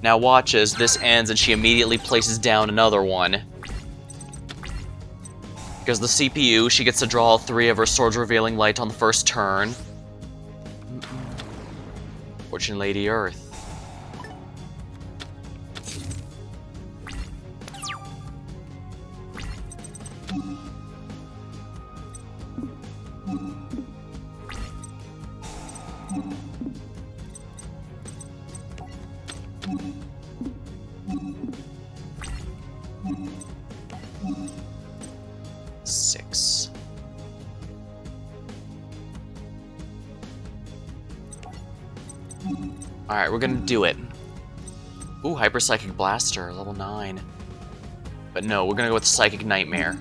Now watch as this ends and she immediately places down another one. Because the CPU, she gets to draw 3 of her Swords Revealing Light on the first turn. Fortune Lady Earth. Alright, we're gonna do it. Ooh, Hyper Psychic Blaster, level 9. But no, we're gonna go with Psychic Nightmare.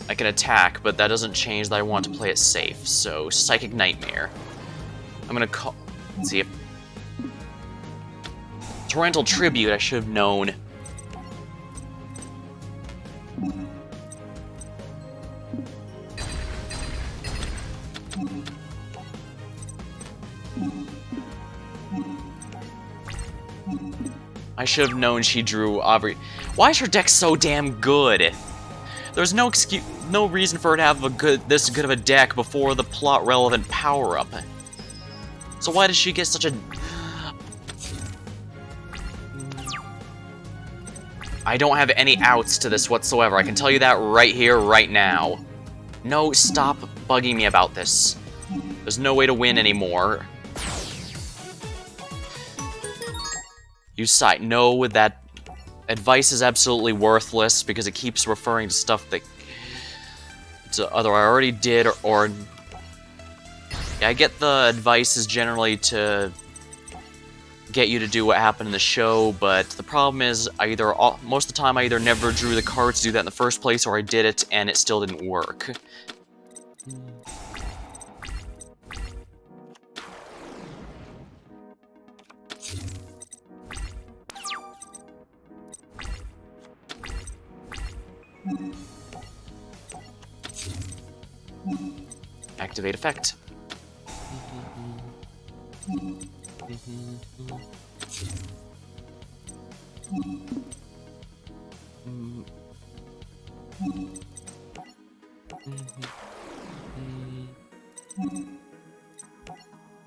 I can attack, but that doesn't change that I want to play it safe, so Psychic Nightmare. I'm gonna call... Let's see if... Torrential Tribute, I should have known. I should have known she drew Aubrey. Why is her deck so damn good? There's no reason for her to have this good of a deck before the plot relevant power-up. So why does she get such a... I don't have any outs to this whatsoever. I can tell you that right here, right now. No, stop bugging me about this. There's no way to win anymore. Use sight. No, that advice is absolutely worthless because it keeps referring to stuff that either I already did or yeah, I get the advice is generally to get you to do what happened in the show, but the problem is most of the time I either never drew the cards to do that in the first place, or I did it and it still didn't work. Activate effect.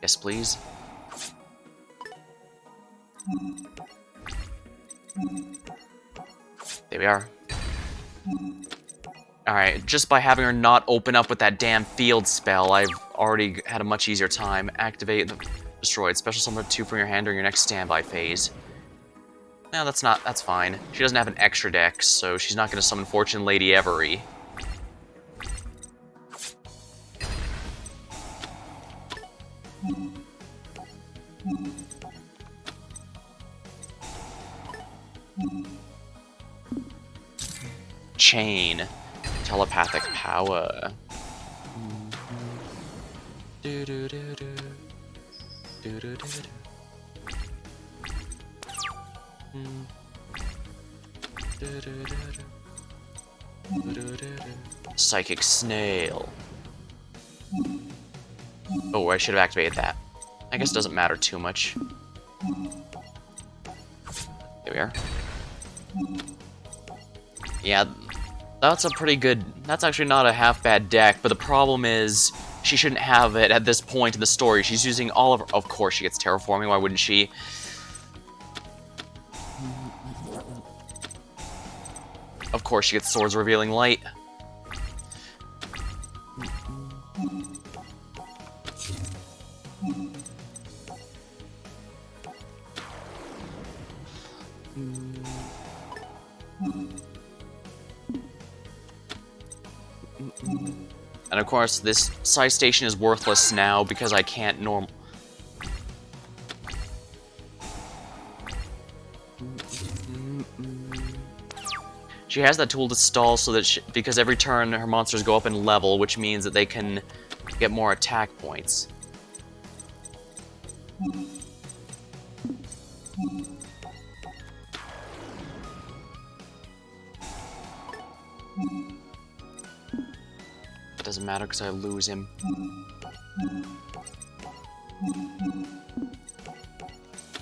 Yes, please. There we are. Alright, just by having her not open up with that damn field spell, I've already had a much easier time. Activate the destroyed. Special summon 2 from your hand during your next standby phase. No, that's fine. She doesn't have an extra dex, so she's not gonna summon Fortune Lady Every. Chain. Telepathic power. Psychic snail. Oh, I should have activated that. I guess it doesn't matter too much. There we are. Yeah, that's a pretty good... That's actually not a half-bad deck, but the problem is she shouldn't have it at this point in the story. She's using all of her... Of course she gets terraforming, why wouldn't she? Of course she gets Swords Revealing Light. And of course, this side station is worthless now because I can't She has that tool to stall so that because every turn her monsters go up in level, which means that they can get more attack points. It doesn't matter because I lose him.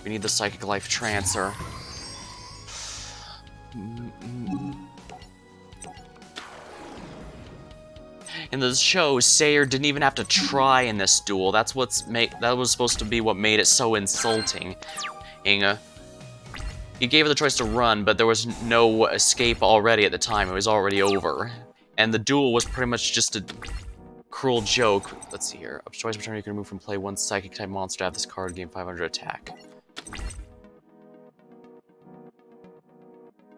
We need the Psychic Life Transfer. In the show, Sayer didn't even have to try in this duel. That was supposed to be what made it so insulting. He gave her the choice to run, but there was no escape already at the time. It was already over. And the duel was pretty much just a cruel joke. Let's see here. Up to twice per turn, you can remove from play one Psychic-type monster to have this card gain 500 attack. You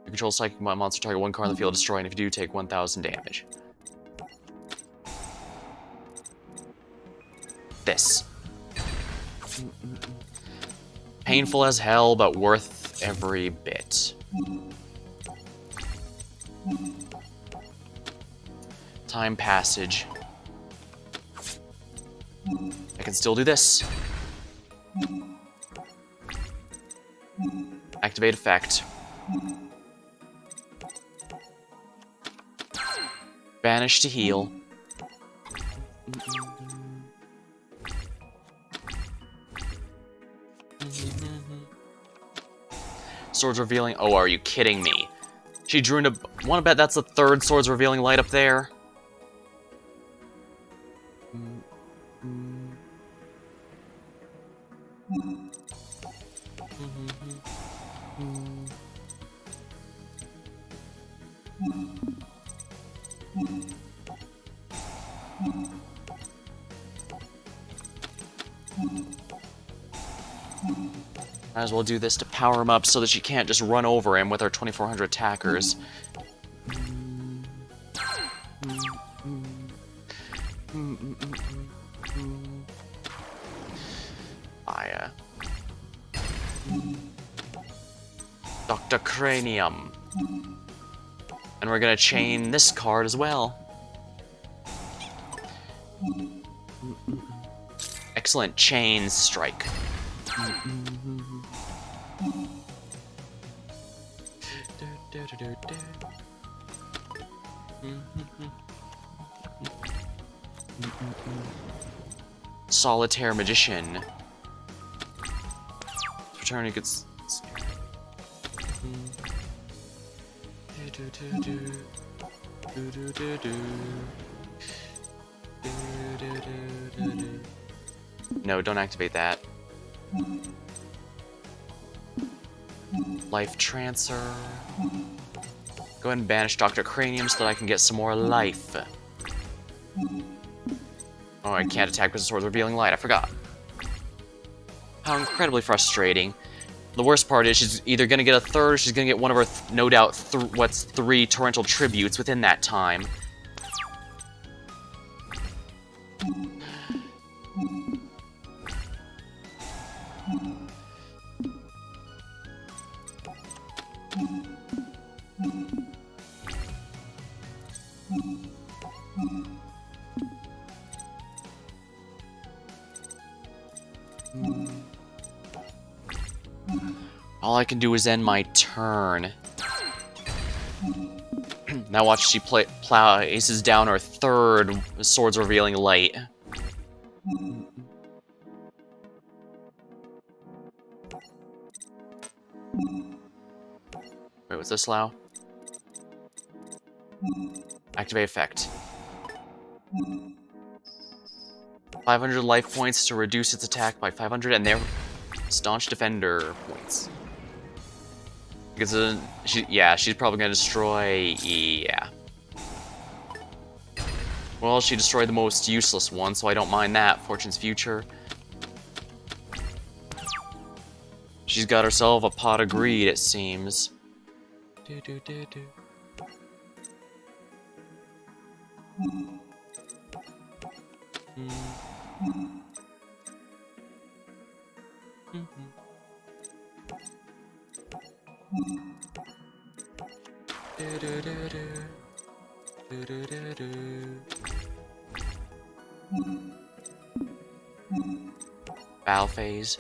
control Psychic monster, target one card on the field, destroy, and if you do, take 1,000 damage. This. Painful as hell, but worth every bit. Time passage. I can still do this. Activate effect. Banish to heal. Swords Revealing. Oh, are you kidding me? She drew into... Wanna bet that's the third Swords Revealing Light up there? Might as well do this to power him up so that she can't just run over him with her 2400 attackers. Dr. Cranium. And we're gonna chain this card as well. Excellent chain strike. Solitaire Magician. Return, he gets. No, don't activate that. Life Transfer. Go ahead and banish Dr. Cranium so that I can get some more life. Oh, I can't attack because the sword's revealing light. I forgot. How incredibly frustrating. The worst part is she's either going to get a third or she's going to get one of her, no doubt, three torrential tributes within that time. All I can do is end my turn. Now watch she plow aces down her third Swords Revealing Light. Wait, what's this, Lao? Activate effect. 500 life points to reduce its attack by 500, and their staunch defender points. Because she's probably gonna destroy. Yeah. Well, she destroyed the most useless one, so I don't mind that. Fortune's Future. She's got herself a pot of greed, it seems. Battle phase.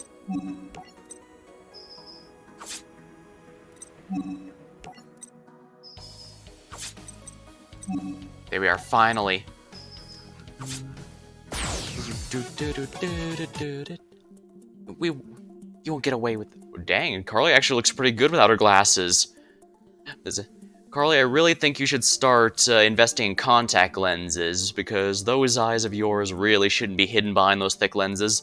There we are, finally. You won't get away with it. Dang, Carly actually looks pretty good without her glasses. Carly, I really think you should start investing in contact lenses, because those eyes of yours really shouldn't be hidden behind those thick lenses.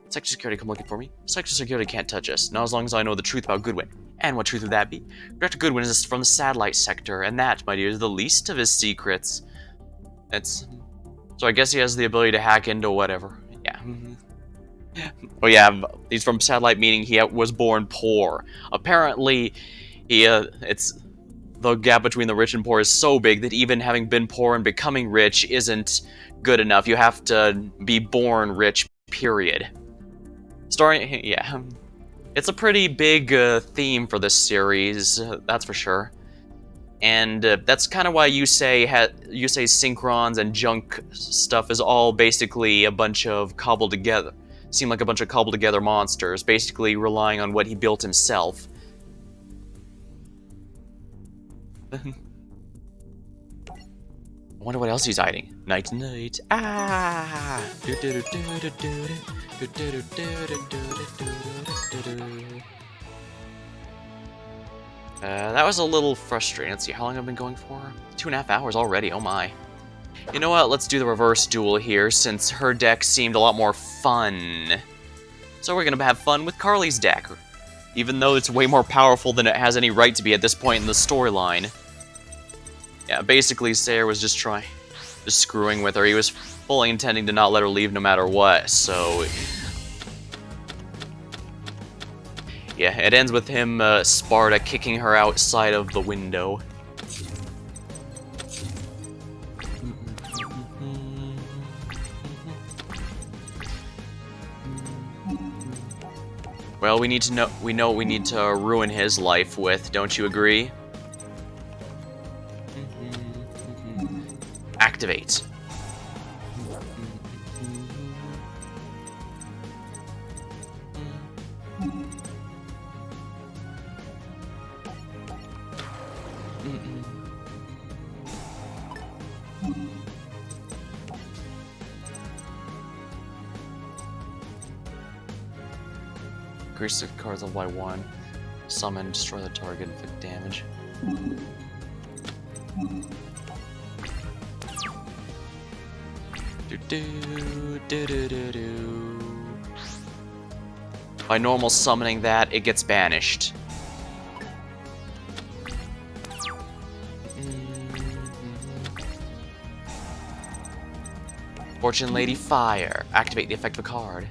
Sector Security, come looking for me. Sector Security can't touch us, not as long as I know the truth about Goodwin. And what truth would that be? Director Goodwin is from the satellite sector, and that, my dear, is the least of his secrets. So I guess he has the ability to hack into whatever. Yeah. Oh yeah, he's from satellite, meaning he was born poor. Apparently, it's the gap between the rich and poor is so big that even having been poor and becoming rich isn't good enough. You have to be born rich, period. Yeah. It's a pretty big theme for this series, that's for sure. And that's kind of why you say Synchrons and junk stuff is all basically a bunch of cobbled together. Seem like a bunch of cobbled together monsters, basically relying on what he built himself. I wonder what else he's hiding. Night night. Ah! That was a little frustrating. Let's see, how long I've been going for? 2.5 hours already, oh my. You know what, let's do the reverse duel here, since her deck seemed a lot more fun. So we're gonna have fun with Carly's deck, even though it's way more powerful than it has any right to be at this point in the storyline. Yeah, basically Sayer was just screwing with her. He was fully intending to not let her leave no matter what, so... Yeah, it ends with him, Sparta, kicking her outside of the window. Well, we know what we need to ruin his life with, don't you agree? Activate. Increase the cards on Y1. Summon, destroy the target, inflict damage. By normal summoning that, it gets banished. Fortune Lady Fire. Activate the effect of a card.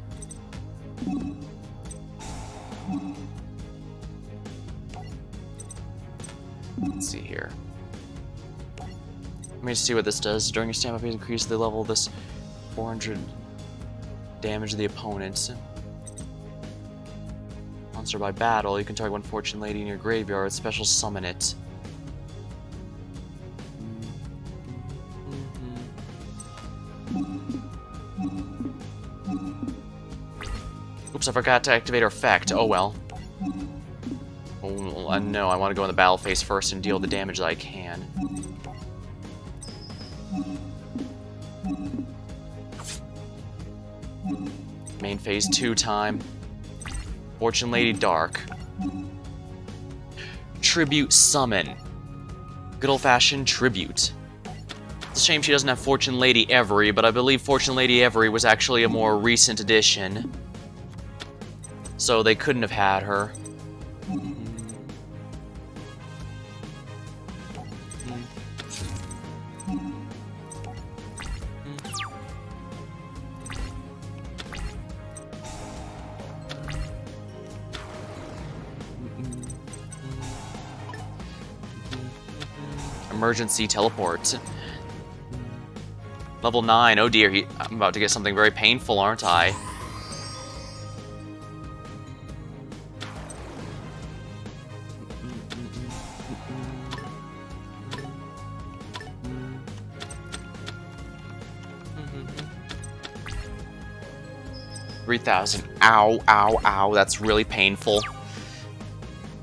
Let's see here. Let me see what this does. During your standby phase, increase the level of this 400 damage to the opponent. Monster by battle. You can target one Fortune Lady in your graveyard. Special summon it. Oops, I forgot to activate her effect. Oh well. Oh, no, I want to go in the battle phase first and deal the damage that I can. Main phase 2 time. Fortune Lady Dark. Tribute Summon. Good old-fashioned tribute. It's a shame she doesn't have Fortune Lady Every, but I believe Fortune Lady Every was actually a more recent addition. So they couldn't have had her. Emergency teleport. Level 9. Oh dear, I'm about to get something very painful, aren't I? $3,000. Ow, ow, ow. That's really painful.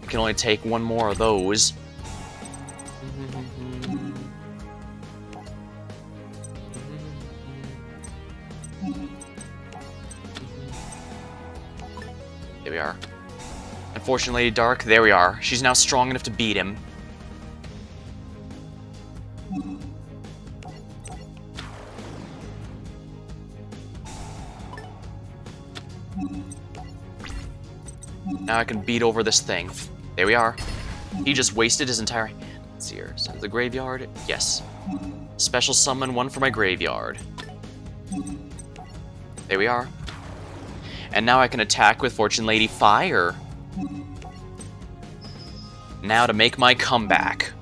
I can only take one more of those. There we are. Unfortunately, Dark, there we are. She's now strong enough to beat him. Now I can beat over this thing. There we are. He just wasted his entire hand. Let's see here. So the graveyard? Yes. Special summon one for my graveyard. There we are. And now I can attack with Fortune Lady Fire. Now to make my comeback.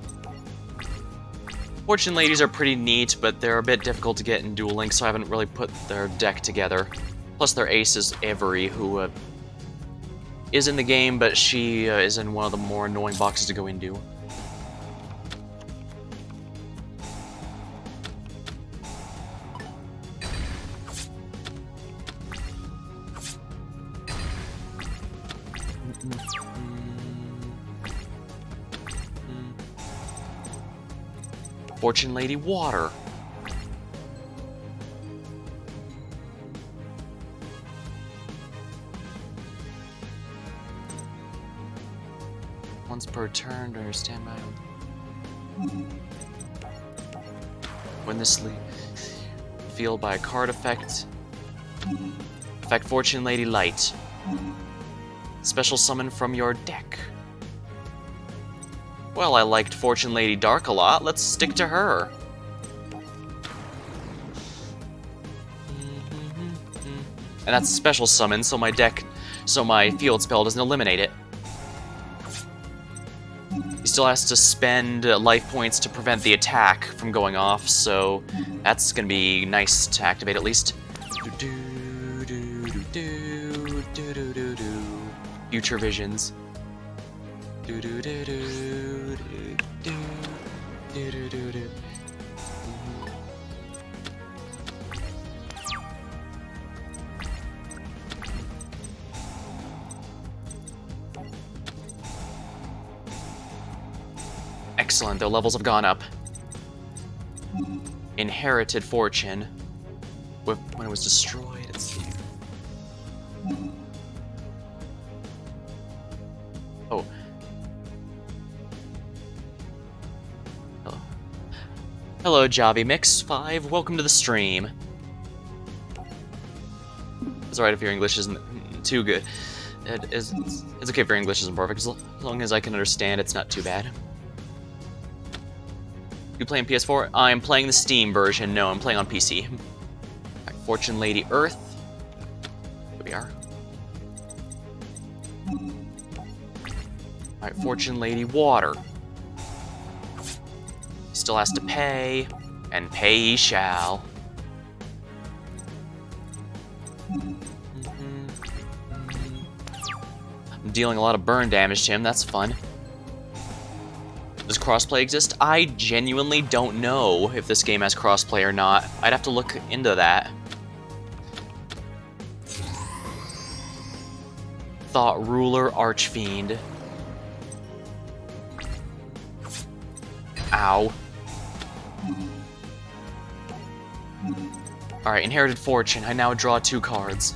Fortune Ladies are pretty neat, but they're a bit difficult to get in Duel Links, so I haven't really put their deck together. Plus their ace is Every, who is in the game, but she is in one of the more annoying boxes to go into. Fortune Lady Water. Once per turn during your standby. When this field by a card effect. Effect Fortune Lady Light. Special summon from your deck. Well, I liked Fortune Lady Dark a lot. Let's stick to her. And that's a special summon, so my field spell doesn't eliminate it. He still has to spend life points to prevent the attack from going off, so that's gonna be nice to activate at least. Future visions. Excellent, their levels have gone up. Inherited fortune. When it was destroyed, let's see. Oh. Hello, Javi Mix 5. Welcome to the stream. It's alright if your English isn't too good. It's okay if your English isn't perfect. As long as I can understand, it's not too bad. You playing PS4? I'm playing the Steam version. No, I'm playing on PC. Right, Fortune Lady Earth. Here we are. Alright, Fortune Lady Water. Still has to pay, and pay he shall. I'm dealing a lot of burn damage to him, that's fun. Does crossplay exist? I genuinely don't know if this game has crossplay or not. I'd have to look into that. Thought Ruler Archfiend. Ow. Alright, Inherited Fortune. I now draw 2 cards.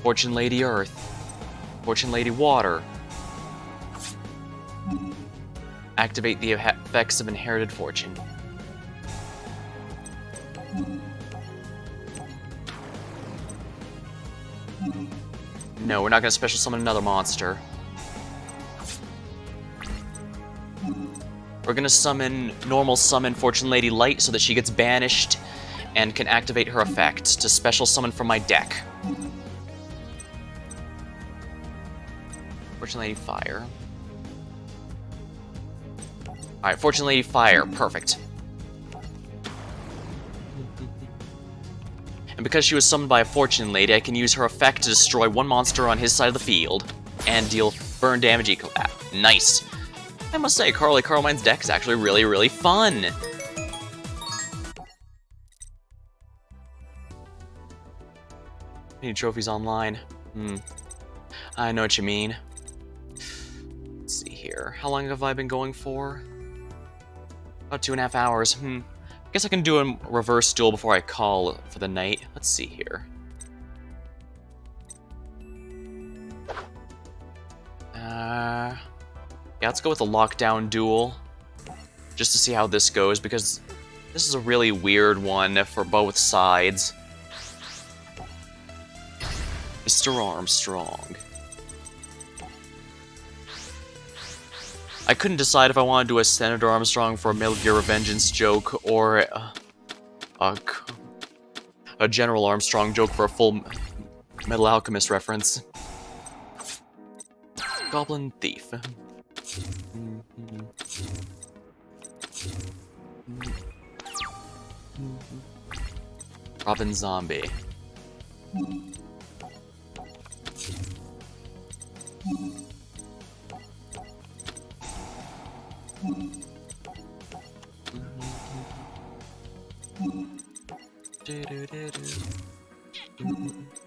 Fortune Lady Earth. Fortune Lady Water. Activate the effects of Inherited Fortune. No, we're not going to special summon another monster. We're going to summon normal summon Fortune Lady Light so that she gets banished and can activate her effect to special summon from my deck. Fortune Lady Fire. Alright, Fortune Lady Fire. Perfect. And because she was summoned by a Fortune Lady, I can use her effect to destroy 1 monster on his side of the field and deal burn damage equal that. Nice. I must say, Carmine's deck is actually really, really fun. Any trophies online? I know what you mean. Let's see here. How long have I been going for? About 2.5 hours. Guess I can do a reverse duel before I call for the night. Let's see here. Yeah, let's go with a lockdown duel. Just to see how this goes, because this is a really weird one for both sides. Mr. Armstrong. I couldn't decide if I wanted to do a Senator Armstrong for a Metal Gear Revengeance joke or a General Armstrong joke for a full Metal Alchemist reference. Goblin Thief. Robin Zombie.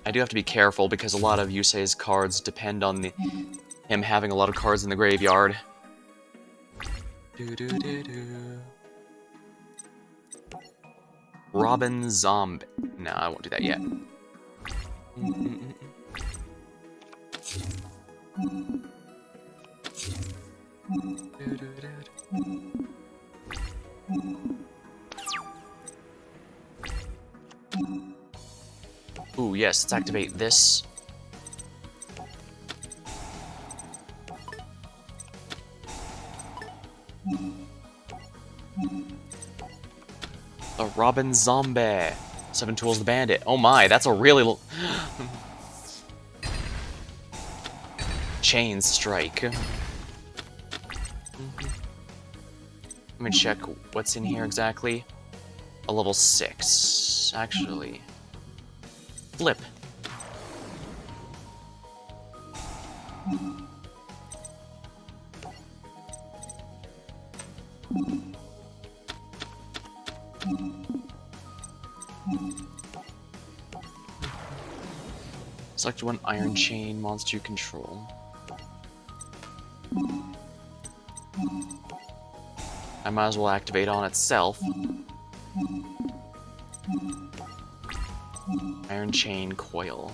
I do have to be careful because a lot of Yusei's cards depend on him having a lot of cards in the graveyard. Robin Zombie. No, I won't do that yet. Ooh, yes, let's activate this. A Robin Zombie. 7 Tools the Bandit. Oh my, that's a really... Chain Strike. Let me check what's in here exactly. A level 6. Actually. Flip. Select one Iron Chain monster you control. I might as well activate on itself. Iron Chain Coil.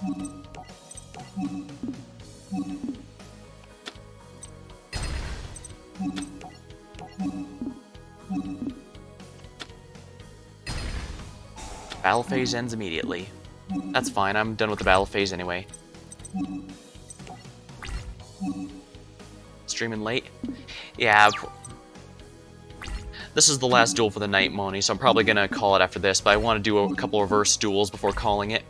Battle phase ends immediately. That's fine, I'm done with the battle phase anyway. Streaming late? Yeah. This is the last duel for the night, Moni, so I'm probably gonna call it after this, but I want to do a couple reverse duels before calling it.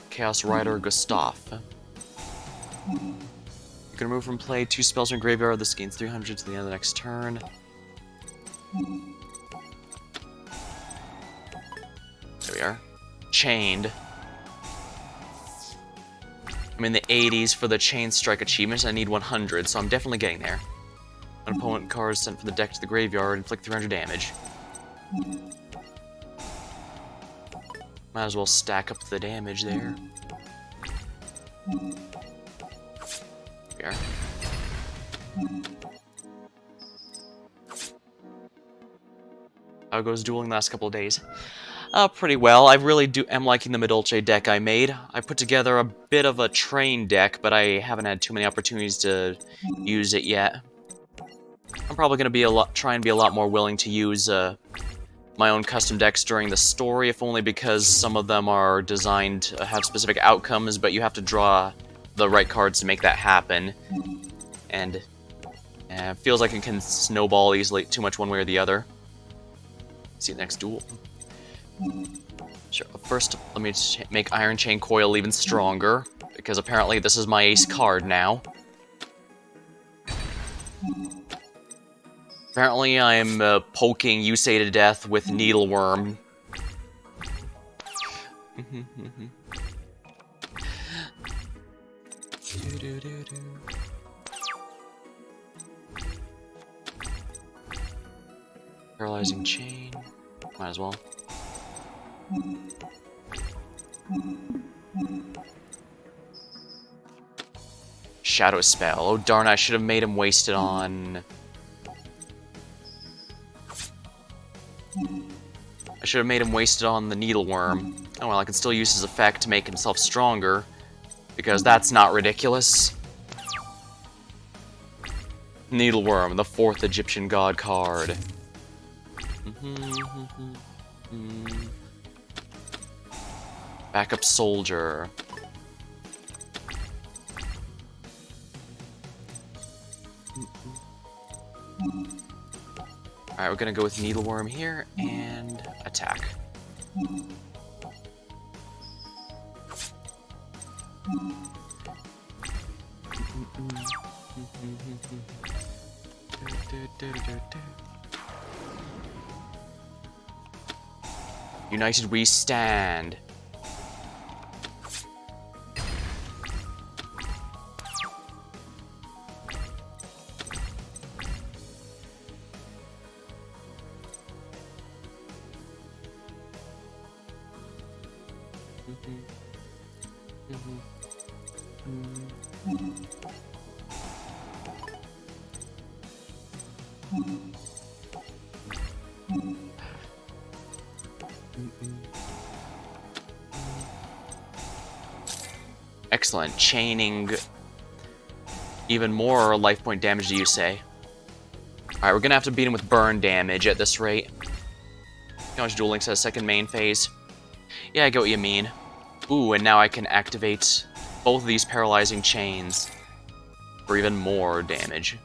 Chaos Rider Gustav. You can remove from play 2 spells from graveyard. This gains 300 to the end of the next turn. There we are. Chained. I'm in the 80s for the Chain Strike achievement. I need 100, so I'm definitely getting there. An opponent card sent from the deck to the graveyard, inflict 300 damage. Might as well stack up the damage there. There. How goes dueling the last couple of days? Pretty well. I really am liking the Midolce deck I made. I put together a bit of a train deck, but I haven't had too many opportunities to use it yet. I'm probably going to try and be a lot more willing to use my own custom decks during the story, if only because some of them are designed to have specific outcomes, but you have to draw the right cards to make that happen. And it feels like it can snowball easily too much one way or the other. See you next duel. Sure. First, let me make Iron Chain Coil even stronger, because apparently this is my ace card now. Apparently I'm poking Yusei to death with Needleworm. Paralyzing Chain. Might as well. Shadow Spell. Oh darn, I should have made him waste it on... I should have made him waste it on the Needleworm. Oh well, I can still use his effect to make himself stronger, because that's not ridiculous. Needleworm, the 4th Egyptian god card. Backup Soldier. Alright, we're gonna go with Needleworm here, and attack. United we stand. Excellent. Chaining even more life point damage to Yusei. Alright, we're gonna have to beat him with burn damage at this rate. How much Duel Links has second main phase? Yeah, I get what you mean. Ooh, and now I can activate both of these paralyzing chains for even more damage.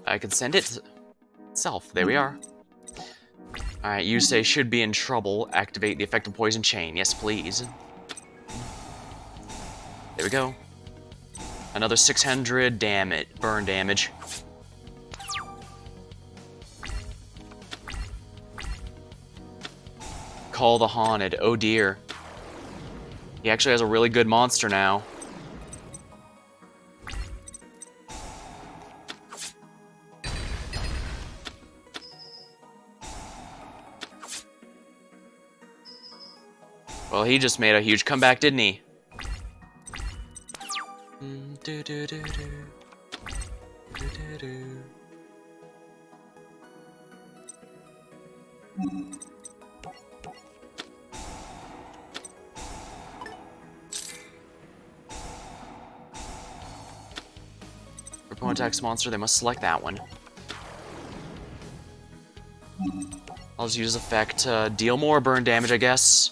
I can send it itself. There we are. Alright, you say should be in trouble. Activate the effective poison chain. Yes, please. There we go. Another 600 burn damage. Call the Haunted. Oh dear. He actually has a really good monster now. Well, he just made a huge comeback, didn't he? For opponent attacks monster, they must select that one. I'll just use effect to deal more burn damage, I guess.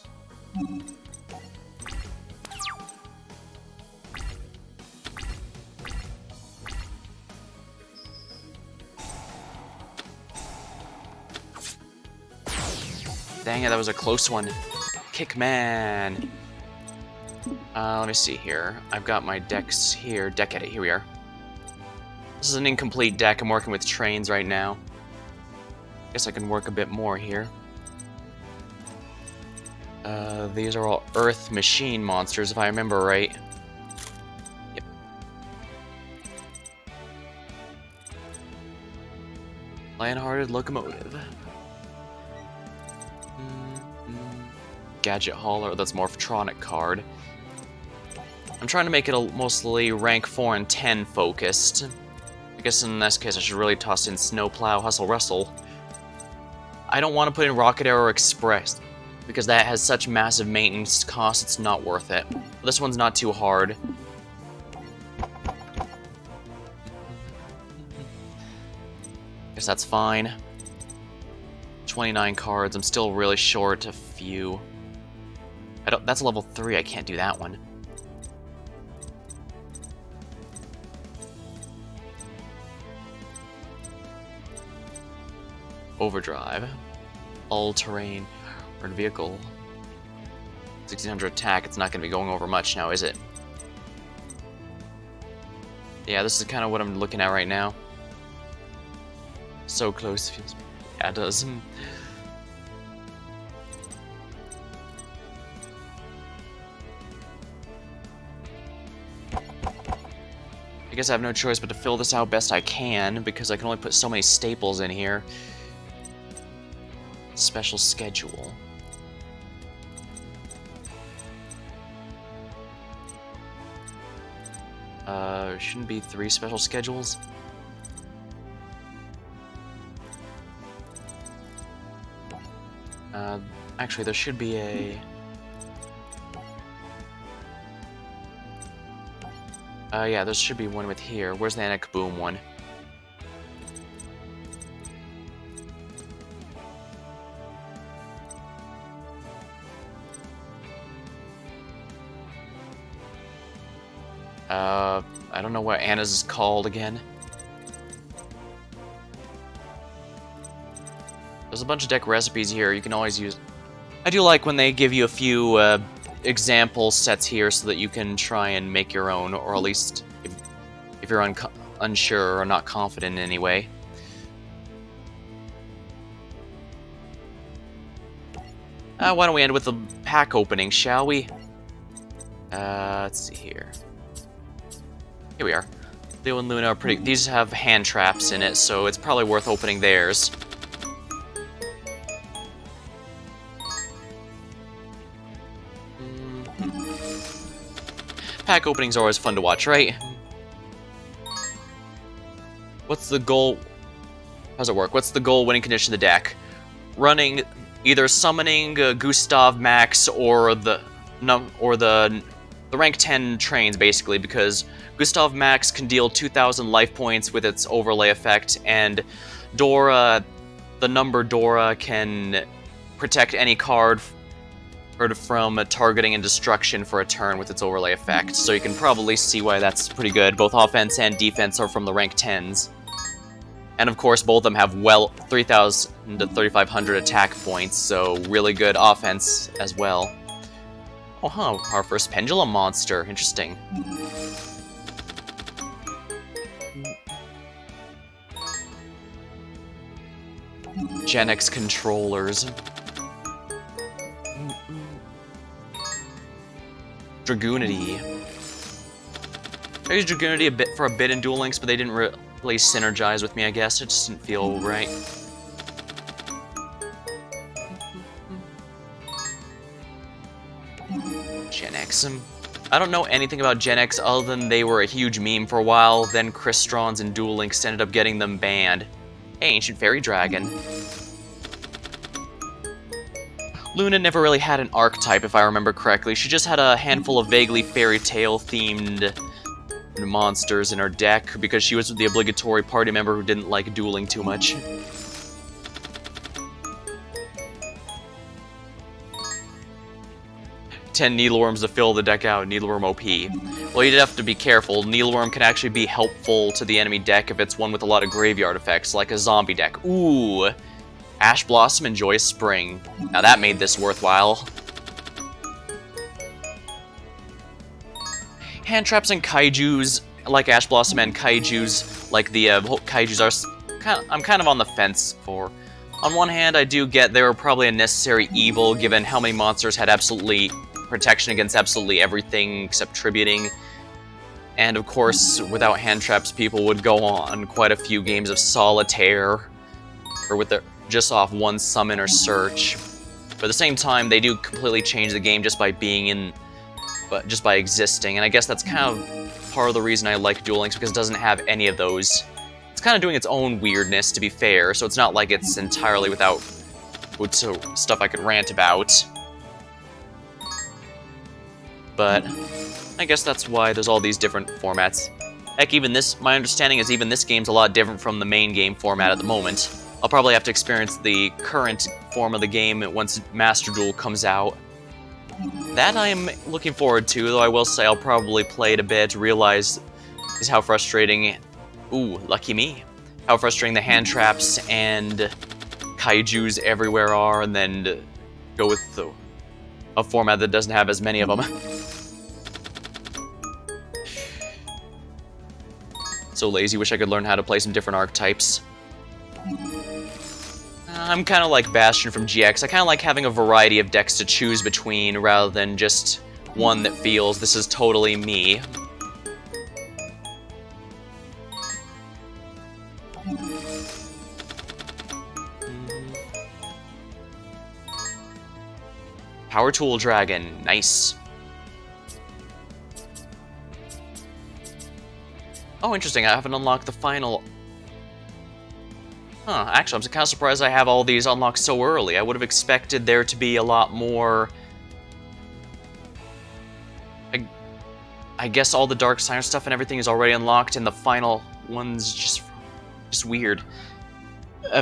Dang it, that was a close one. Kickman. Let me see here. I've got my decks here. Deck edit, here we are. This is an incomplete deck. I'm working with trains right now. Guess I can work a bit more here. These are all Earth Machine monsters, if I remember right. Yep. Lion-Hearted Locomotive. Gadget Hauler, that's Morphotronic card. I'm trying to make it mostly rank 4 and 10 focused. I guess in this case I should really toss in Snowplow, Hustle Rustle. I don't want to put in Rocket Arrow Express, because that has such massive maintenance costs, it's not worth it. But this one's not too hard. Guess that's fine. 29 cards, I'm still really short a few. That's level 3, I can't do that one. Overdrive. All-terrain. Armored vehicle. 1600 attack, it's not going to be going over much now, is it? Yeah, this is kind of what I'm looking at right now. So close, feels... Yeah, it does. I guess I have no choice but to fill this out best I can, because I can only put so many staples in here. Special schedule. Shouldn't be 3 special schedules. Actually, there should be a... yeah, there should be one with here. Where's the Anik Boom one? I don't know what Anna's is called again. There's a bunch of deck recipes here you can always use. I do like when they give you a few example sets here so that you can try and make your own, or at least if you're unsure or not confident in any way. Why don't we end with the pack opening, shall we? Let's see here. Here we are. Leo and Luna are pretty... These have hand traps in it, so it's probably worth opening theirs. Pack openings are always fun to watch, right? What's the goal? How's it work? What's the goal winning condition of the deck? Running, either summoning Gustav Max or the rank 10 trains, basically, because Gustav Max can deal 2,000 life points with its overlay effect, and Dora, the number Dora, can protect any card from targeting and destruction for a turn with its overlay effect, so you can probably see why that's pretty good. Both offense and defense are from the rank 10s. And of course, both of them have, well, 3,000 to 3,500 attack points, so really good offense as well. Oh, huh, our first Pendulum monster. Interesting. Gen X controllers. Dragoonity. I used Dragoonity for a bit in Duel Links, but they didn't really synergize with me, I guess. It just didn't feel right. Gen X. I don't know anything about Gen X other than they were a huge meme for a while, then Crystron's and Duel Links ended up getting them banned. Hey, Ancient Fairy Dragon. Luna never really had an archetype, if I remember correctly. She just had a handful of vaguely fairy tale themed monsters in her deck because she was the obligatory party member who didn't like dueling too much. Ten Needleworms to fill the deck out. Needleworm OP. Well, you'd have to be careful. Needleworm can actually be helpful to the enemy deck if it's one with a lot of graveyard effects, like a zombie deck. Ooh! Ash Blossom and Joyous Spring. Now that made this worthwhile. Hand traps and kaijus, like Ash Blossom, and kaijus, like the kaijus are, I'm kind of on the fence for. On one hand, I do get they were probably a necessary evil, given how many monsters had absolutely protection against absolutely everything except tributing. And of course, without hand traps, people would go on quite a few games of solitaire, or with their just off one summon or search. But at the same time, they do completely change the game just by being in, but just by existing. And I guess that's kind of part of the reason I like Duel Links, because it doesn't have any of those. It's kind of doing its own weirdness, to be fair, so it's not like it's entirely without stuff I could rant about. But I guess that's why there's all these different formats. Heck, even this, my understanding is even this game's a lot different from the main game format at the moment. I'll probably have to experience the current form of the game once Master Duel comes out. That I'm looking forward to, though I will say I'll probably play it a bit, realize is how frustrating, ooh, lucky me, how frustrating the hand traps and kaijus everywhere are, and then go with a format that doesn't have as many of them. So lazy, wish I could learn how to play some different archetypes. I'm kind of like Bastion from GX. I kind of like having a variety of decks to choose between rather than just one that feels this is totally me. Power Tool Dragon, nice. Oh, interesting, I haven't unlocked the final. Huh, actually, I'm kind of surprised I have all these unlocked so early. I would have expected there to be a lot more. I guess all the Dark Science stuff and everything is already unlocked, and the final one's just weird.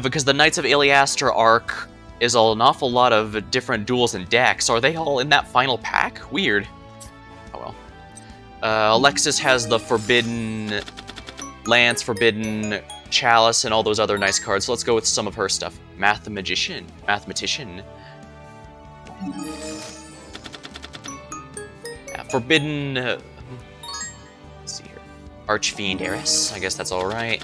Because the Knights of Iliaster arc is an awful lot of different duels and decks. Are they all in that final pack? Weird. Oh well. Alexis has the Forbidden Lance, Forbidden Chalice, and all those other nice cards. So let's go with some of her stuff. Mathematician. Yeah, Forbidden. Let's see here. Archfiend Eris. I guess that's all right.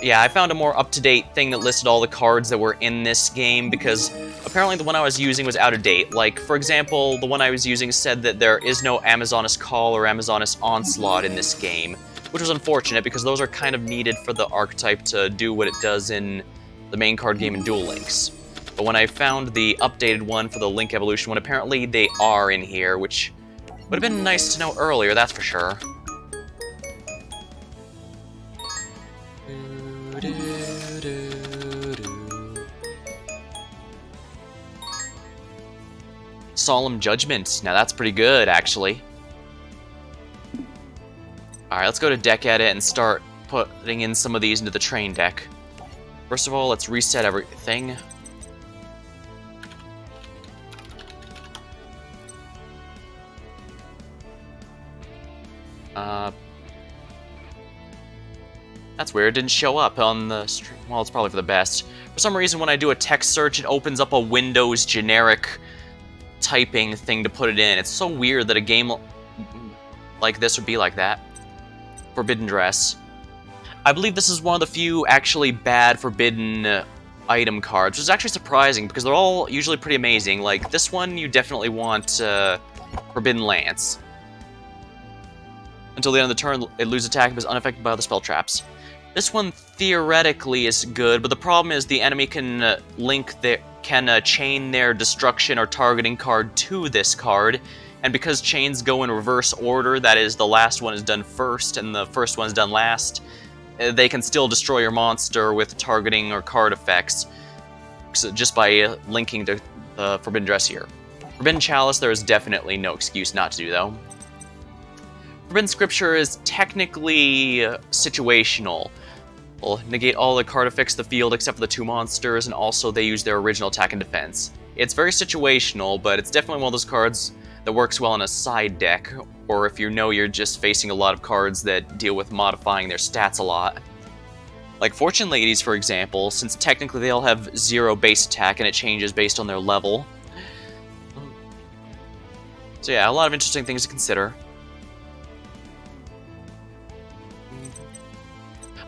Yeah, I found a more up-to-date thing that listed all the cards that were in this game, because apparently the one I was using was out of date. Like, for example, the one I was using said that there is no Amazoness Call or Amazoness Onslaught in this game, which was unfortunate because those are kind of needed for the archetype to do what it does in the main card game in Duel Links. But when I found the updated one for the Link Evolution one, apparently they are in here, which would have been nice to know earlier, that's for sure. Solemn Judgment. Now that's pretty good, actually. Alright, let's go to deck edit and start putting in some of these into the train deck. First of all, let's reset everything. That's weird, it didn't show up on the stream. Well, it's probably for the best. For some reason, when I do a text search, it opens up a Windows generic typing thing to put it in. It's so weird that a game like this would be like that. Forbidden Dress. I believe this is one of the few actually bad forbidden item cards, which is actually surprising because they're all usually pretty amazing. Like this one, you definitely want Forbidden Lance. Until the end of the turn, it loses attack but is unaffected by the spell traps. This one theoretically is good, but the problem is the enemy can chain their destruction or targeting card to this card, and because chains go in reverse order, that is, the last one is done first and the first one is done last, they can still destroy your monster with targeting or card effects, just by linking to the Forbidden Dress here. Forbidden Chalice, there is definitely no excuse not to do, though. Forbidden Scripture is technically situational. Will negate all the card effects of the field except for the 2 monsters, and also they use their original attack and defense. It's very situational, but it's definitely one of those cards that works well in a side deck, or if you know you're just facing a lot of cards that deal with modifying their stats a lot. Like Fortune Ladies, for example, since technically they all have 0 base attack and it changes based on their level. So yeah, a lot of interesting things to consider.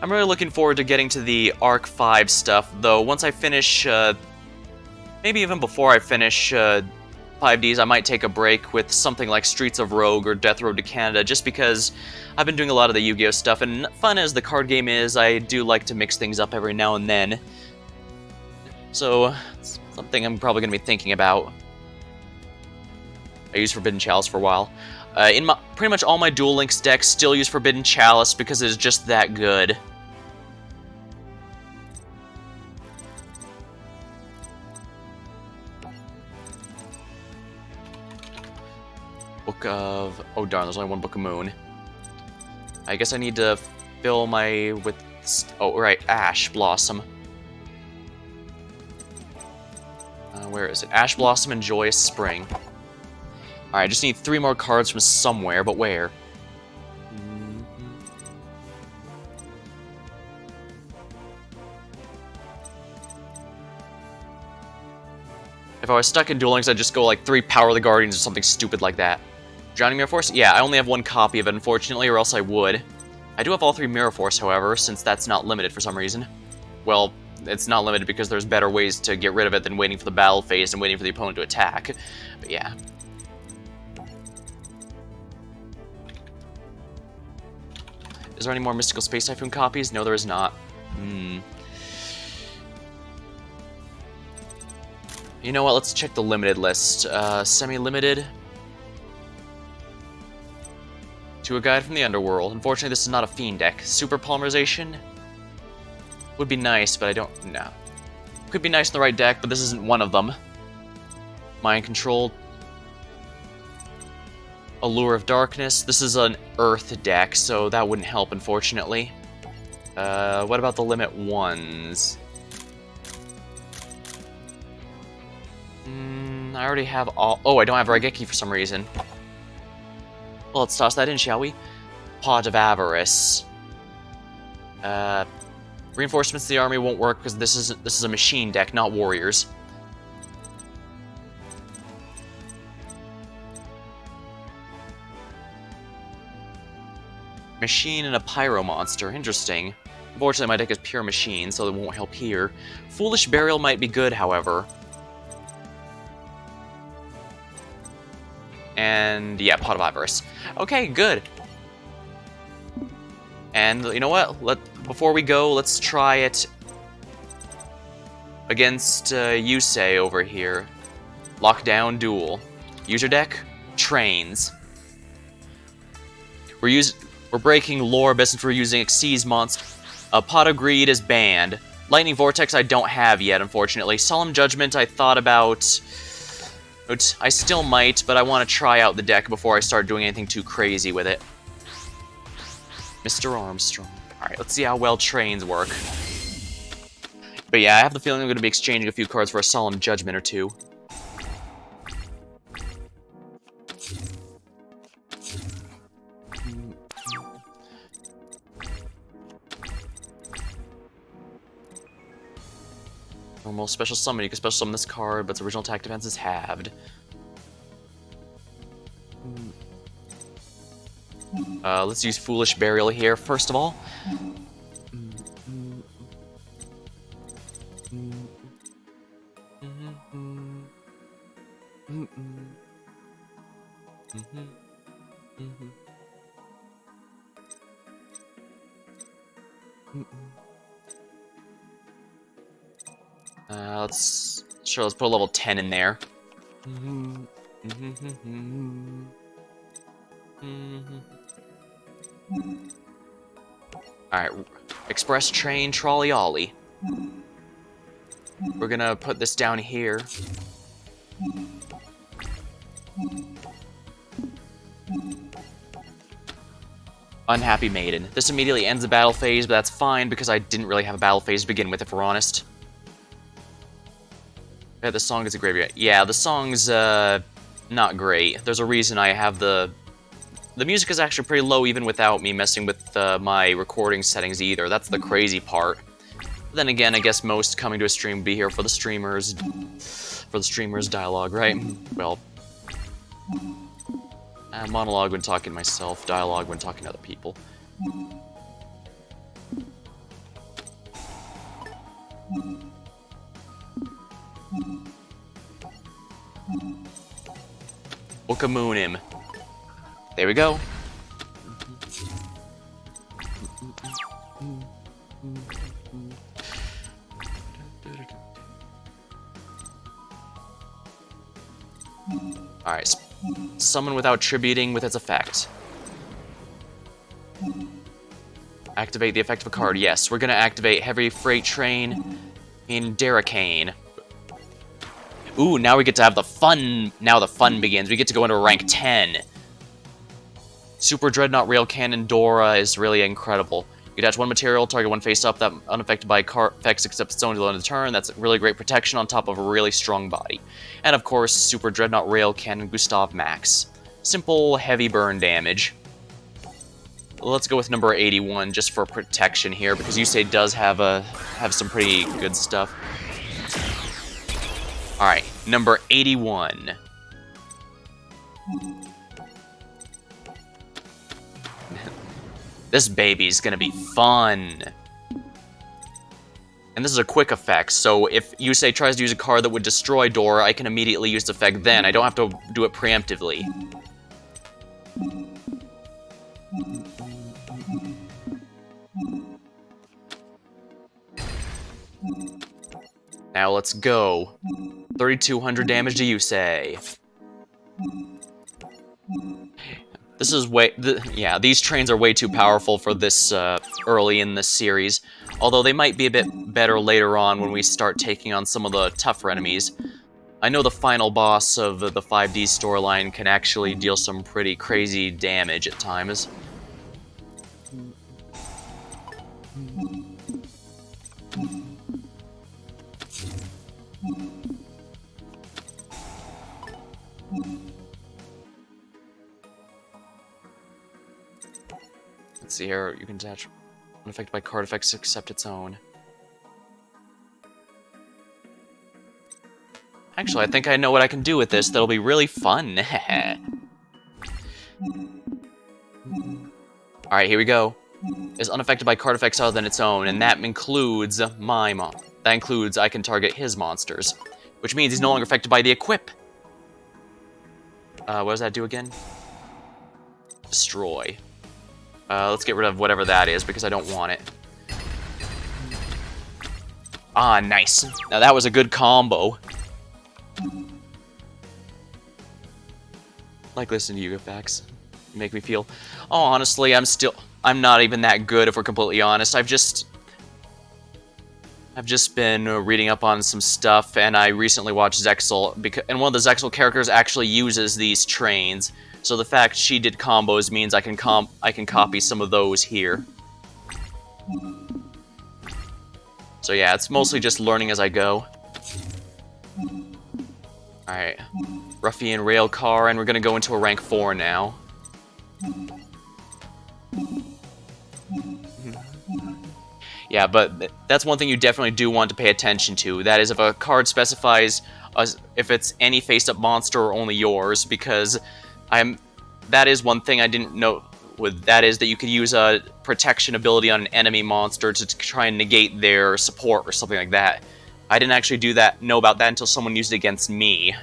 I'm really looking forward to getting to the Arc 5 stuff, though once I finish, maybe even before I finish 5Ds, I might take a break with something like Streets of Rogue or Death Road to Canada, just because I've been doing a lot of the Yu-Gi-Oh! Stuff, and fun as the card game is, I do like to mix things up every now and then. So, it's something I'm probably going to be thinking about. I used Forbidden Chalice for a while. Pretty much all my Duel Links decks still use Forbidden Chalice because it is just that good. Book of... Oh darn, there's only one Book of Moon. I guess I need to fill my... with... Oh, right, Ash Blossom. Where is it? Ash Blossom and Joyous Spring. Alright, I just need 3 more cards from somewhere, but where? If I was stuck in Duel Links, I'd just go like 3 Power of the Guardians or something stupid like that. Drowning Mirror Force? Yeah, I only have 1 copy of it, unfortunately, or else I would. I do have all 3 Mirror Force, however, since that's not limited for some reason. Well, it's not limited because there's better ways to get rid of it than waiting for the battle phase and waiting for the opponent to attack. But yeah. Is there any more Mystical Space Typhoon copies? No, there is not. You know what, let's check the limited list. Semi-limited. To a Guide from the Underworld. Unfortunately, this is not a Fiend deck. Super Polymerization would be nice, but I don't know. Could be nice in the right deck, but this isn't one of them. Mind Control. Allure of Darkness. This is an Earth deck, so that wouldn't help, unfortunately. What about the limit ones? I already have all... Oh, I don't have Raigeki for some reason. Well, let's toss that in, shall we? Pot of Avarice. Reinforcements to the army won't work because this is a machine deck, not warriors. Machine and a Pyro Monster. Interesting. Unfortunately, my deck is pure machine, so it won't help here. Foolish Burial might be good, however. And yeah, Pot of Avarice. Okay, good. And you know what? Before we go, let's try it against Yusei over here. Lockdown Duel. User deck, Trains. We're breaking Lorbe since we're using Xyz Monster. Pot of Greed is banned. Lightning Vortex I don't have yet, unfortunately. Solemn Judgment I thought about... I still might, but I want to try out the deck before I start doing anything too crazy with it. Mr. Armstrong. Alright, let's see how well Trains work. But yeah, I have the feeling I'm going to be exchanging a few cards for a Solemn Judgment or 2. Normal special summon. You can special summon this card, but its original attack defense is halved. Let's use Foolish Burial here, first of all. Let's put a level 10 in there. Alright, Express Train Trolley Ollie. We're gonna put this down here. Unhappy Maiden. This immediately ends the battle phase, but that's fine because I didn't really have a battle phase to begin with, if we're honest. Yeah, the song is a graveyard. Yeah, the song's not great. There's a reason I have the music is actually pretty low even without me messing with my recording settings either. That's the crazy part. But then again, I guess most coming to a stream would be here for the streamers dialogue, right? Well, monologue when talking to myself, dialogue when talking to other people. Wookamoon him. There we go. Alright, summon without tributing with its effect. Activate the effect of a card. Yes, we're gonna activate Heavy Freight Train in Derricane. Ooh, now we get to have the fun. Now the fun begins. We get to go into rank 10. Super Dreadnought Rail Cannon Dora is really incredible. You attach one material, target one face up, that unaffected by card effects except its own until end of the turn. That's really great protection on top of a really strong body. And of course, Super Dreadnought Rail Cannon Gustav Max. Simple, heavy burn damage. Let's go with number 81 just for protection here, because Yusei does have some pretty good stuff. Alright, number 81. This baby's gonna be fun. And this is a quick effect, so if Yusei tries to use a card that would destroy Dora, I can immediately use the effect then. I don't have to do it preemptively. Now let's go. 3,200 damage to Yusei. This is yeah, these trains are way too powerful for this early in this series. Although they might be a bit better later on when we start taking on some of the tougher enemies. I know the final boss of the 5D storyline can actually deal some pretty crazy damage at times. Let's see here, you can attach unaffected by card effects except its own. Actually, I think I know what I can do with this that'll be really fun. Alright, here we go. Is unaffected by card effects other than its own, and that includes I can target his monsters. Which means he's no longer affected by the equip. What does that do again? Destroy. Let's get rid of whatever that is, because I don't want it. Ah, nice. Now that was a good combo. Like listening to you facts. You make me feel... Oh, honestly, I'm not even that good, if we're completely honest. I've just been reading up on some stuff, and I recently watched Zexal, and one of the Zexal characters actually uses these trains. So the fact she did combos means I can copy some of those here. So yeah, it's mostly just learning as I go. Alright. Ruffian Rail Car, and we're gonna go into a rank 4 now. Yeah, but that's one thing you definitely do want to pay attention to. That is, if a card specifies if it's any face-up monster or only yours, because that is one thing I didn't know. That is that you could use a protection ability on an enemy monster to try and negate their support or something like that. I didn't actually know about that until someone used it against me.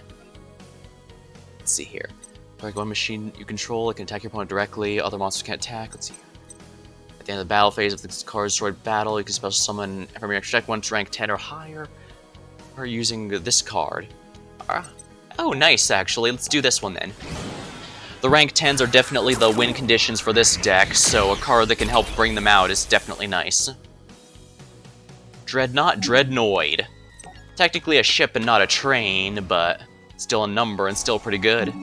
Let's see here. Target one machine you control, it can attack your opponent directly. Other monsters can't attack. Let's see. At the end of the battle phase, if the card is destroyed battle, you can special summon from your extra deck one to rank 10 or higher. Or using this card. Oh, nice, actually. Let's do this one then. The rank 10s are definitely the win conditions for this deck, so a card that can help bring them out is definitely nice. Dreadnoid. Technically a ship and not a train, but still a number and still pretty good.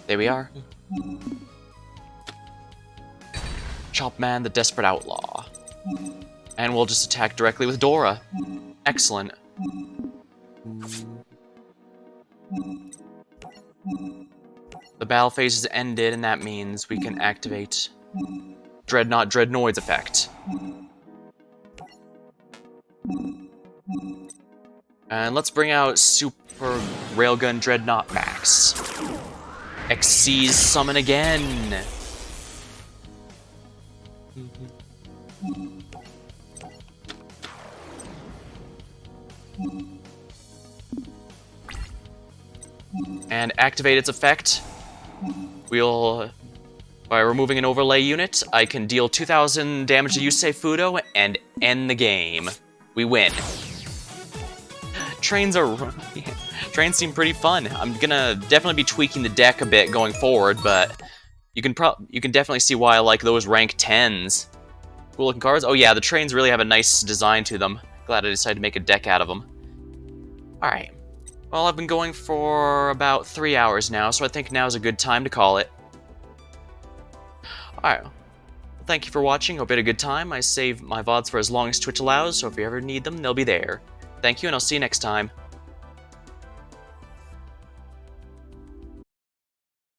There we are. Chopman, the Desperate Outlaw. And we'll just attack directly with Dora. Excellent. The battle phase is ended, and that means we can activate Dreadnoid's effect. And let's bring out Super Railgun Dreadnought Max. Xyz summon again! And activate its effect. By removing an overlay unit, I can deal 2,000 damage to Yusei Fudo and end the game. We win. Trains seem pretty fun. I'm gonna definitely be tweaking the deck a bit going forward, but you can definitely see why I like those rank 10s. Cool looking cards. Oh yeah, the trains really have a nice design to them. Glad I decided to make a deck out of them. Alright. Well, I've been going for about 3 hours now, so I think now's a good time to call it. Alright. Well, thank you for watching. Hope you had a good time. I save my VODs for as long as Twitch allows, so if you ever need them, they'll be there. Thank you, and I'll see you next time.